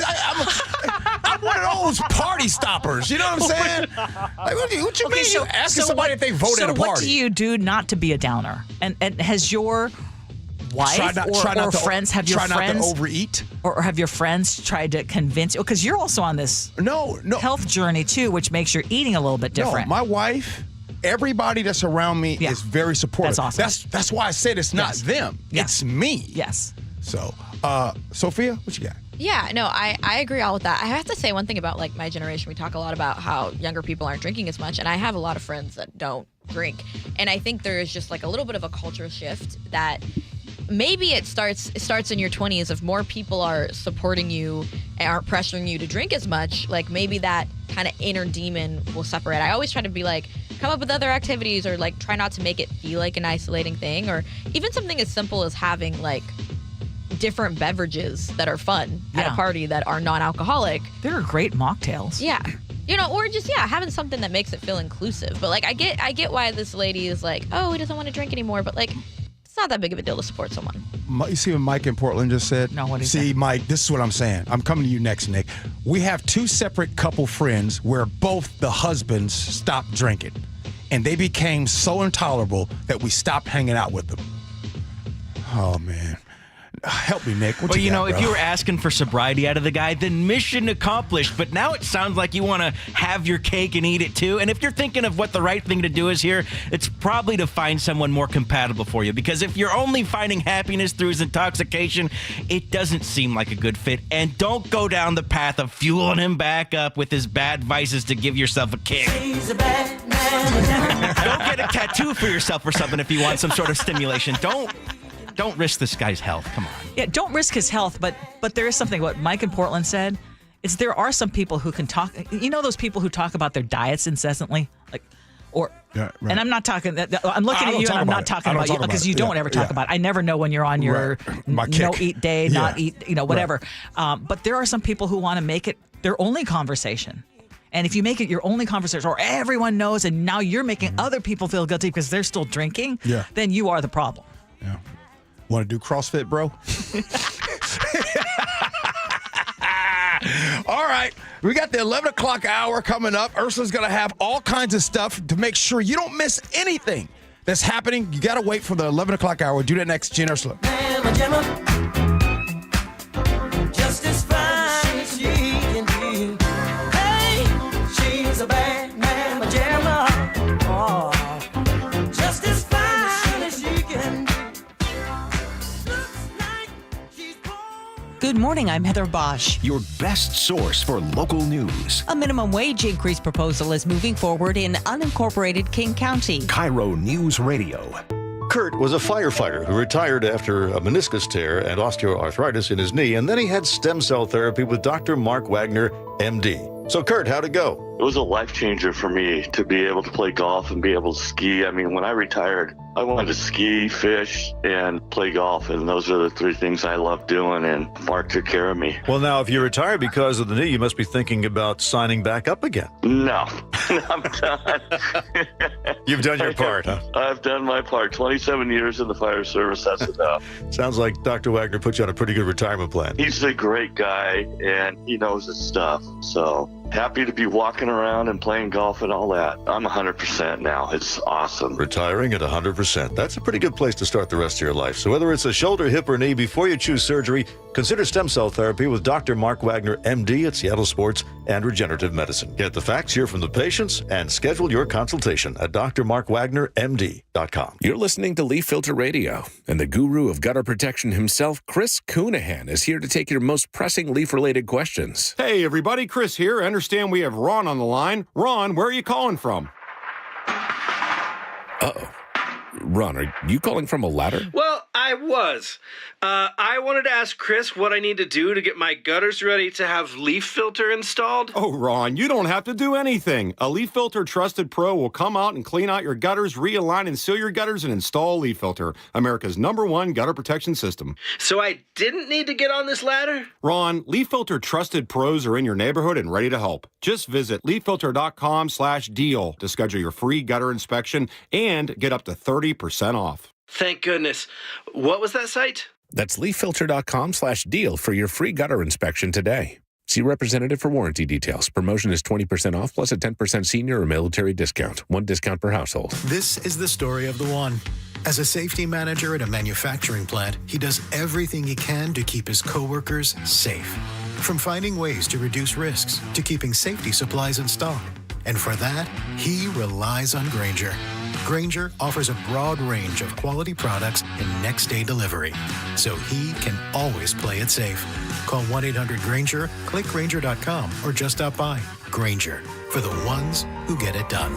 one of those party stoppers. You know what I'm saying? Like, what you mean? You asking somebody if they voted at a party? So what do you do not to be a downer? And has your wife or friends, have your friends try not to overeat? Or have your friends tried to convince you? Because you're also on this health journey, too, which makes your eating a little bit different. No, my wife... Everybody that's around me is very supportive. That's awesome. That's why I said it's not them. Yeah. It's me. Yes. So, Sophia, what you got? Yeah, no, I agree all with that. I have to say one thing about like my generation. We talk a lot about how younger people aren't drinking as much, and I have a lot of friends that don't drink. And I think there is just like a little bit of a cultural shift that maybe it starts in your 20s. If more people are supporting you and aren't pressuring you to drink as much, like maybe that kind of inner demon will separate. I always try to be like, come up with other activities or like try not to make it feel like an isolating thing, or even something as simple as having like different beverages that are fun at a party that are non-alcoholic. There are great mocktails. Yeah. Or just having something that makes it feel inclusive. But like I get why this lady is like, oh, he doesn't want to drink anymore, but like it's not that big of a deal to support someone. You see what Mike in Portland just said? No, what did he say? See, Mike, this is what I'm saying. I'm coming to you next, Nick. We have two separate couple friends where both the husbands stopped drinking. And they became so intolerable that we stopped hanging out with them. Oh, man. Help me, Nick. What you got, if bro? you were asking for sobriety out of the guy, then mission accomplished. But now it sounds like you want to have your cake and eat it too. And if you're thinking of what the right thing to do is here, it's probably to find someone more compatible for you. Because if you're only finding happiness through his intoxication, it doesn't seem like a good fit. And don't go down the path of fueling him back up with his bad vices to give yourself a kick. He's a bad man. Go get a tattoo for yourself or something if you want some sort of stimulation. Don't risk this guy's health. Come on. Yeah, don't risk his health, but there is something, what Mike in Portland said, is there are some people who can talk, those people who talk about their diets incessantly? And I'm not talking, I'm looking at you and I'm not talking about you because you don't ever talk about it. I never know when you're on your no-eat day, not eat, whatever. But there are some people who want to make it their only conversation. And if you make it your only conversation, or everyone knows and now you're making other people feel guilty because they're still drinking, then you are the problem. Yeah. Want to do CrossFit, bro? All right. We got the 11 o'clock hour coming up. Ursula's going to have all kinds of stuff to make sure you don't miss anything that's happening. You got to wait for the 11 o'clock hour. Do that next. Gee Ursula. Just as fine as she can be. Hey, she's a bad man, pajama. Oh, just as fine as she can be. Good morning, I'm Heather Bosch. Your best source for local news. A minimum wage increase proposal is moving forward in unincorporated King County. KIRO Newsradio. Kurt was a firefighter who retired after a meniscus tear and osteoarthritis in his knee, and then he had stem cell therapy with Dr. Mark Wagner, MD. So, Kurt, how'd it go? It was a life changer for me to be able to play golf and be able to ski. I mean, when I retired, I wanted to ski, fish, and play golf, and those are the three things I love doing, and Mark took care of me. Well, now, if you retired because of the knee, you must be thinking about signing back up again. No, I'm done. You've done your part, huh? I've done my part. 27 years in the fire service, that's enough. Sounds like Dr. Wagner put you on a pretty good retirement plan. He's a great guy, and he knows his stuff, so happy to be walking around and playing golf and all that. I'm 100% now. It's awesome. Retiring at 100%. That's a pretty good place to start the rest of your life. So whether it's a shoulder, hip, or knee, before you choose surgery, consider stem cell therapy with Dr. Mark Wagner, MD at Seattle Sports and Regenerative Medicine. Get the facts, hear from the patients, and schedule your consultation at drmarkwagnermd.com. You're listening to Leaf Filter Radio, and the guru of gutter protection himself, Chris Coonahan, is here to take your most pressing leaf-related questions. Hey, everybody, Chris here. I understand we have Ron on the line. Ron, where are you calling from? Uh-oh. Ron, are you calling from a ladder? Well, I was. I wanted to ask Chris what I need to do to get my gutters ready to have leaf filter installed. Oh, Ron, you don't have to do anything. A Leaf Filter Trusted Pro will come out and clean out your gutters, realign and seal your gutters, and install Leaf Filter, America's #1 gutter protection system. So I didn't need to get on this ladder? Ron, Leaf Filter Trusted Pros are in your neighborhood and ready to help. Just visit leaffilter.com/deal to schedule your free gutter inspection and get up to 30% off. Thank goodness. What was that site? That's leaffilter.com/deal for your free gutter inspection today. See representative for warranty details. Promotion is 20% off plus a 10% senior or military discount. One discount per household. This is the story of the one. As a safety manager at a manufacturing plant, he does everything he can to keep his coworkers safe. From finding ways to reduce risks to keeping safety supplies in stock. And for that, he relies on Grainger. Grainger offers a broad range of quality products and next-day delivery, so he can always play it safe. Call 1-800-GRAINGER, click Grainger.com, or just stop by. Grainger, for the ones who get it done.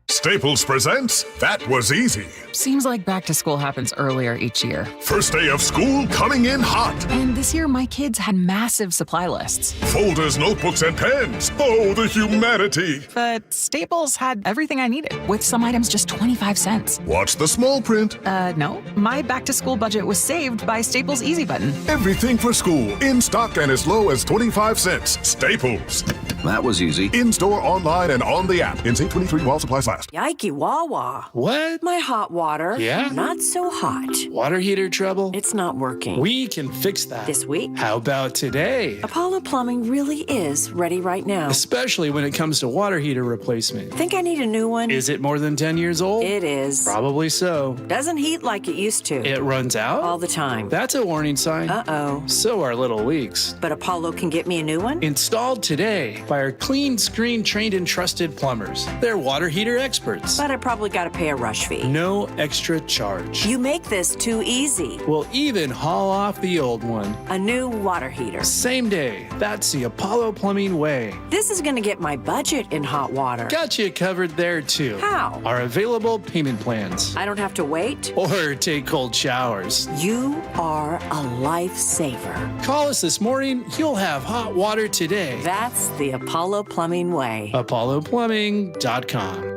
Staples presents That Was Easy. Seems like back to school happens earlier each year. First day of school coming in hot. And this year, my kids had massive supply lists. Folders, notebooks, and pens. Oh, the humanity. But Staples had everything I needed, with some items just 25 cents. Watch the small print. No. My back to school budget was saved by Staples Easy Button. Everything for school, in stock and as low as 25 cents. Staples. That was easy. In-store, online, and on the app. In 23 while supplies last. Yikey Wawa. What? My hot water. Yeah? Not so hot. Water heater trouble? It's not working. We can fix that. This week? How about today? Apollo Plumbing really is ready right now. Especially when it comes to water heater replacement. Think I need a new one? Is it more than 10 years old? It is. Probably so. Doesn't heat like it used to. It runs out? All the time. That's a warning sign. Uh-oh. So are little leaks. But Apollo can get me a new one? Installed today by our clean screen trained and trusted plumbers. They're water heater experts. But I probably got to pay a rush fee. No extra charge. You make this too easy. We'll even haul off the old one. A new water heater. Same day. That's the Apollo Plumbing way. This is going to get my budget in hot water. Got you covered there too. How? Our available payment plans. I don't have to wait? Or take cold showers. You are a lifesaver. Call us this morning. You'll have hot water today. That's the Apollo Plumbing way. ApolloPlumbing.com.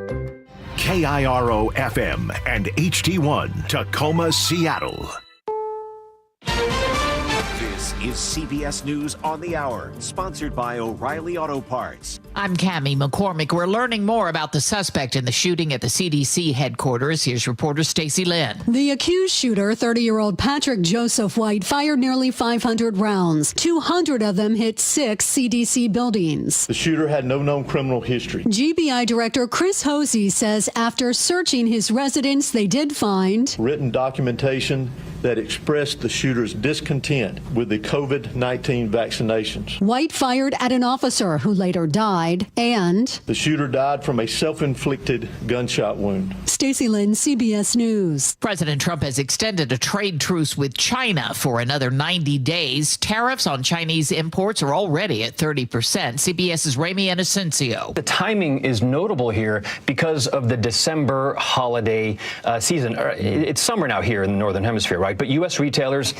KIRO FM and HD1 Tacoma, Seattle. This is CBS News on the Hour, sponsored by O'Reilly Auto Parts. I'm Cammie McCormick. We're learning more about the suspect in the shooting at the CDC headquarters. Here's reporter Stacey Lynn. The accused shooter, 30-year-old Patrick Joseph White, fired nearly 500 rounds. 200 of them hit 6 CDC buildings. The shooter had no known criminal history. GBI Director Chris Hosey says after searching his residence, they did find written documentation that expressed the shooter's discontent with the COVID-19 vaccinations. White fired at an officer who later died, and the shooter died from a self-inflicted gunshot wound. Stacey Lynn, CBS News. President Trump has extended a trade truce with China for another 90 days. Tariffs on Chinese imports are already at 30%. CBS's Ramy Inocencio. The timing is notable here because of the December holiday season. It's summer now here in the Northern Hemisphere, right? But U.S. retailers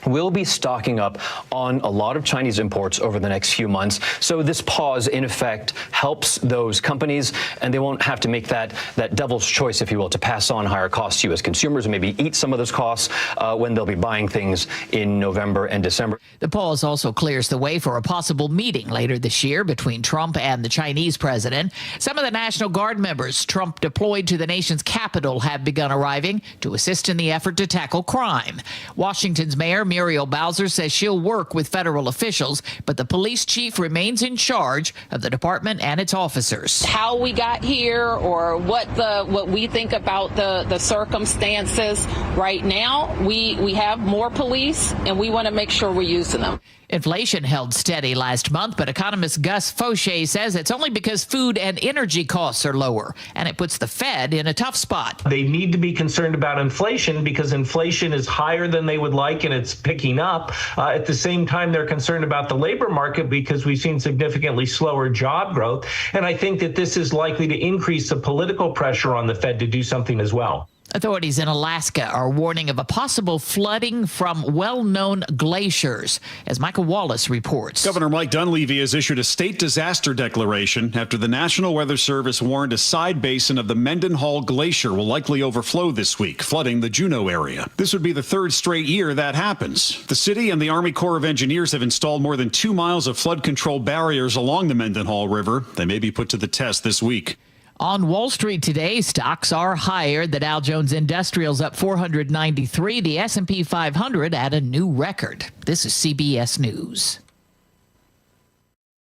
will be stocking up on a lot of Chinese imports over the next few months. So this pause, in effect, helps those companies, and they won't have to make that devil's choice, if you will, to pass on higher costs to you as consumers and maybe eat some of those costs when they'll be buying things in November and December. The pause also clears the way for a possible meeting later this year between Trump and the Chinese president. Some of the National Guard members Trump deployed to the nation's capital have begun arriving to assist in the effort to tackle crime. Washington's Mayor Muriel Bowser says she'll work with federal officials, but the police chief remains in charge of the department and its officers. How we got here or what we think about the circumstances right now, we have more police and we want to make sure we're using them. Inflation held steady last month, but economist Gus Fauché says it's only because food and energy costs are lower, and it puts the Fed in a tough spot. They need to be concerned about inflation because inflation is higher than they would like, and it's picking up. At the same time, they're concerned about the labor market because we've seen significantly slower job growth, and I think that this is likely to increase the political pressure on the Fed to do something as well. Authorities in Alaska are warning of a possible flooding from well-known glaciers, as Michael Wallace reports. Governor Mike Dunleavy has issued a state disaster declaration after the National Weather Service warned a side basin of the Mendenhall Glacier will likely overflow this week, flooding the Juneau area. This would be the third straight year that happens. The city and the Army Corps of Engineers have installed more than 2 miles of flood control barriers along the Mendenhall River. They may be put to the test this week. On Wall Street today, stocks are higher. The Dow Jones Industrial's up 493. The S&P 500 at a new record. This is CBS News.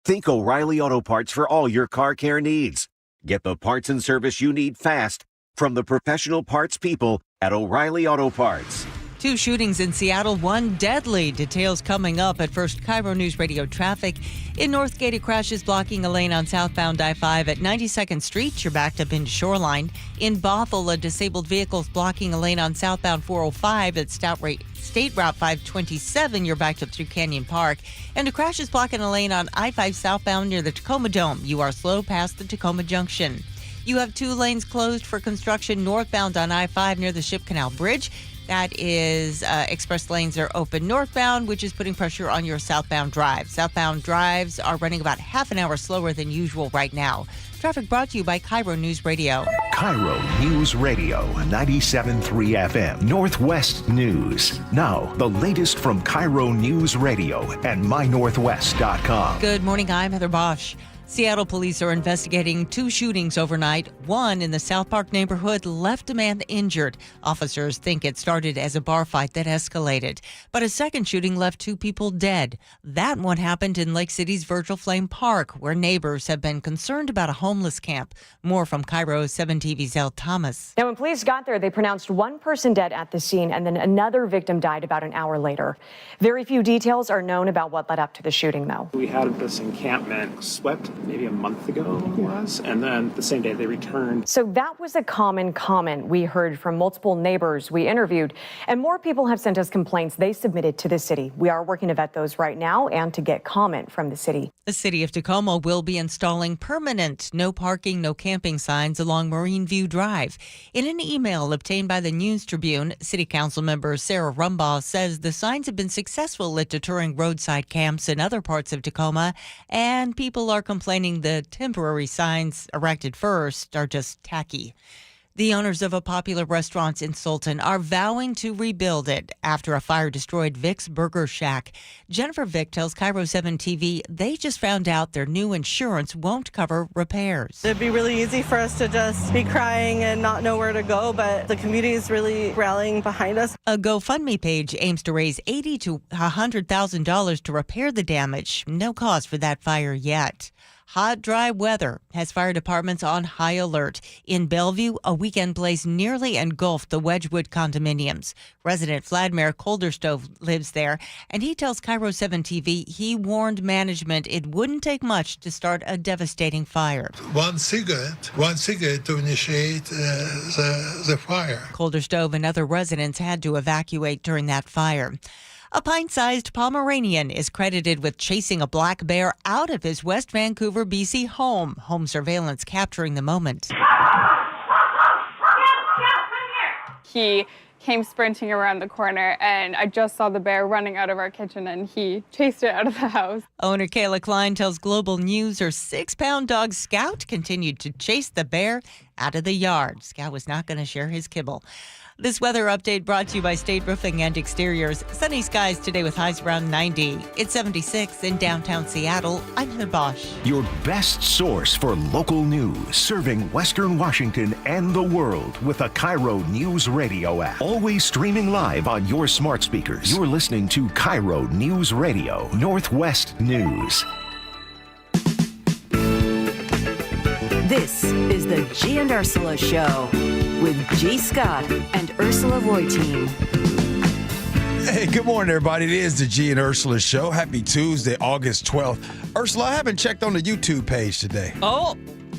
Think O'Reilly Auto Parts for all your car care needs. Get the parts and service you need fast from the professional parts people at O'Reilly Auto Parts. 2 shootings in Seattle, 1 deadly. Details coming up. At first, KIRO Newsradio traffic. In Northgate, a crash is blocking a lane on southbound I-5 at 92nd Street. You're backed up into Shoreline. In Bothell, a disabled vehicle is blocking a lane on southbound 405 at State Route 527. You're backed up through Canyon Park. And a crash is blocking a lane on I-5 southbound near the Tacoma Dome. You are slow past the Tacoma Junction. You have 2 lanes closed for construction northbound on I-5 near the Ship Canal Bridge. That is, express lanes are open northbound, which is putting pressure on your southbound drive. Southbound drives are running about half an hour slower than usual right now. Traffic brought to you by KIRO News Radio. KIRO News Radio, 97.3 FM, Northwest News. Now, the latest from KIRO News Radio and mynorthwest.com. Good morning, I'm Heather Bosch. Seattle police are investigating 2 shootings overnight. One in the South Park neighborhood left a man injured. Officers think it started as a bar fight that escalated. But a second shooting left 2 people dead. That one happened in Lake City's Virgil Flame Park, where neighbors have been concerned about a homeless camp. More from KIRO 7 TV's Elle Thomas. Now, when police got there, they pronounced 1 person dead at the scene, and then another victim died about an hour later. Very few details are known about what led up to the shooting, though. We had this encampment swept maybe a month ago it was, and then the same day they returned. So that was a common comment we heard from multiple neighbors we interviewed, and more people have sent us complaints they submitted to the city. We are working to vet those right now and to get comment from the city. The city of Tacoma will be installing permanent no parking, no camping signs along Marine View Drive. In an email obtained by the News Tribune, City Council member Sarah Rumbaugh says the signs have been successful at deterring roadside camps in other parts of Tacoma, and people are complaining the temporary signs erected first are just tacky. The owners of a popular restaurant in Sultan are vowing to rebuild it after a fire destroyed Vic's Burger Shack. Jennifer Vick tells KIRO 7 TV they just found out their new insurance won't cover repairs. It'd be really easy for us to just be crying and not know where to go, but the community is really rallying behind us. A GoFundMe page aims to raise $80,000 to $100,000 to repair the damage. No cause for that fire yet. Hot, dry weather has fire departments on high alert. In Bellevue, a weekend blaze nearly engulfed the Wedgwood condominiums. Resident Vladimir Kolderstove lives there, and he tells KIRO 7 TV he warned management it wouldn't take much to start a devastating fire. One cigarette to initiate the fire. Kolderstove and other residents had to evacuate during that fire. A pint-sized Pomeranian is credited with chasing a black bear out of his West Vancouver, BC home. Home surveillance capturing the moment. He came sprinting around the corner, and I just saw the bear running out of our kitchen, and he chased it out of the house. Owner Kayla Klein tells Global News her 6-pound dog Scout continued to chase the bear out of the yard. Scout was not going to share his kibble. This weather update brought to you by State Roofing and Exteriors. Sunny skies today with highs around 90. It's 76 in downtown Seattle. I'm Heather Bosch. Your best source for local news, serving Western Washington and the world with a KIRO Newsradio app. Always streaming live on your smart speakers. You're listening to KIRO Newsradio, Northwest News. This is the Gee and Ursula Show with G. Scott and Ursula Reutin. Hey, good morning, everybody. It is the Gee and Ursula Show. Happy Tuesday, August 12th. Ursula, I haven't checked on the YouTube page today. Oh,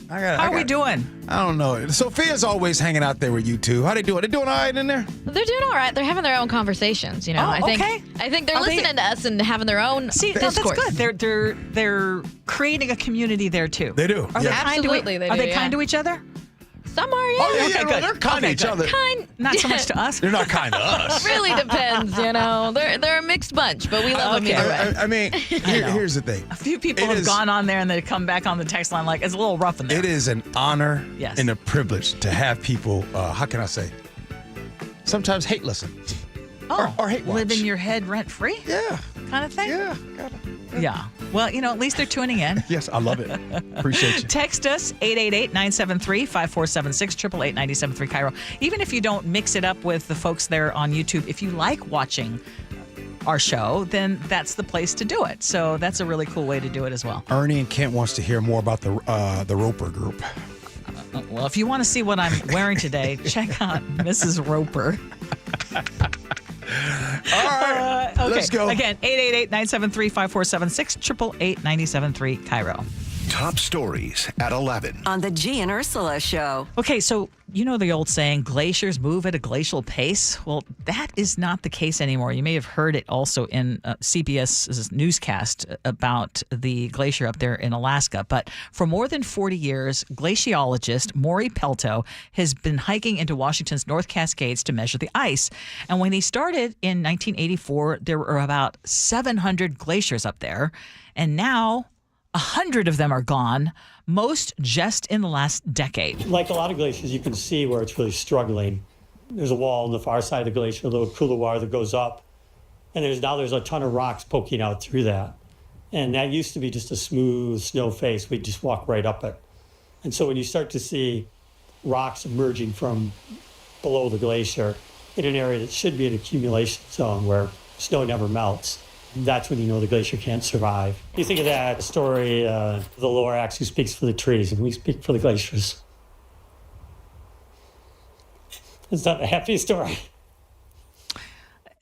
how are we doing? I don't know. Sophia's always hanging out there with you two. How they doing? They doing all right in there? They're doing all right. They're having their own conversations, you know. Oh, I think they're listening to us and having their own discourse. That's good. They're creating a community there too. They do. Are they kind to Are they kind to each other? Some are, yeah. Oh, yeah, Okay, well, they're kind to each other. Not so much to us. They're not kind to us. Really depends, you know. They're a mixed bunch, but we love them either way. I mean, here's the thing. A few people have gone on there and they come back on the text line like it's a little rough in there. It is an honor and a privilege to have people, how can I say, sometimes hate listen. Or hate watch. Live in your head rent free? Yeah. Kind of thing? Yeah. Yeah. Well, you know, at least they're tuning in. Yes, I love it. Appreciate you. Text us, 888-973-5476, 888-973 KIRO. Even if you don't mix it up with the folks there on YouTube, if you like watching our show, then that's the place to do it. So that's a really cool way to do it as well. Ernie and Kent wants to hear more about the Roper group. Well, if you want to see what I'm wearing today, check out Mrs. Roper. All right, okay. let's go. Again, 888-973-5476, 888-973 KIRO. Top stories at 11. On the Gee and Ursula Show. Okay, so you know the old saying, glaciers move at a glacial pace? Well, that is not the case anymore. You may have heard it also in CBS's newscast about the glacier up there in Alaska. But for more than 40 years, glaciologist Maury Pelto has been hiking into Washington's North Cascades to measure the ice. And when he started in 1984, there were about 700 glaciers up there. And now 100 of them are gone, most just in the last decade. Like a lot of glaciers, you can see where it's really struggling. There's a wall on the far side of the glacier, a little couloir that goes up, and there's a ton of rocks poking out through that. And that used to be just a smooth snow face. We'd just walk right up it. And so when you start to see rocks emerging from below the glacier in an area that should be an accumulation zone where snow never melts, that's when you know the glacier can't survive. You think of that story, the Lorax who speaks for the trees, and we speak for the glaciers. It's not a happy story.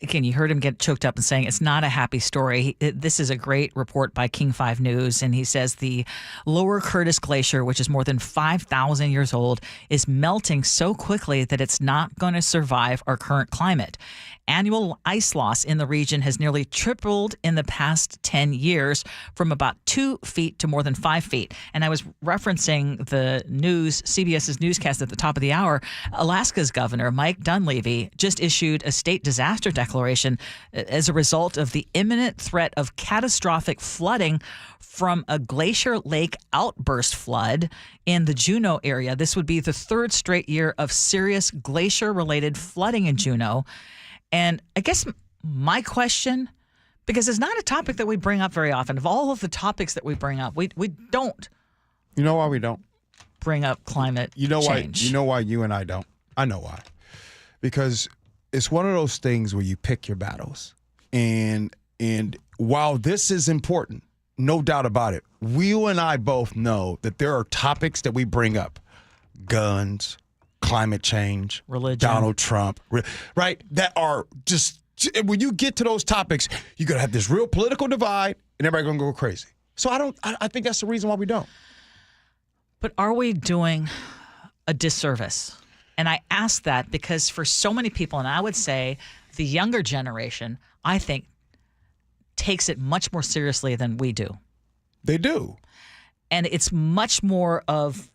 Again, you heard him get choked up and saying it's not a happy story. This is a great report by King 5 News, and he says the Lower Curtis Glacier, which is more than 5,000 years old, is melting so quickly that it's not going to survive our current climate. Annual ice loss in the region has nearly tripled in the past 10 years, from about 2 feet to more than 5 feet. And I was referencing the news, CBS's newscast at the top of the hour. Alaska's governor, Mike Dunleavy, just issued a state disaster declaration as a result of the imminent threat of catastrophic flooding from a Glacier Lake outburst flood in the Juneau area. This would be the third straight year of serious glacier-related flooding in Juneau. And I guess my question, because it's not a topic that we bring up very often. Of all of the topics that we bring up, we don't. You know why we don't? Bring up climate change. You know why you and I don't? I know why. Because it's one of those things where you pick your battles. And while this is important, no doubt about it. You and I both know that there are topics that we bring up. Guns, climate change, religion, Donald Trump, right? That are just, when you get to those topics, you're going to have this real political divide and everybody's going to go crazy. So I think that's the reason why we don't. But are we doing a disservice? And I ask that because for so many people, and I would say the younger generation, I think, takes it much more seriously than we do. They do. And it's much more of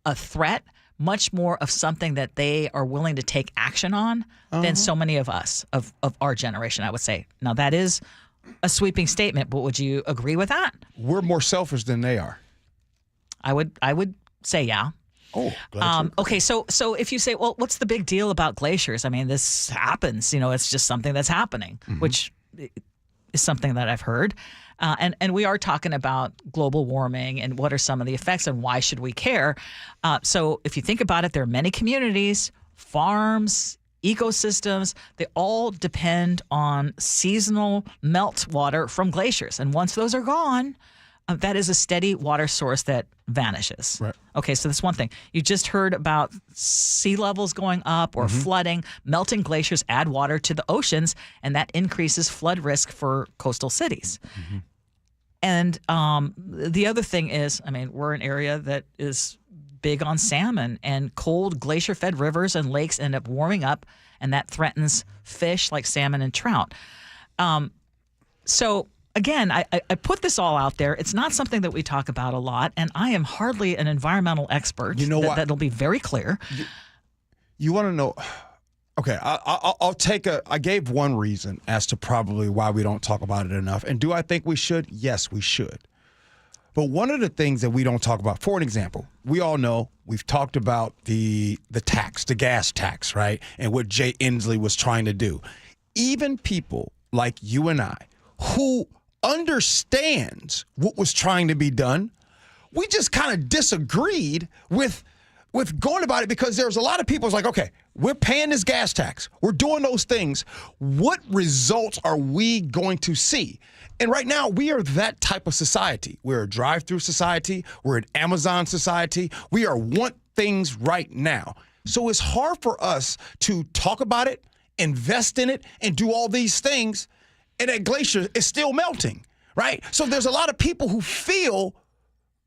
a threat, much more of something that they are willing to take action on than so many of us, of our generation, I would say. Now, that is a sweeping statement, but would you agree with that? We're more selfish than they are. I would say, yeah. Oh, okay. So if you say, well, what's the big deal about glaciers? I mean, this happens. It's just something that's happening, which is something that I've heard. And we are talking about global warming and what are some of the effects and why should we care? So if you think about it, there are many communities, farms, ecosystems, they all depend on seasonal meltwater from glaciers. And once those are gone, that is a steady water source that vanishes. Right. Okay, so that's one thing. You just heard about sea levels going up or flooding. Melting glaciers add water to the oceans, and that increases flood risk for coastal cities. And the other thing is, I mean, we're an area that is big on salmon, and cold glacier-fed rivers and lakes end up warming up, and that threatens fish like salmon and trout. So again, I put this all out there. It's not something that we talk about a lot, and I am hardly an environmental expert. You know what? That'll be very clear. You want to know? Okay, I'll take I gave one reason as to probably why we don't talk about it enough. And do I think we should? Yes, we should. But one of the things that we don't talk about, for an example, we all know we've talked about the tax, the gas tax, right? And what Jay Inslee was trying to do. Even people like you and I who understands what was trying to be done, we just kind of disagreed with going about it because there's a lot of people who's like, okay, we're paying this gas tax. We're doing those things. What results are we going to see? And right now, we are that type of society. We're a drive-through society. We're an Amazon society. We are want things right now. So it's hard for us to talk about it, invest in it, and do all these things, and that glacier is still melting, right? So there's a lot of people who feel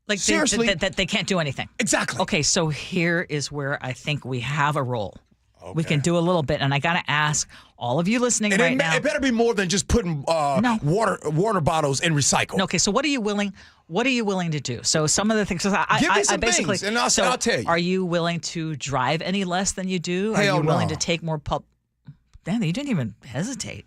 like seriously that they can't do anything. Exactly. Okay, so here is where I think we have a role. Okay. We can do a little bit, and I got to ask all of you listening now. It better be more than just putting water bottles in recycle. Okay, so what are you willing to do? So some of the things. Give me some things, and I'll tell you. Are you willing to drive any less than you do? Hell are you willing to take more Damn, you didn't even hesitate.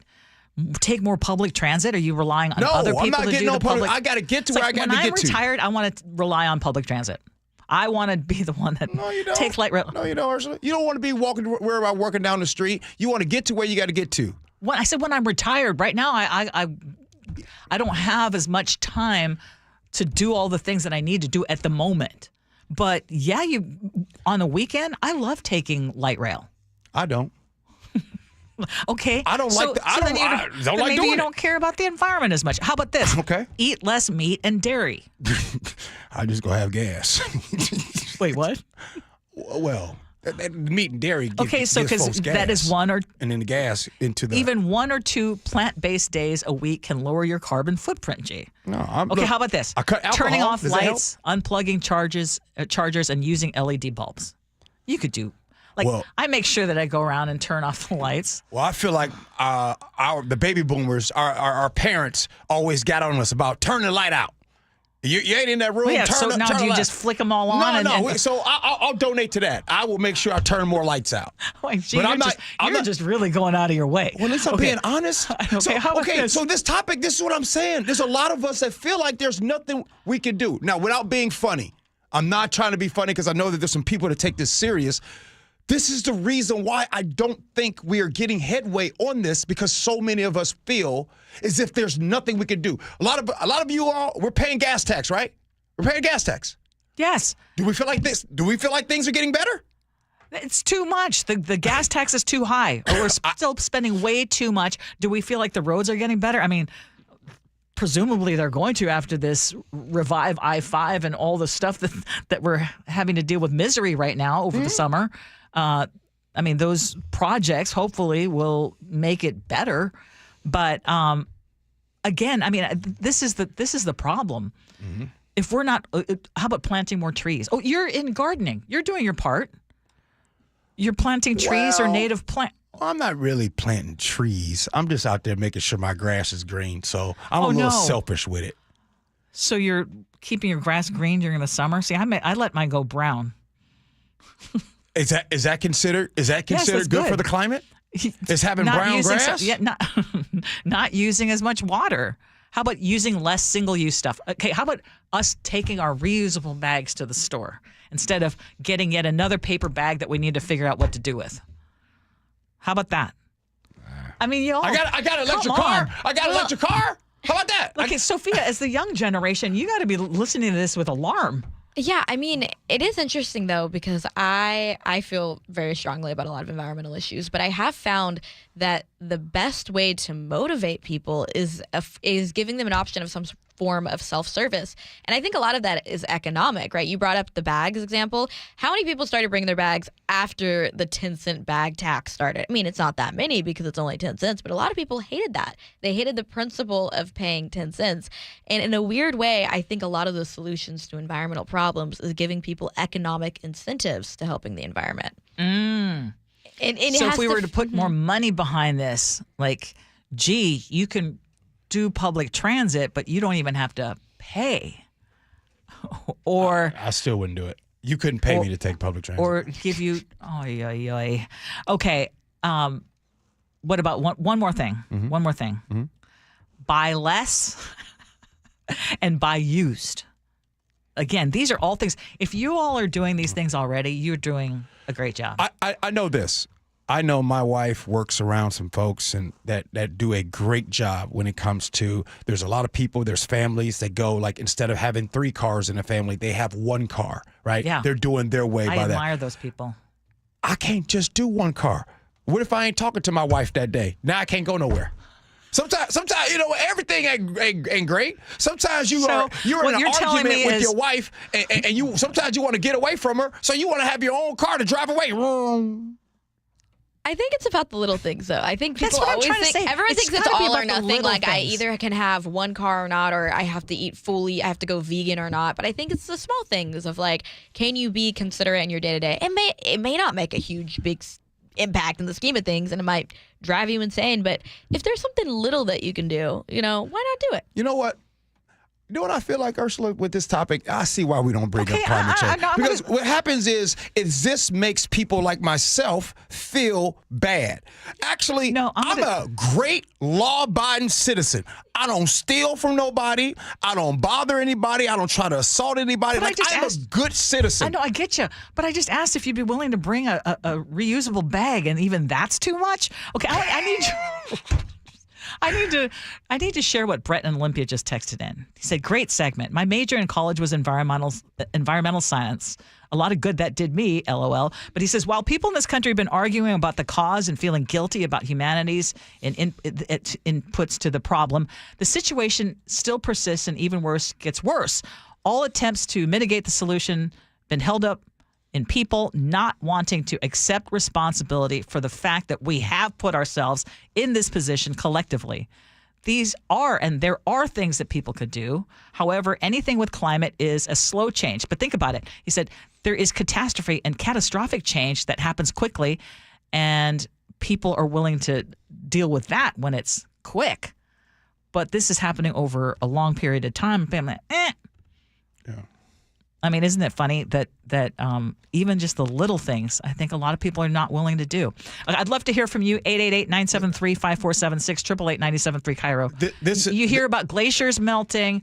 Take more public transit? Are you relying on other people I'm not to getting do the public? I got to get to where I got to get to. When I'm retired, I want to rely on public transit. I want to be the one that takes light rail. No, you don't, Ursula. You don't want to be working down the street. You want to get to where you got to get to. I said when I'm retired. Right now, I don't have as much time to do all the things that I need to do at the moment. But yeah, on a weekend, I love taking light rail. I don't. Okay. I don't like. Maybe you don't care about the environment as much. How about this? Okay. Eat less meat and dairy. I just gonna have gas. Wait, what? Well, meat and dairy. Okay, so because that is one or and then the gas into the even 1 or 2 plant-based days a week can lower your carbon footprint. G. No. How about this? I cut alcohol. Turning off Does that lights, unplugging chargers, and using LED bulbs. You could do. I make sure that I go around and turn off the lights. Well, I feel like the baby boomers, our parents, always got on us about turn the light out. You ain't in that room. Well, yeah, so now do you just flick them all on? No. So I'll donate to that. I will make sure I turn more lights out. Wait, gee, but you're just really going out of your way. Well, at least I'm being honest. So this topic, this is what I'm saying. There's a lot of us that feel like there's nothing we can do. Now, without being funny, I'm not trying to be funny because I know that there's some people that take this serious. This is the reason why I don't think we are getting headway on this, because so many of us feel as if there's nothing we can do. A lot of you all, we're paying gas tax, right? We're paying gas tax. Yes. Do we feel like this? Do we feel like things are getting better? It's too much. The gas tax is too high. Or we're still spending way too much. Do we feel like the roads are getting better? I mean, presumably they're going to after this revive I-5 and all the stuff that we're having to deal with misery right now over the summer. I mean, those projects hopefully will make it better. But again, I mean, this is the problem. Mm-hmm. If we're not, how about planting more trees? Oh, you're in gardening. You're doing your part. You're planting trees or native plant. Well, I'm not really planting trees. I'm just out there making sure my grass is green. So I'm a little selfish with it. So you're keeping your grass green during the summer? See, I let mine go brown. Is that considered good for the climate? Is having brown grass? Not using as much water. How about using less single-use stuff? Okay, how about us taking our reusable bags to the store instead of getting yet another paper bag that we need to figure out what to do with? How about that? I mean, y'all. I got an electric car. I got an electric car. How about that? Okay, Sophia, as the young generation, you got to be listening to this with alarm. Yeah, I mean, it is interesting, though, because I feel very strongly about a lot of environmental issues, but I have found that the best way to motivate people is giving them an option of some form of self-service. And I think a lot of that is economic, right? You brought up the bags example. How many people started bringing their bags after the 10-cent bag tax started? I mean, it's not that many because it's only 10 cents, but a lot of people hated that. They hated the principle of paying 10 cents. And in a weird way, I think a lot of the solutions to environmental problems is giving people economic incentives to helping the environment. So if we were to put more money behind this, like, gee, you can do public transit, but you don't even have to pay. Or I still wouldn't do it. You couldn't pay me to take public transit. Or give you, Okay. What about one more thing? Mm-hmm. One more thing. Mm-hmm. Buy less and buy used. Again, these are all things. If you all are doing these things already, you're doing a great job. I know this. I know my wife works around some folks and that do a great job when it comes to, there's a lot of people, there's families that go, like, instead of having 3 cars in a family, they have 1 car, right? Yeah. They're doing their way by that. I admire those people. I can't just do 1 car. What if I ain't talking to my wife that day? Now I can't go nowhere. Sometimes everything ain't great. Sometimes you're in an argument with your wife, and you sometimes you want to get away from her, so you want to have your own car to drive away. I think it's about the little things, though. I think people always think everyone thinks it's all or nothing. Like, I either can have 1 car or not, or I have to eat fully, I have to go vegan or not. But I think it's the small things of, like, can you be considerate in your day to day? It may not make a huge big impact in the scheme of things, and it might drive you insane. But if there's something little that you can do, why not do it? You know what? You know what I feel like, Ursula, with this topic? I see why we don't bring up climate change. Because what happens is this makes people like myself feel bad. Actually, I'm a great law-abiding citizen. I don't steal from nobody. I don't bother anybody. I don't try to assault anybody. I'm a good citizen. I know, I get you. But I just asked if you'd be willing to bring a reusable bag, and even that's too much? Okay, I need you... I need to share what Brett and Olympia just texted in. He said, great segment. My major in college was environmental science. A lot of good that did me, LOL. But he says, while people in this country have been arguing about the cause and feeling guilty about humanity's inputs to the problem, the situation still persists and even worse, gets worse. All attempts to mitigate the solution been held up in people not wanting to accept responsibility for the fact that we have put ourselves in this position collectively. There are things that people could do. However, anything with climate is a slow change. But think about it. He said there is catastrophe and catastrophic change that happens quickly, and people are willing to deal with that when it's quick. But this is happening over a long period of time. I'm like, Yeah. I mean, isn't it funny that even just the little things, I think a lot of people are not willing to do. I'd love to hear from you, 888-973-5476, 888-973 KIRO. You hear about glaciers melting.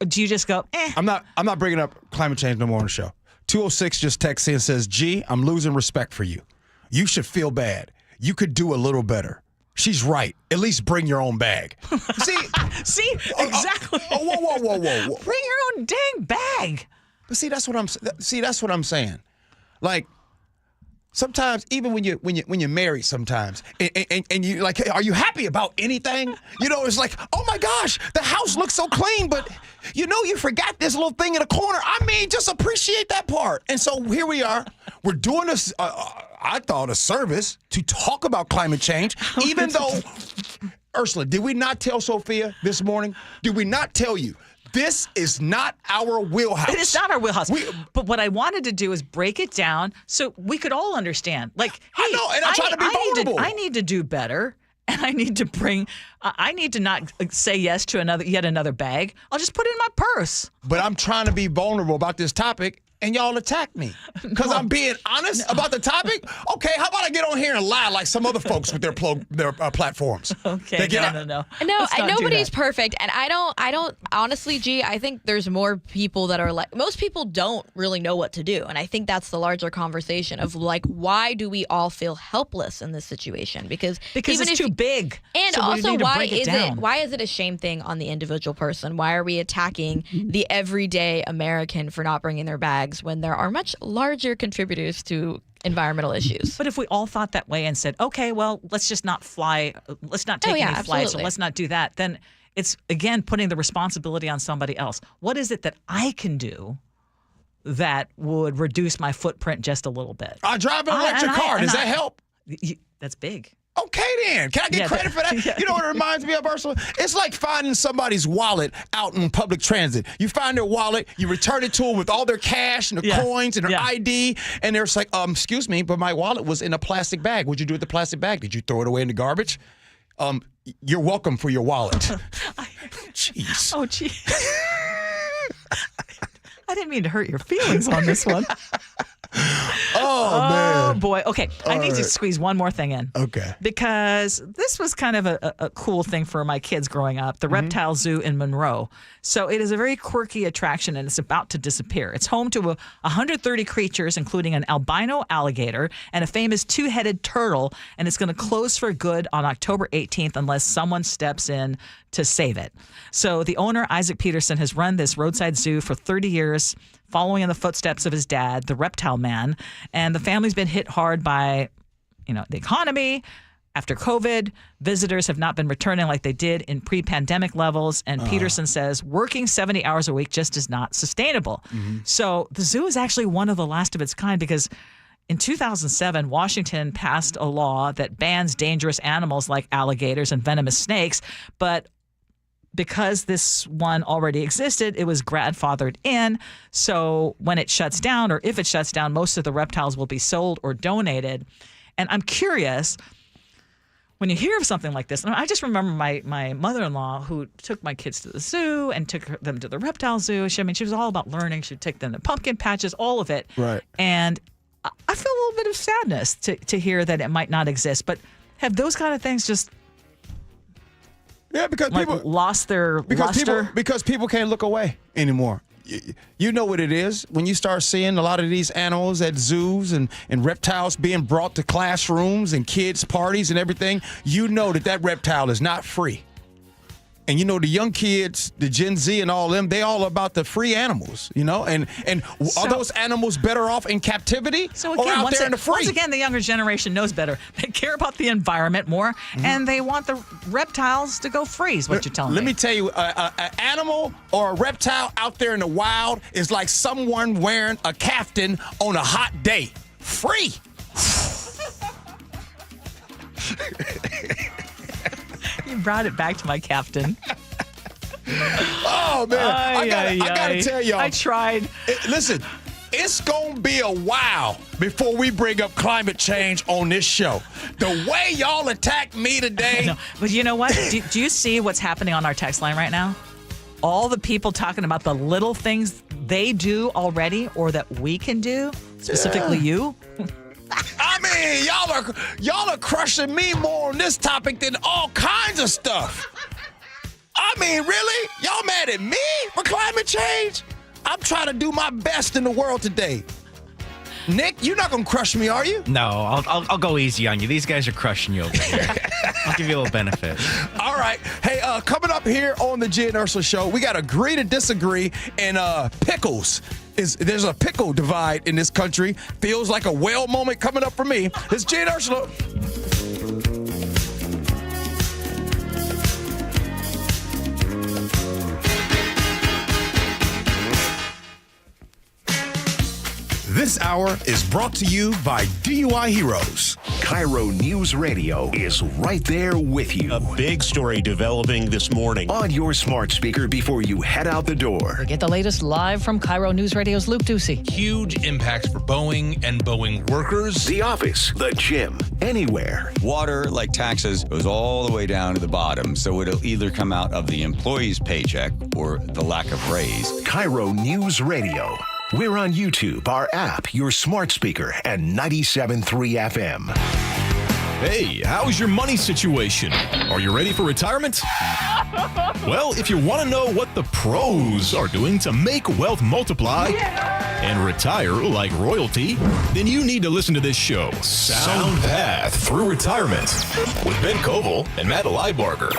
Do you just go, I'm not bringing up climate change no more on the show. 206 just texts in and says, Gee, I'm losing respect for you. You should feel bad. You could do a little better. She's right. At least bring your own bag. See, exactly. Whoa. Bring your own dang bag. But that's what I'm saying. Like, sometimes even when you're married sometimes and you like, hey, are you happy about anything? It's like, oh my gosh, the house looks so clean, but you forgot this little thing in the corner. I mean, just appreciate that part. And so here we are. We're doing this, I thought, a service to talk about climate change, even though, Ursula, did we not tell Sophia this morning? Did we not tell you? This is not our wheelhouse. It is not our wheelhouse. But what I wanted to do is break it down so we could all understand. Like, hey, I know, and I'm trying to be vulnerable. I need to do better, and I need to not say yes to yet another bag. I'll just put it in my purse. But I'm trying to be vulnerable about this topic, and y'all attack me because I'm being honest about the topic. Okay, how about I get on here and lie like some other folks with their platforms? Okay, no. No, nobody's perfect, and I don't honestly, G. I think there's more people that are like, most people don't really know what to do, and I think that's the larger conversation of like, why do we all feel helpless in this situation? Because it's too big, and so also why is it a shame thing on the individual person? Why are we attacking the everyday American for not bringing their bags when there are much larger contributors to environmental issues? But if we all thought that way and said, okay, well, let's just not fly, let's not take any flights, or let's not do that, then it's, again, putting the responsibility on somebody else. What is it that I can do that would reduce my footprint just a little bit? I drive an electric car. Does that help? That's big. Okay, then. Can I get credit for that? You know what it reminds me of, Ursula? It's like finding somebody's wallet out in public transit. You find their wallet, you return it to them with all their cash and their coins and their ID, and they're just like, excuse me, but my wallet was in a plastic bag. What'd you do with the plastic bag? Did you throw it away in the garbage? You're welcome for your wallet. Jeez. Oh, geez. I didn't mean to hurt your feelings on this one. Oh, man. Oh, boy. Okay. I need to squeeze one more thing in. Okay. Because this was kind of a cool thing for my kids growing up, the Reptile Zoo in Monroe. So it is a very quirky attraction, and it's about to disappear. It's home to 130 creatures, including an albino alligator and a famous two-headed turtle, and it's going to close for good on October 18th unless someone steps in to save it. So the owner, Isaac Peterson, has run this roadside zoo for 30 years, following in the footsteps of his dad, the Reptile Man. And the family's been hit hard by, the economy. After COVID, visitors have not been returning like they did in pre-pandemic levels. And Peterson says working 70 hours a week just is not sustainable. So the zoo is actually one of the last of its kind because in 2007, Washington passed a law that bans dangerous animals like alligators and venomous snakes. But because this one already existed, it was grandfathered in. So when it shuts down, or if it shuts down, most of the reptiles will be sold or donated. And I'm curious, when you hear of something like this, I just remember my mother-in-law who took my kids to the zoo and took them to the reptile zoo. She was all about learning. She'd take them to pumpkin patches, all of it. Right. And I feel a little bit of sadness to hear that it might not exist. But have those kind of things just... Yeah, because people lost their luster. Because people can't look away anymore. You know what it is when you start seeing a lot of these animals at zoos and reptiles being brought to classrooms and kids' parties and everything. You know that reptile is not free. And the young kids, the Gen Z and all them, they all about the free animals, and are those animals better off in captivity or out there in the free? Once again, the younger generation knows better. They care about the environment more, and they want the reptiles to go free, is what you're telling me. Let me tell you, an animal or a reptile out there in the wild is like someone wearing a caftan on a hot day. Free. You brought it back to my captain. Oh, man. I gotta tell y'all. I tried. Listen, it's going to be a while before we bring up climate change on this show. The way y'all attacked me today. No, but you know what? Do you see what's happening on our text line right now? All the people talking about the little things they do already or that we can do, specifically you. I mean, y'all are crushing me more on this topic than all kinds of stuff. I mean, really? Y'all mad at me for climate change? I'm trying to do my best in the world today. Nick, you're not going to crush me, are you? No, I'll go easy on you. These guys are crushing you over here. I'll give you a little benefit. All right. Hey, coming up here on the Gee and Ursula Show, we got Agree to Disagree, and Pickles there's a pickle divide in this country. Feels like a whale moment coming up for me. It's Gee and Ursula. This hour is brought to you by DUI Heroes. KIRO News Radio is right there with you. A big story developing this morning on your smart speaker before you head out the door. Get the latest live from KIRO News Radio's Luke Ducey. Huge impacts for Boeing and Boeing workers. The office, the gym, anywhere. Water, like taxes, goes all the way down to the bottom, so it'll either come out of the employee's paycheck or the lack of raise. KIRO News Radio. We're on YouTube, our app, your smart speaker, and 97.3 FM. Hey, how's your money situation? Are you ready for retirement? Well, if you want to know what the pros are doing to make wealth multiply and retire like royalty, then you need to listen to this show, Sound Path Through Retirement, with Ben Koval and Matt Leibarger.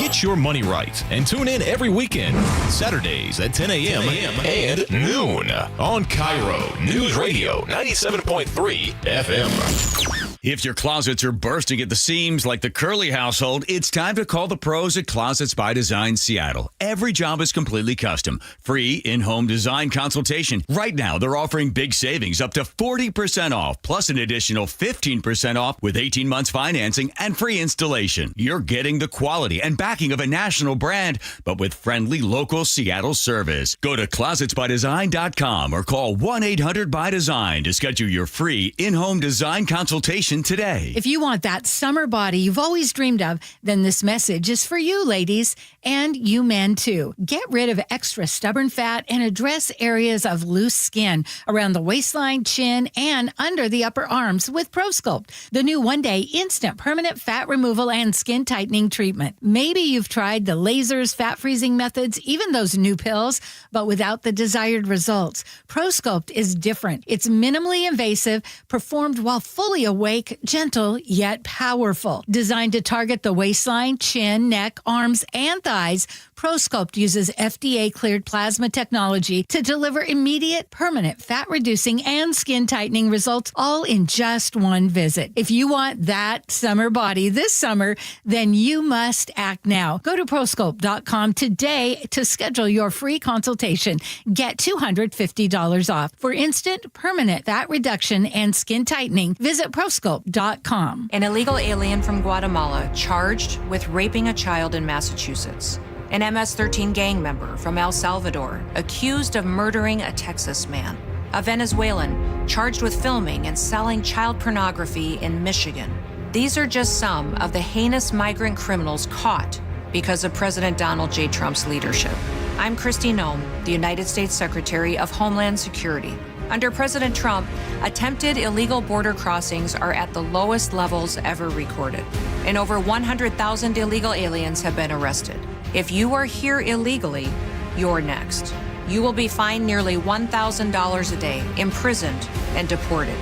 Get your money right and tune in every weekend, Saturdays at 10 a.m. and noon on KIRO News Radio 97.3 FM. If your closets are bursting at the seams like the Curly household, it's time to call the pros at Closets by Design Seattle. Every job is completely custom. Free in-home design consultation. Right now, they're offering big savings up to 40% off, plus an additional 15% off with 18 months financing and free installation. You're getting the quality and backing of a national brand, but with friendly local Seattle service. Go to closetsbydesign.com or call 1-800-BY-DESIGN to schedule your free in-home design consultation today. If you want that summer body you've always dreamed of, then this message is for you, ladies, and you men too. Get rid of extra stubborn fat and address areas of loose skin around the waistline, chin, and under the upper arms with ProSculpt, the new one-day instant permanent fat removal and skin tightening treatment. Maybe you've tried the lasers, fat freezing methods, even those new pills, but without the desired results. ProSculpt is different. It's minimally invasive, performed while fully awake, gentle, yet powerful. Designed to target the waistline, chin, neck, arms, and thighs, ProSculpt uses FDA-cleared plasma technology to deliver immediate, permanent fat-reducing and skin-tightening results, all in just one visit. If you want that summer body this summer, then you must act now. Go to ProSculpt.com today to schedule your free consultation. Get $250 off. For instant, permanent fat reduction and skin tightening, visit ProSculpt.com. An illegal alien from Guatemala charged with raping a child in Massachusetts. An MS-13 gang member from El Salvador accused of murdering a Texas man. A Venezuelan charged with filming and selling child pornography in Michigan. These are just some of the heinous migrant criminals caught because of President Donald J. Trump's leadership. I'm Kristi Noem, the United States Secretary of Homeland Security. Under President Trump, attempted illegal border crossings are at the lowest levels ever recorded, and over 100,000 illegal aliens have been arrested. If you are here illegally, you're next. You will be fined nearly $1,000 a day, imprisoned, and deported.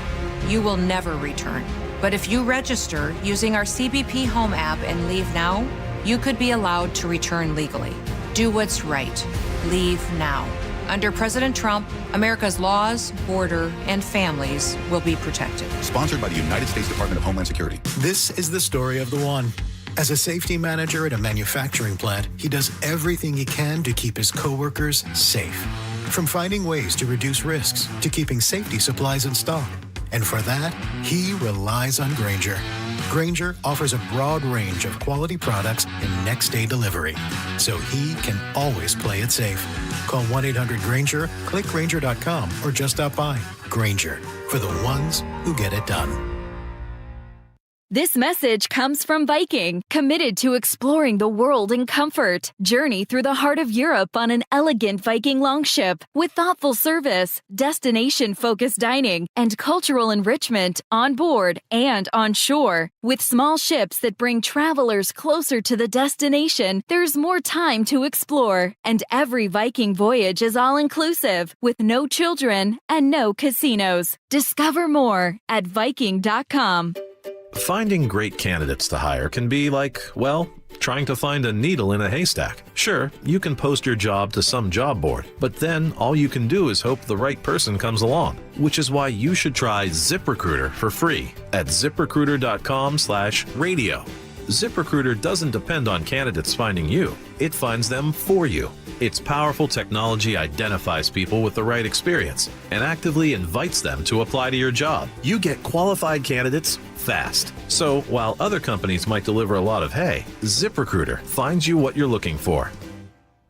You will never return. But if you register using our CBP Home app and leave now, you could be allowed to return legally. Do what's right. Leave now. Under President Trump, America's laws, border, and families will be protected. Sponsored by the United States Department of Homeland Security. This is the story of the one. As a safety manager at a manufacturing plant, he does everything he can to keep his coworkers safe. From finding ways to reduce risks to keeping safety supplies in stock. And for that, he relies on Grainger. Grainger offers a broad range of quality products and next-day delivery, so he can always play it safe. Call 1-800-GRAINGER, click Grainger.com, or just stop by. Grainger, for the ones who get it done. This message comes from Viking, committed to exploring the world in comfort. Journey through the heart of Europe on an elegant Viking longship with thoughtful service, destination-focused dining, and cultural enrichment on board and on shore. With small ships that bring travelers closer to the destination, there's more time to explore. And every Viking voyage is all-inclusive, with no children and no casinos. Discover more at Viking.com. Finding great candidates to hire can be like, well, trying to find a needle in a haystack. Sure, you can post your job to some job board, but then all you can do is hope the right person comes along, which is why you should try ZipRecruiter for free at ziprecruiter.com/radio. ZipRecruiter doesn't depend on candidates finding you. It finds them for you. Its powerful technology identifies people with the right experience and actively invites them to apply to your job. You get qualified candidates fast. So while other companies might deliver a lot of hay, ZipRecruiter finds you what you're looking for.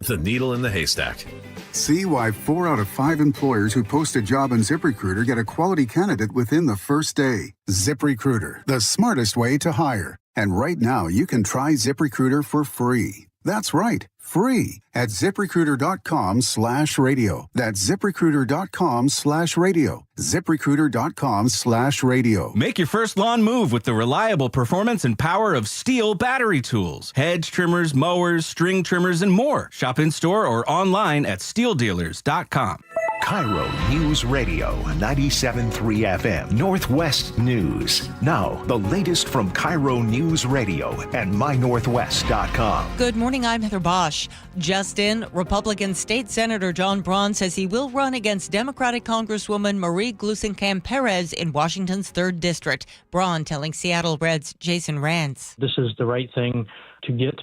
The needle in the haystack. See why 4 out of 5 employers who post a job on ZipRecruiter get a quality candidate within the first day. ZipRecruiter, the smartest way to hire. And right now, you can try ZipRecruiter for free. That's right, free at ziprecruiter.com/radio. That's ziprecruiter.com/radio. ziprecruiter.com/radio. Make your first lawn move with the reliable performance and power of Steel battery tools. Hedge trimmers, mowers, string trimmers, and more. Shop in store or online at steeldealers.com. KIRO News Radio 97.3 FM Northwest News. Now, the latest from KIRO News Radio and mynorthwest.com. Good morning, I'm Heather Bosch. Just in, Republican State Senator John Braun says he will run against Democratic Congresswoman Marie Gluesenkamp-Perez in Washington's 3rd District. Braun telling Seattle Red's Jason Rantz. This is the right thing to get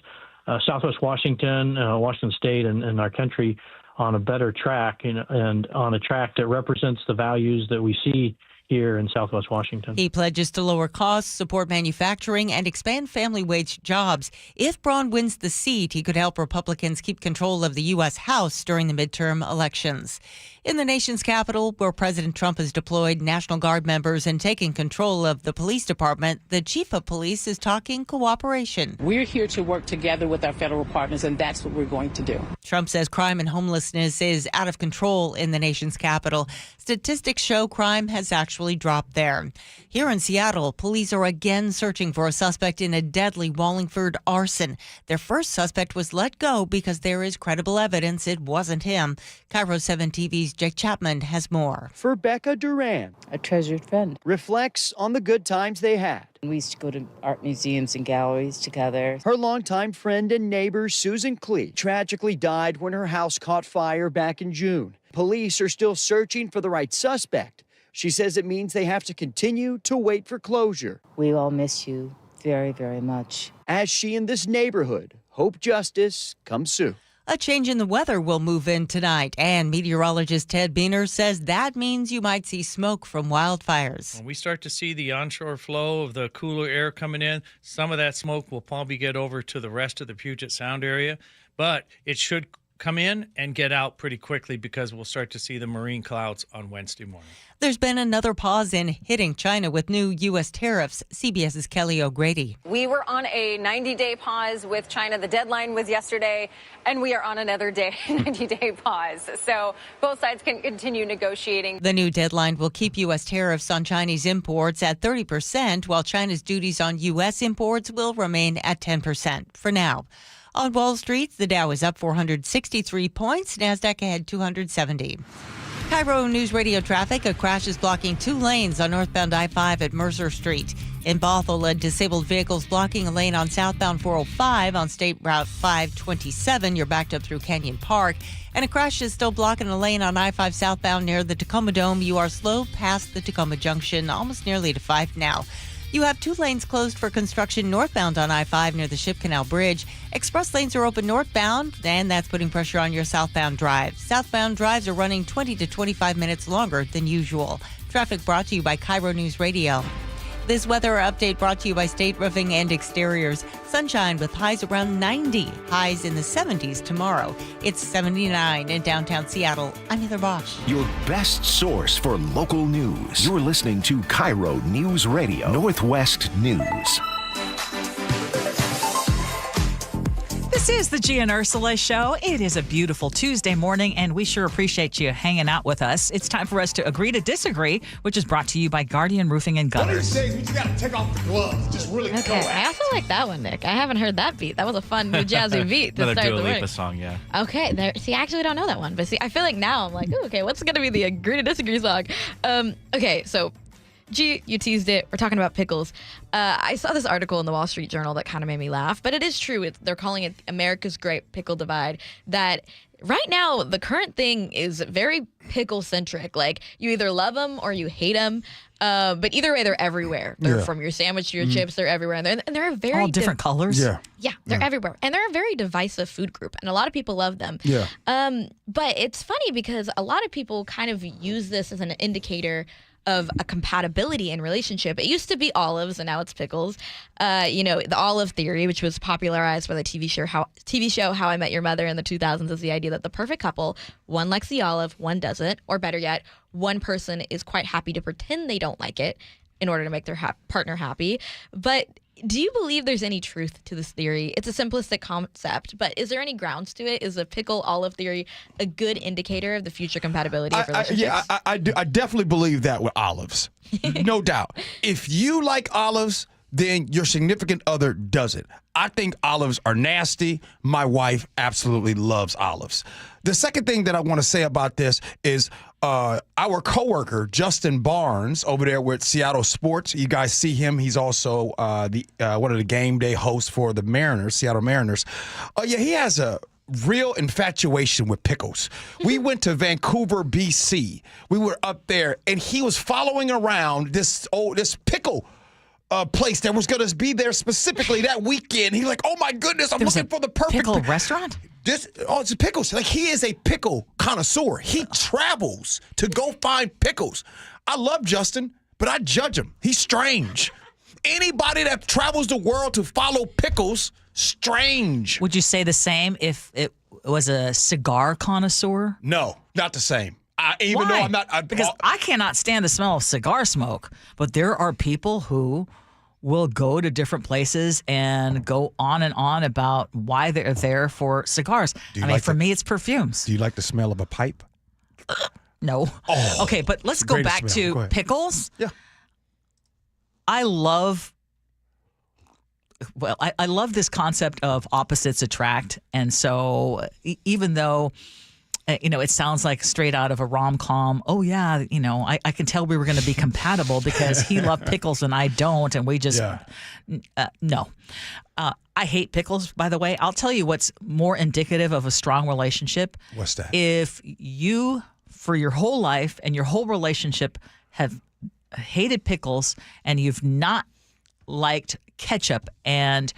Southwest Washington, Washington State, and our country on a better track and on a track that represents the values that we see here in Southwest Washington. He pledges to lower costs, support manufacturing, and expand family wage jobs. If Braun wins the seat, he could help Republicans keep control of the U.S. House during the midterm elections. In the nation's capital, where President Trump has deployed National Guard members and taken control of the police department, the chief of police is talking cooperation. We're here to work together with our federal partners, and that's what we're going to do. Trump says crime and homelessness is out of control in the nation's capital. Statistics show crime has actually dropped there. Here in Seattle, police are again searching for a suspect in a deadly Wallingford arson. Their first suspect was let go because there is credible evidence it wasn't him. KIRO 7 TV's Jake Chapman has more. For Becca Duran, a treasured friend, reflects on the good times they had. We used to go to art museums and galleries together. Her longtime friend and neighbor, Susan Klee, tragically died when her house caught fire back in June. Police are still searching for the right suspect. She says it means they have to continue to wait for closure. We all miss you very, very much. As she and this neighborhood hope justice comes soon. A change in the weather will move in tonight, and meteorologist Ted Beener says that means you might see smoke from wildfires. When we start to see the onshore flow of the cooler air coming in, some of that smoke will probably get over to the rest of the Puget Sound area, but it should come in and get out pretty quickly because we'll start to see the marine clouds on Wednesday morning. There's been another pause in hitting China with new U.S. tariffs. CBS's Kelly O'Grady. We were on a 90-day pause with China. The deadline was yesterday, and we are on another 90-day pause. So both sides can continue negotiating. The new deadline will keep U.S. tariffs on Chinese imports at 30%, while China's duties on U.S. imports will remain at 10% for now. On Wall Street, the Dow is up 463 points. NASDAQ ahead 270. KIRO News Radio traffic. A crash is blocking 2 lanes on northbound I-5 at Mercer Street. In Bothell, disabled vehicles blocking a lane on southbound 405 on State Route 527. You're backed up through Canyon Park. And a crash is still blocking a lane on I-5 southbound near the Tacoma Dome. You are slow past the Tacoma Junction, almost nearly to 5 now. You have 2 lanes closed for construction northbound on I-5 near the Ship Canal Bridge. Express lanes are open northbound, and that's putting pressure on your southbound drives. Southbound drives are running 20 to 25 minutes longer than usual. Traffic brought to you by KIRO News Radio. This weather update brought to you by State Roofing and Exteriors. Sunshine with highs around 90. Highs in the 70s tomorrow. It's 79 in downtown Seattle. I'm Heather Bosch. Your best source for local news. You're listening to KIRO News Radio, Northwest News. This is the Gee and Ursula Show. It is a beautiful Tuesday morning, and we sure appreciate you hanging out with us. It's time for us to agree to disagree, which is brought to you by Guardian Roofing and Gutters. One of these days, we just got to take off the gloves. Just really go Okay, I also like that one, Nick. I haven't heard that beat. That was a fun new jazzy beat to Another start Dua the Lipa morning. song, yeah. Okay, there. See, I actually don't know that one, but see, I feel like now I'm like, ooh, okay, what's gonna be the agree to disagree song? Okay, so Gee, you teased it. We're talking about pickles. I saw this article in the Wall Street Journal that kind of made me laugh, but it is true. They're calling it America's Great Pickle Divide. That right now, the current thing is very pickle-centric. Like, you either love them or you hate them. But either way, they're everywhere. They're from your sandwich to your chips. They're everywhere. And they're a very all different colors. Yeah, they're everywhere. And they're a very divisive food group. And a lot of people love them. Yeah. But it's funny because a lot of people kind of use this as an indicator of a compatibility in relationship. It used to be olives, and now it's pickles. The olive theory, which was popularized by the TV show How I Met Your Mother in the 2000s, is the idea that the perfect couple, one likes the olive, one doesn't, or better yet, one person is quite happy to pretend they don't like it in order to make their partner happy. But do you believe there's any truth to this theory? It's a simplistic concept, but is there any grounds to it? Is the pickle-olive theory a good indicator of the future compatibility of relationships? I definitely believe that with olives. No doubt. If you like olives, then your significant other doesn't. I think olives are nasty. My wife absolutely loves olives. The second thing that I want to say about this is our coworker, Justin Barnes, over there with Seattle Sports. You guys see him. He's also one of the game day hosts for the Mariners, Seattle Mariners. He has a real infatuation with pickles. We went to Vancouver, BC. We were up there, and he was following around this pickle place that was going to be there specifically that weekend. He's like, oh my goodness, I'm looking for the perfect pickle restaurant. It's pickles. Like, he is a pickle connoisseur. He travels to go find pickles. I love Justin, but I judge him. He's strange. Anybody that travels the world to follow pickles, strange. Would you say the same if it was a cigar connoisseur? No, not the same. Why? Though I'm not. Because I cannot stand the smell of cigar smoke, but there are people who will go to different places and go on and on about why they're there for cigars. For me, it's perfumes. Do you like the smell of a pipe? No. Oh, okay, but let's go back to pickles. Yeah. I love this concept of opposites attract. And so even though it sounds like straight out of a rom-com. Oh, yeah, I can tell we were going to be compatible because he loved pickles and I don't, and we just, no. I hate pickles, by the way. I'll tell you what's more indicative of a strong relationship. What's that? If you, for your whole life and your whole relationship, have hated pickles and you've not liked ketchup, and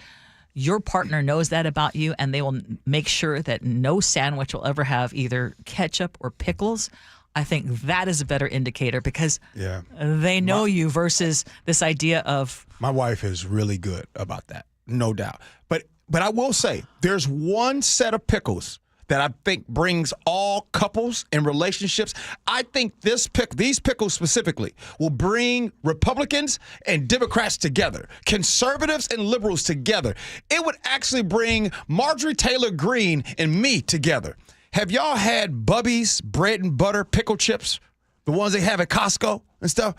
your partner knows that about you, and they will make sure that no sandwich will ever have either ketchup or pickles, I think that is a better indicator because they know you versus this idea of... My wife is really good about that, no doubt. But I will say, there's one set of pickles that I think brings all couples and relationships. I think these pickles specifically will bring Republicans and Democrats together, conservatives and liberals together. It would actually bring Marjorie Taylor Greene and me together. Have y'all had Bubby's bread and butter pickle chips? The ones they have at Costco and stuff?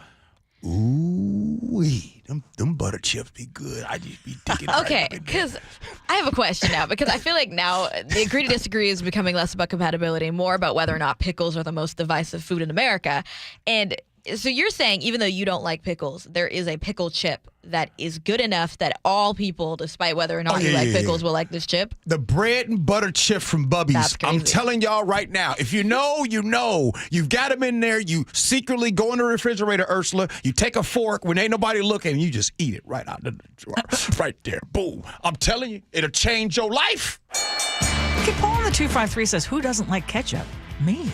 Ooh-wee. Them butter chips be good. I just be thinking. Okay, because I have a question now, because I feel like now the agree to disagree is becoming less about compatibility, more about whether or not pickles are the most divisive food in America. And so you're saying, even though you don't like pickles, there is a pickle chip that is good enough that all people, despite whether or not you like pickles, will like this chip? The bread and butter chip from Bubby's. That's crazy. I'm telling y'all right now, if you know, you know. You've got them in there. You secretly go in the refrigerator, Ursula. You take a fork when ain't nobody looking, and you just eat it right out the drawer. Right there. Boom. I'm telling you, it'll change your life. Okay, Paul in the 253 says, who doesn't like ketchup? Me.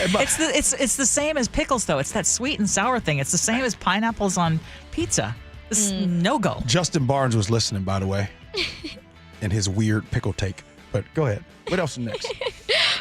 It's the same as pickles, though. It's that sweet and sour thing. It's the same as pineapples on pizza. This is no-go. Justin Barnes was listening, by the way, and his weird pickle take. But go ahead. What else is next?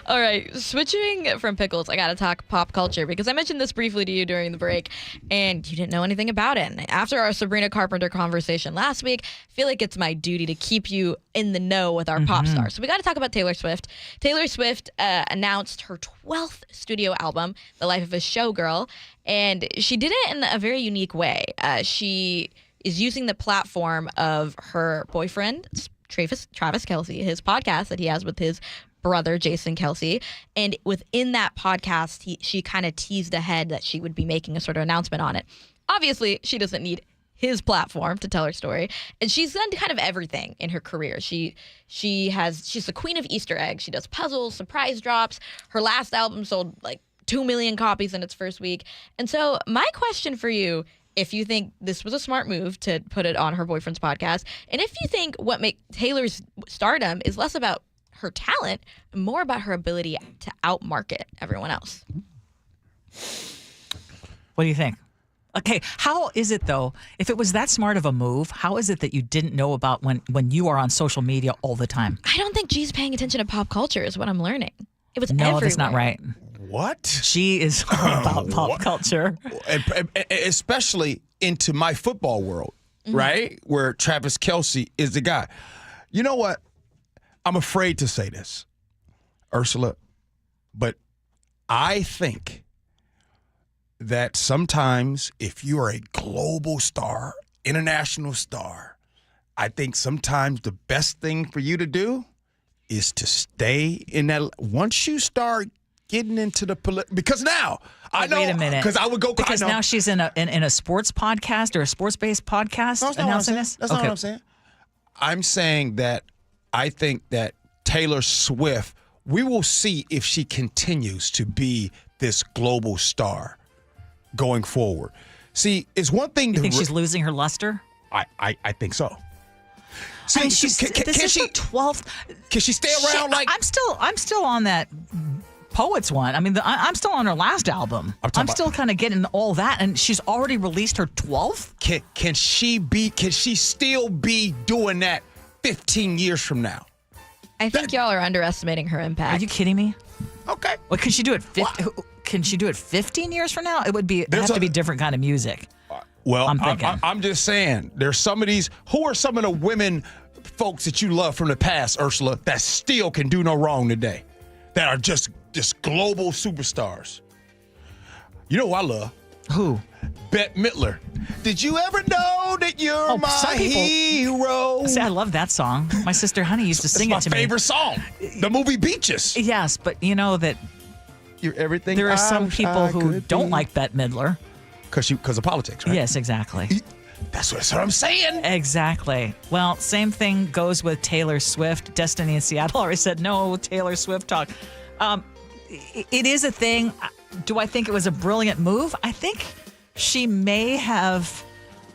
All right, switching from pickles, I got to talk pop culture because I mentioned this briefly to you during the break, and you didn't know anything about it. And after our Sabrina Carpenter conversation last week, I feel like it's my duty to keep you in the know with our pop stars. So we got to talk about Taylor Swift. Taylor Swift announced her 12th studio album, The Life of a Showgirl, and she did it in a very unique way. She is using the platform of her boyfriend, Travis Kelce, his podcast that he has with his brother, Jason Kelce. And within that podcast, she kind of teased ahead that she would be making a sort of announcement on it. Obviously, she doesn't need his platform to tell her story, and she's done kind of everything in her career. She's the queen of Easter eggs. She does puzzles, surprise drops. Her last album sold like 2 million copies in its first week. And so my question for you, if you think this was a smart move to put it on her boyfriend's podcast, and if you think what makes Taylor's stardom is less about her talent and more about her ability to outmarket everyone else. What do you think? Okay, how is it, though, if it was that smart of a move, how is it that you didn't know about when you are on social media all the time? I don't think Gee's paying attention to pop culture is what I'm learning. It was No, everywhere. that's not right. What? She is all about pop culture. And especially into my football world, right? Where Travis Kelce is the guy. You know what? I'm afraid to say this, Ursula, but I think that sometimes if you are a global star, international star, I think sometimes the best thing for you to do is to stay in that. Once you start getting into the because now I know. Wait a minute, because I would go because now she's in a sports podcast or a sports-based podcast announcing this. That's not what I'm saying. I'm saying that I think that Taylor Swift, we will see if she continues to be this global star going forward. See, it's one thing to think she's losing her luster? I think so. See, I mean, this is the 12th. Can she stay around? I'm still on that Poets one. I mean, I'm still on her last album. I'm still kind of getting all that, and she's already released her 12th. Can she still be doing that 15 years from now? I think y'all are underestimating her impact. Are you kidding me? Okay. Well, can she do it? Can she do it 15 years from now? It would have to be different kind of music. Well, I'm thinking. I'm just saying, there's some of these. Who are some of the women folks that you love from the past, Ursula, that still can do no wrong today, that are just global superstars? You know who I love? Who? Bette Midler. Did you ever know that you're my hero? See, I love that song. My sister Honey used to sing it to me. It's my favorite song. The movie Beaches. Yes, but you know that you're everything. There are some people who don't like Bette Midler. Because of politics, right? Yes, exactly. That's what I'm saying. Exactly. Well, same thing goes with Taylor Swift. Destiny in Seattle already said no Taylor Swift talk. It is a thing. Do I think it was a brilliant move? I think she may have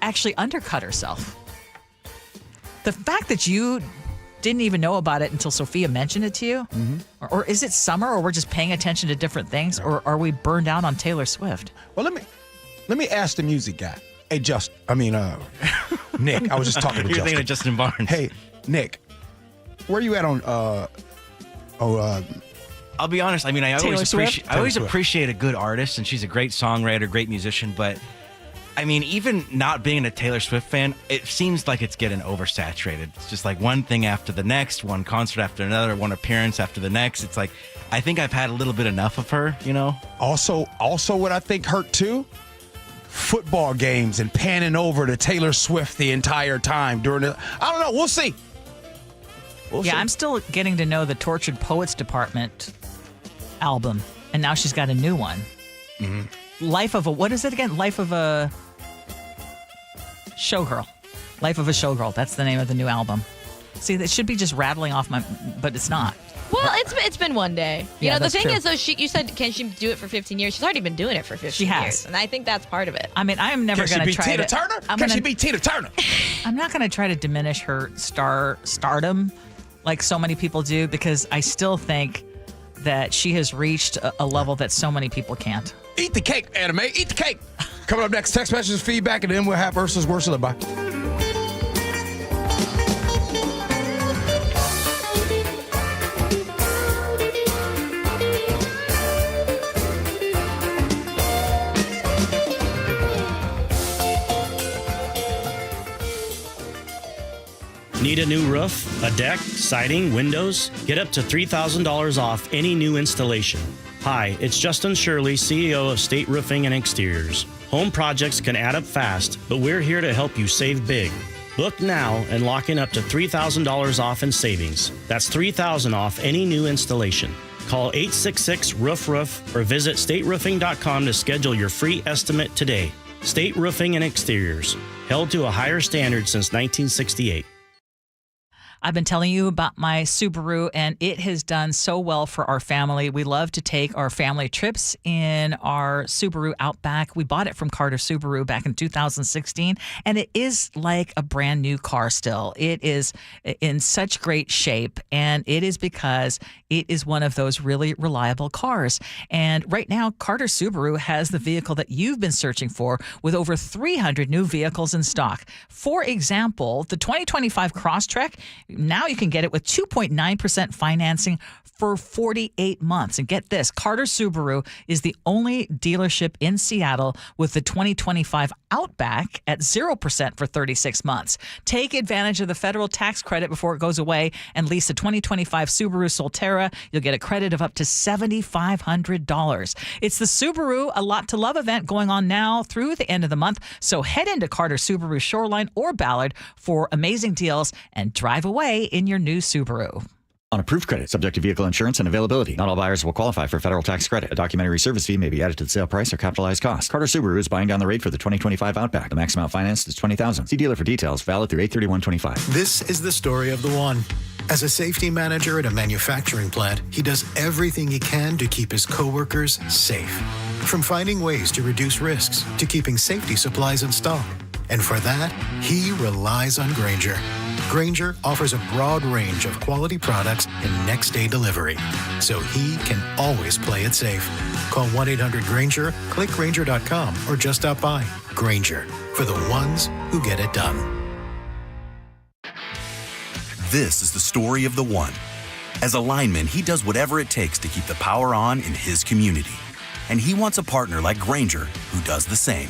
actually undercut herself. The fact that you didn't even know about it until Sophia mentioned it to you? Mm-hmm. Or is it summer, or we're just paying attention to different things, or are we burned out on Taylor Swift? Well, let me ask the music guy. Hey, Nick. I was just talking to Justin. You're thinking of Justin Barnes. Hey, Nick, where you at on? I'll be honest. I mean, I always appreciate a good artist, and she's a great songwriter, great musician. But I mean, even not being a Taylor Swift fan, it seems like it's getting oversaturated. It's just like one thing after the next, one concert after another, one appearance after the next. It's like I think I've had a little bit enough of her. You know. Also, what I think hurt too. Football games and panning over to Taylor Swift the entire time during it. I don't know. We'll see. I'm still getting to know the Tortured Poets Department album, and now she's got a new one. Mm-hmm. What is it again? Life of a Showgirl. Life of a Showgirl. That's the name of the new album. See, it should be just rattling off but it's not. Well, it's been one day. You know, the thing true. is, though, you said, can she do it for 15 years? She's already been doing it for 15 years. And I think that's part of it. I mean, I am never going to try to... Can she be Tina Turner? I'm not going to try to diminish her stardom like so many people do, because I still think that she has reached a level that so many people can't. Eat the cake, anime. Eat the cake. Coming up next, text messages, feedback, and then we'll have Ursula's Worst of the Bye. Need a new roof, a deck, siding, windows? Get up to $3,000 off any new installation. Hi, it's Justin Shirley, CEO of State Roofing and Exteriors. Home projects can add up fast, but we're here to help you save big. Book now and lock in up to $3,000 off in savings. That's $3,000 off any new installation. Call 866-ROOF-ROOF or visit stateroofing.com to schedule your free estimate today. State Roofing and Exteriors, held to a higher standard since 1968. I've been telling you about my Subaru, and it has done so well for our family. We love to take our family trips in our Subaru Outback. We bought it from Carter Subaru back in 2016, and it is like a brand new car still. It is in such great shape, and it is because it is one of those really reliable cars. And right now, Carter Subaru has the vehicle that you've been searching for with over 300 new vehicles in stock. For example, the 2025 Crosstrek, now you can get it with 2.9% financing for 48 months. And get this, Carter Subaru is the only dealership in Seattle with the 2025 Outback at 0% for 36 months. Take advantage of the federal tax credit before it goes away and lease a 2025 Subaru Solterra. You'll get a credit of up to $7,500. It's the Subaru A Lot to Love event going on now through the end of the month. So head into Carter Subaru Shoreline or Ballard for amazing deals and drive away in your new Subaru. On approved credit, subject to vehicle insurance and availability. Not all buyers will qualify for federal tax credit. A documentary service fee may be added to the sale price or capitalized cost. Carter Subaru is buying down the rate for the 2025 Outback. The max amount financed is $20,000. See dealer for details. Valid through 8/31/25. This is the story of the one. As a safety manager at a manufacturing plant, he does everything he can to keep his coworkers safe. From finding ways to reduce risks to keeping safety supplies in stock. And for that, he relies on Grainger. Grainger offers a broad range of quality products and next-day delivery, so he can always play it safe. Call 1-800-GRAINGER, click Grainger.com, or just stop by. Grainger, for the ones who get it done. This is the story of the one. As a lineman, he does whatever it takes to keep the power on in his community. And he wants a partner like Grainger who does the same.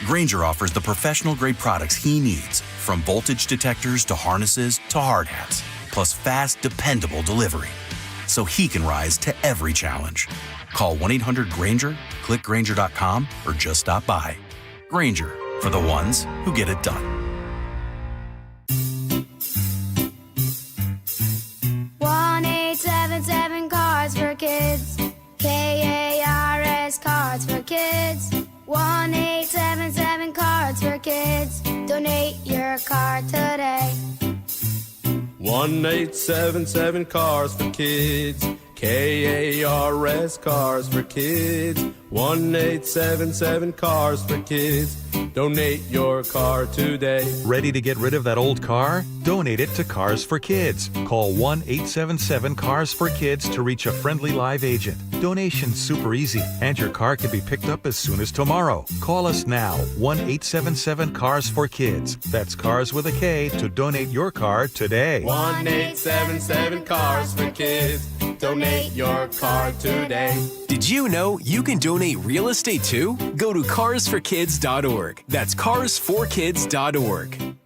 Grainger offers the professional-grade products he needs, from voltage detectors to harnesses to hard hats, plus fast, dependable delivery, so he can rise to every challenge. Call 1-800-GRAINGER, click Grainger.com, or just stop by. Grainger, for the ones who get it done. 1-877 Cards for Kids. KARS Cards for Kids. 1-877 Cards for Kids. Donate your card today. 1-877 Cars for Kids. KARS Cars for Kids. 1-877 Cars for Kids. Donate your car today. Ready to get rid of that old car? Donate it to Cars for Kids. Call 1-877-CARS-FOR-KIDS to reach a friendly live agent. Donation's super easy, and your car can be picked up as soon as tomorrow. Call us now, 1-877-CARS-FOR-KIDS. That's Cars with a K to donate your car today. 1-877 Cars for Kids. Donate your car today. Did you know you can donate real estate too? Go to carsforkids.org. That's carsforkids.org.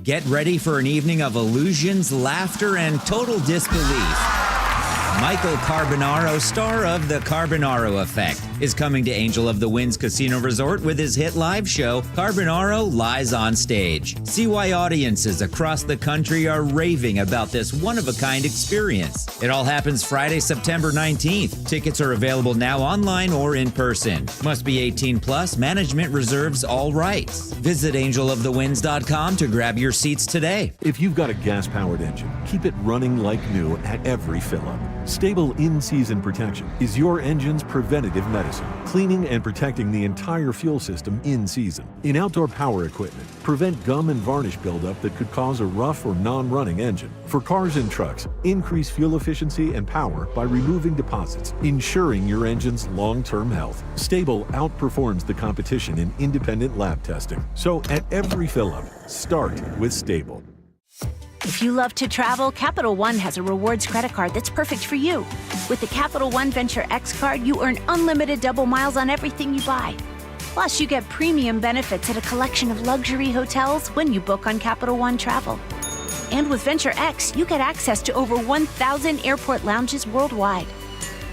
Get ready for an evening of illusions, laughter, and total disbelief. Michael Carbonaro, star of The Carbonaro Effect, is coming to Angel of the Winds Casino Resort with his hit live show, Carbonaro Lies on Stage. See why audiences across the country are raving about this one-of-a-kind experience. It all happens Friday, September 19th. Tickets are available now online or in person. Must be 18 plus. Management reserves all rights. Visit angelofthewinds.com to grab your seats today. If you've got a gas-powered engine, keep it running like new at every fill-up. Stable in-season protection is your engine's preventative medicine, cleaning and protecting the entire fuel system in season. In outdoor power equipment, prevent gum and varnish buildup that could cause a rough or non-running engine. For cars and trucks, increase fuel efficiency and power by removing deposits, ensuring your engine's long-term health. Stable outperforms the competition in independent lab testing. So at every fill-up, start with Stable. If you love to travel, Capital One has a rewards credit card that's perfect for you. With the Capital One Venture X card, you earn unlimited double miles on everything you buy. Plus, you get premium benefits at a collection of luxury hotels when you book on Capital One Travel. And with Venture X, you get access to over 1,000 airport lounges worldwide.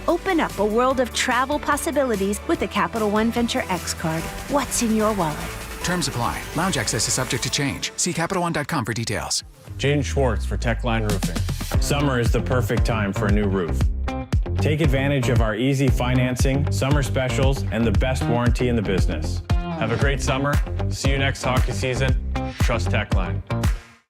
Open up a world of travel possibilities with the Capital One Venture X card. What's in your wallet? Terms apply. Lounge access is subject to change. See CapitalOne.com for details. Gene Schwartz for Techline Roofing. Summer is the perfect time for a new roof. Take advantage of our easy financing, summer specials, and the best warranty in the business. Have a great summer. See you next hockey season. Trust Techline.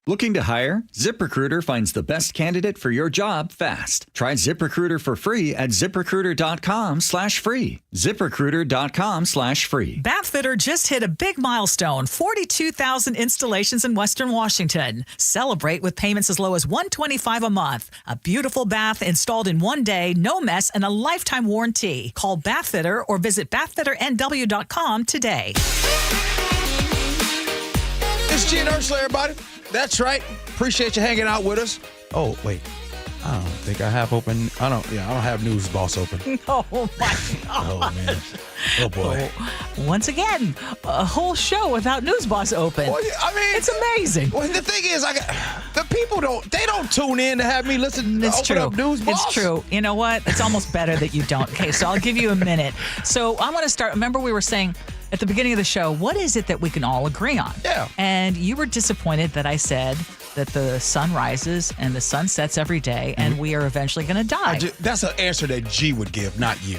Looking to hire? ZipRecruiter finds the best candidate for your job fast. Try ZipRecruiter for free at ZipRecruiter.com/free. ZipRecruiter.com/free. Bathfitter just hit a big milestone, 42,000 installations in Western Washington. Celebrate with payments as low as $125 a month. A beautiful bath installed in one day, no mess, and a lifetime warranty. Call Bathfitter or visit bathfitternw.com today. It's Gee and Ursula, everybody. That's right. Appreciate you hanging out with us. Oh, wait. I don't think I have open. I don't have News Boss open. Oh, my God. Oh, man. Oh, boy. Once again, a whole show without News Boss open. Well, I mean, it's amazing. Well, the thing is, the people don't tune in to have me listen. It's open true. Up News Boss. It's true. You know what? It's almost better that you don't. Okay, so I'll give you a minute. So I want to start. Remember, we were saying at the beginning of the show, what is it that we can all agree on? Yeah. And you were disappointed that I said that the sun rises and the sun sets every day, and we are eventually going to die. That's an answer that G would give, not you.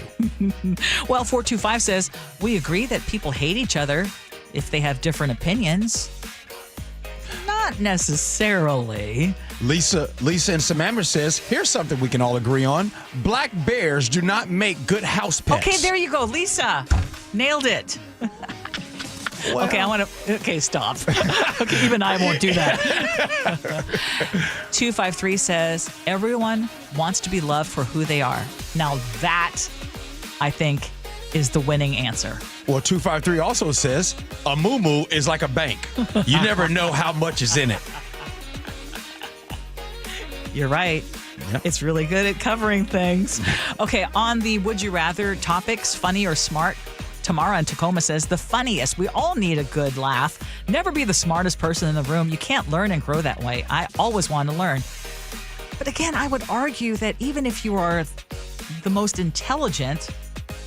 Well, 425 says, we agree that people hate each other if they have different opinions. Not necessarily. Lisa in Samammer says, here's something we can all agree on. Black bears do not make good house pets. Okay, there you go, Lisa. Nailed it. Well. Okay, stop. Okay, even I won't do that. 253 says, everyone wants to be loved for who they are. Now that, I think, is the winning answer. Well, 253 also says, a moo-moo is like a bank. You never know how much is in it. You're right. Yep. It's really good at covering things. Okay, on the would you rather topics, funny or smart, Tamara in Tacoma says, the funniest. We all need a good laugh. Never be the smartest person in the room. You can't learn and grow that way. I always want to learn. But again, I would argue that even if you are the most intelligent,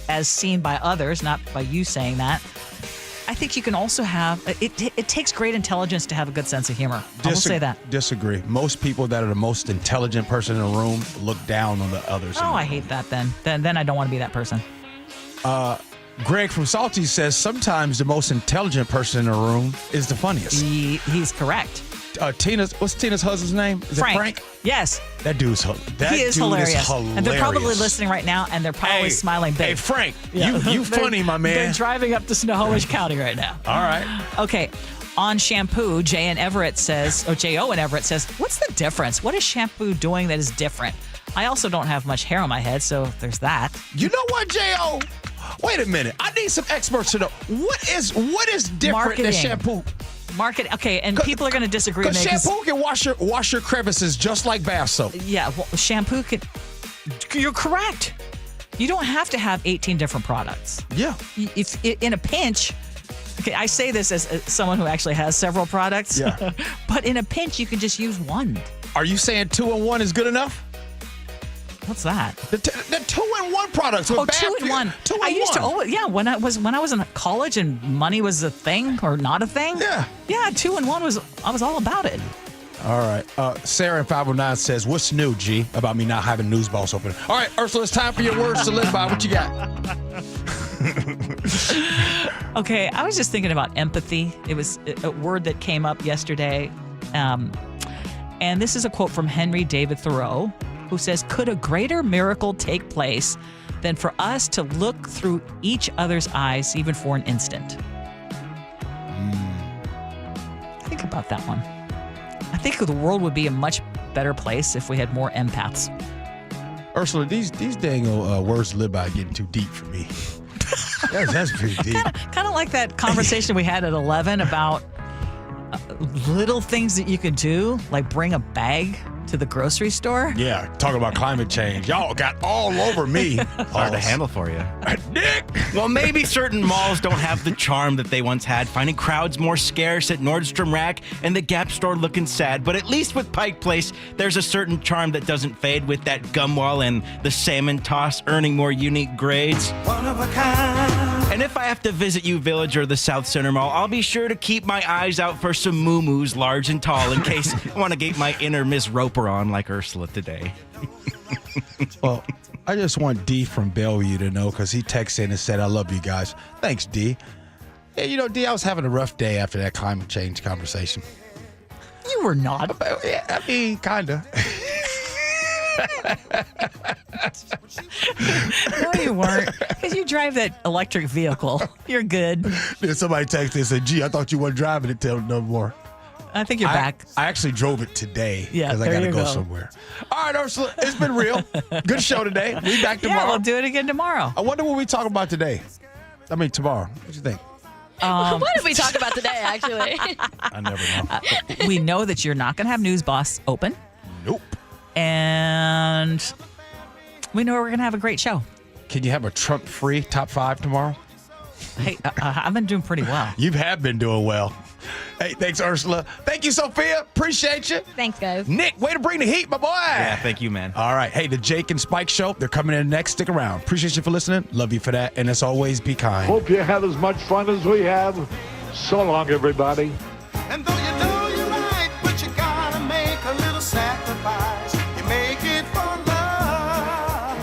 as seen by others, not by you saying that, I think you can also have, it takes great intelligence to have a good sense of humor. I will say that. Disagree. Most people that are the most intelligent person in the room look down on the others. Oh, I hate that then. Then I don't want to be that person. Greg from Salty says sometimes the most intelligent person in the room is the funniest. He's correct. What's Tina's husband's name? Is Frank. it Frank? Yes. That dude's He is hilarious. And they're probably listening right now, and they're probably smiling big. Hey, Frank, you funny, my man. They're driving up to Snohomish County right now. All right. Okay. On Shampoo, J.O. and Everett says, what's the difference? What is Shampoo doing that is different? I also don't have much hair on my head, so there's that. You know what, J.O.? Wait a minute. I need some experts to know. What is different than Shampoo? Okay, and people are going to disagree with me. Because Shampoo can wash your crevices just like bath soap. Yeah, well, Shampoo can. You're correct. You don't have to have 18 different products. Yeah. If in a pinch. Okay, I say this as someone who actually has several products. Yeah. But in a pinch, you can just use one. Are you saying 2-in-1 is good enough? What's that? The 2-in-1 products. With 2-in-1. 2-in-1. I used to always, when I was in college and money was a thing or not a thing. Yeah. Yeah, 2-in-1 I was all about it. All right. Sarah in 509 says, what's new, G, about me not having News Boss open? All right, Ursula, it's time for your words to live by. What you got? Okay, I was just thinking about empathy. It was a word that came up yesterday. And this is a quote from Henry David Thoreau, who says, could a greater miracle take place than for us to look through each other's eyes even for an instant? Think about that one. I think the world would be a much better place if we had more empaths. Ursula, these dang words to live by are getting too deep for me. That's pretty deep. Kind of like that conversation we had at 11 about little things that you could do, like bring a bag to the grocery store. Yeah, talking about climate change. Y'all got all over me. Hard to handle for you. Nick! Well, maybe certain malls don't have the charm that they once had, finding crowds more scarce at Nordstrom Rack and the Gap store looking sad. But at least with Pike Place, there's a certain charm that doesn't fade, with that gum wall and the salmon toss earning more unique grades. One of a kind. And if I have to visit you, Village or the South Center Mall, I'll be sure to keep my eyes out for some moo-moos large and tall in case I want to get my inner Miss Roper on like Ursula today. Well, I just want D from Bellevue to know because he texted in and said, I love you guys. Thanks, D. Yeah, you know, D, I was having a rough day after that climate change conversation. You were not. Yeah, I mean, kind of. No, you weren't. Because you drive that electric vehicle. You're good. Then somebody texted and said, gee, I thought you weren't driving it till no more. I think you're back. I actually drove it today Yeah, because I got to go somewhere. All right, Ursula, it's been real. Good show today. We back tomorrow. Yeah, we'll do it again tomorrow. I wonder what we talk about today. I mean, tomorrow. What you think? What did we talk about today, actually? I never know. We know that you're not going to have News Boss open. Nope. And we know we're going to have a great show. Can you have a Trump-free top 5 tomorrow? Hey, I've been doing pretty well. You have been doing well. Hey, thanks, Ursula. Thank you, Sophia. Appreciate you. Thanks, guys. Nick, way to bring the heat, my boy. Yeah, thank you, man. All right. Hey, the Jake and Spike Show, they're coming in next. Stick around. Appreciate you for listening. Love you for that. And as always, be kind. Hope you had as much fun as we have. So long, everybody. And though you know you're right, but you gotta make a little sacrifice. You make it for love.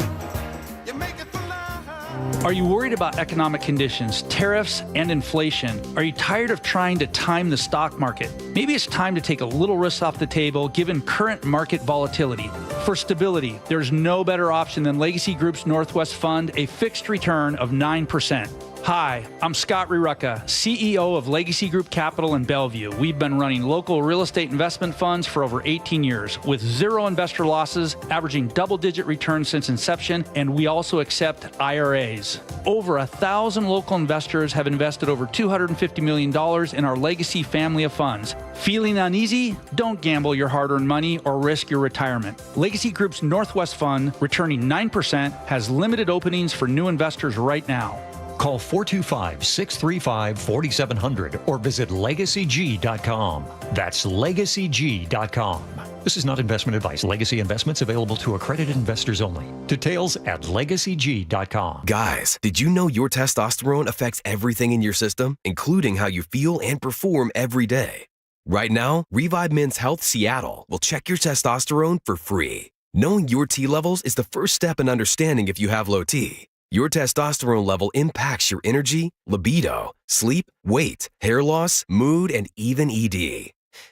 You make it for love. Are you worried about economic conditions, tariffs, and inflation? Are you tired of trying to time the stock market? Maybe it's time to take a little risk off the table given current market volatility. For stability, there's no better option than Legacy Group's Northwest Fund, a fixed return of 9%. Hi, I'm Scott Rurucka, CEO of Legacy Group Capital in Bellevue. We've been running local real estate investment funds for over 18 years with zero investor losses, averaging double-digit returns since inception, and we also accept IRAs. Over 1,000 local investors have invested over $250 million in our Legacy family of funds. Feeling uneasy? Don't gamble your hard-earned money or risk your retirement. Legacy Group's Northwest Fund, returning 9%, has limited openings for new investors right now. Call 425-635-4700 or visit LegacyG.com. That's LegacyG.com. This is not investment advice. Legacy investments available to accredited investors only. Details at LegacyG.com. Guys, did you know your testosterone affects everything in your system, including how you feel and perform every day? Right now, Revive Men's Health Seattle will check your testosterone for free. Knowing your T levels is the first step in understanding if you have low T. Your testosterone level impacts your energy, libido, sleep, weight, hair loss, mood, and even ED.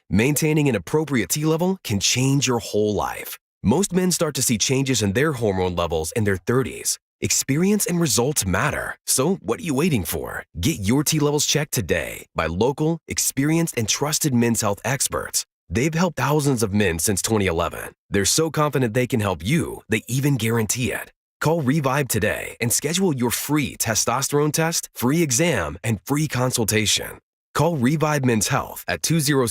Maintaining an appropriate T level can change your whole life. Most men start to see changes in their hormone levels in their 30s. Experience and results matter. So what are you waiting for? Get your T levels checked today by local, experienced, and trusted men's health experts. They've helped thousands of men since 2011. They're so confident they can help you, they even guarantee it. Call Revive today and schedule your free testosterone test, free exam, and free consultation. Call Revive Men's Health at 206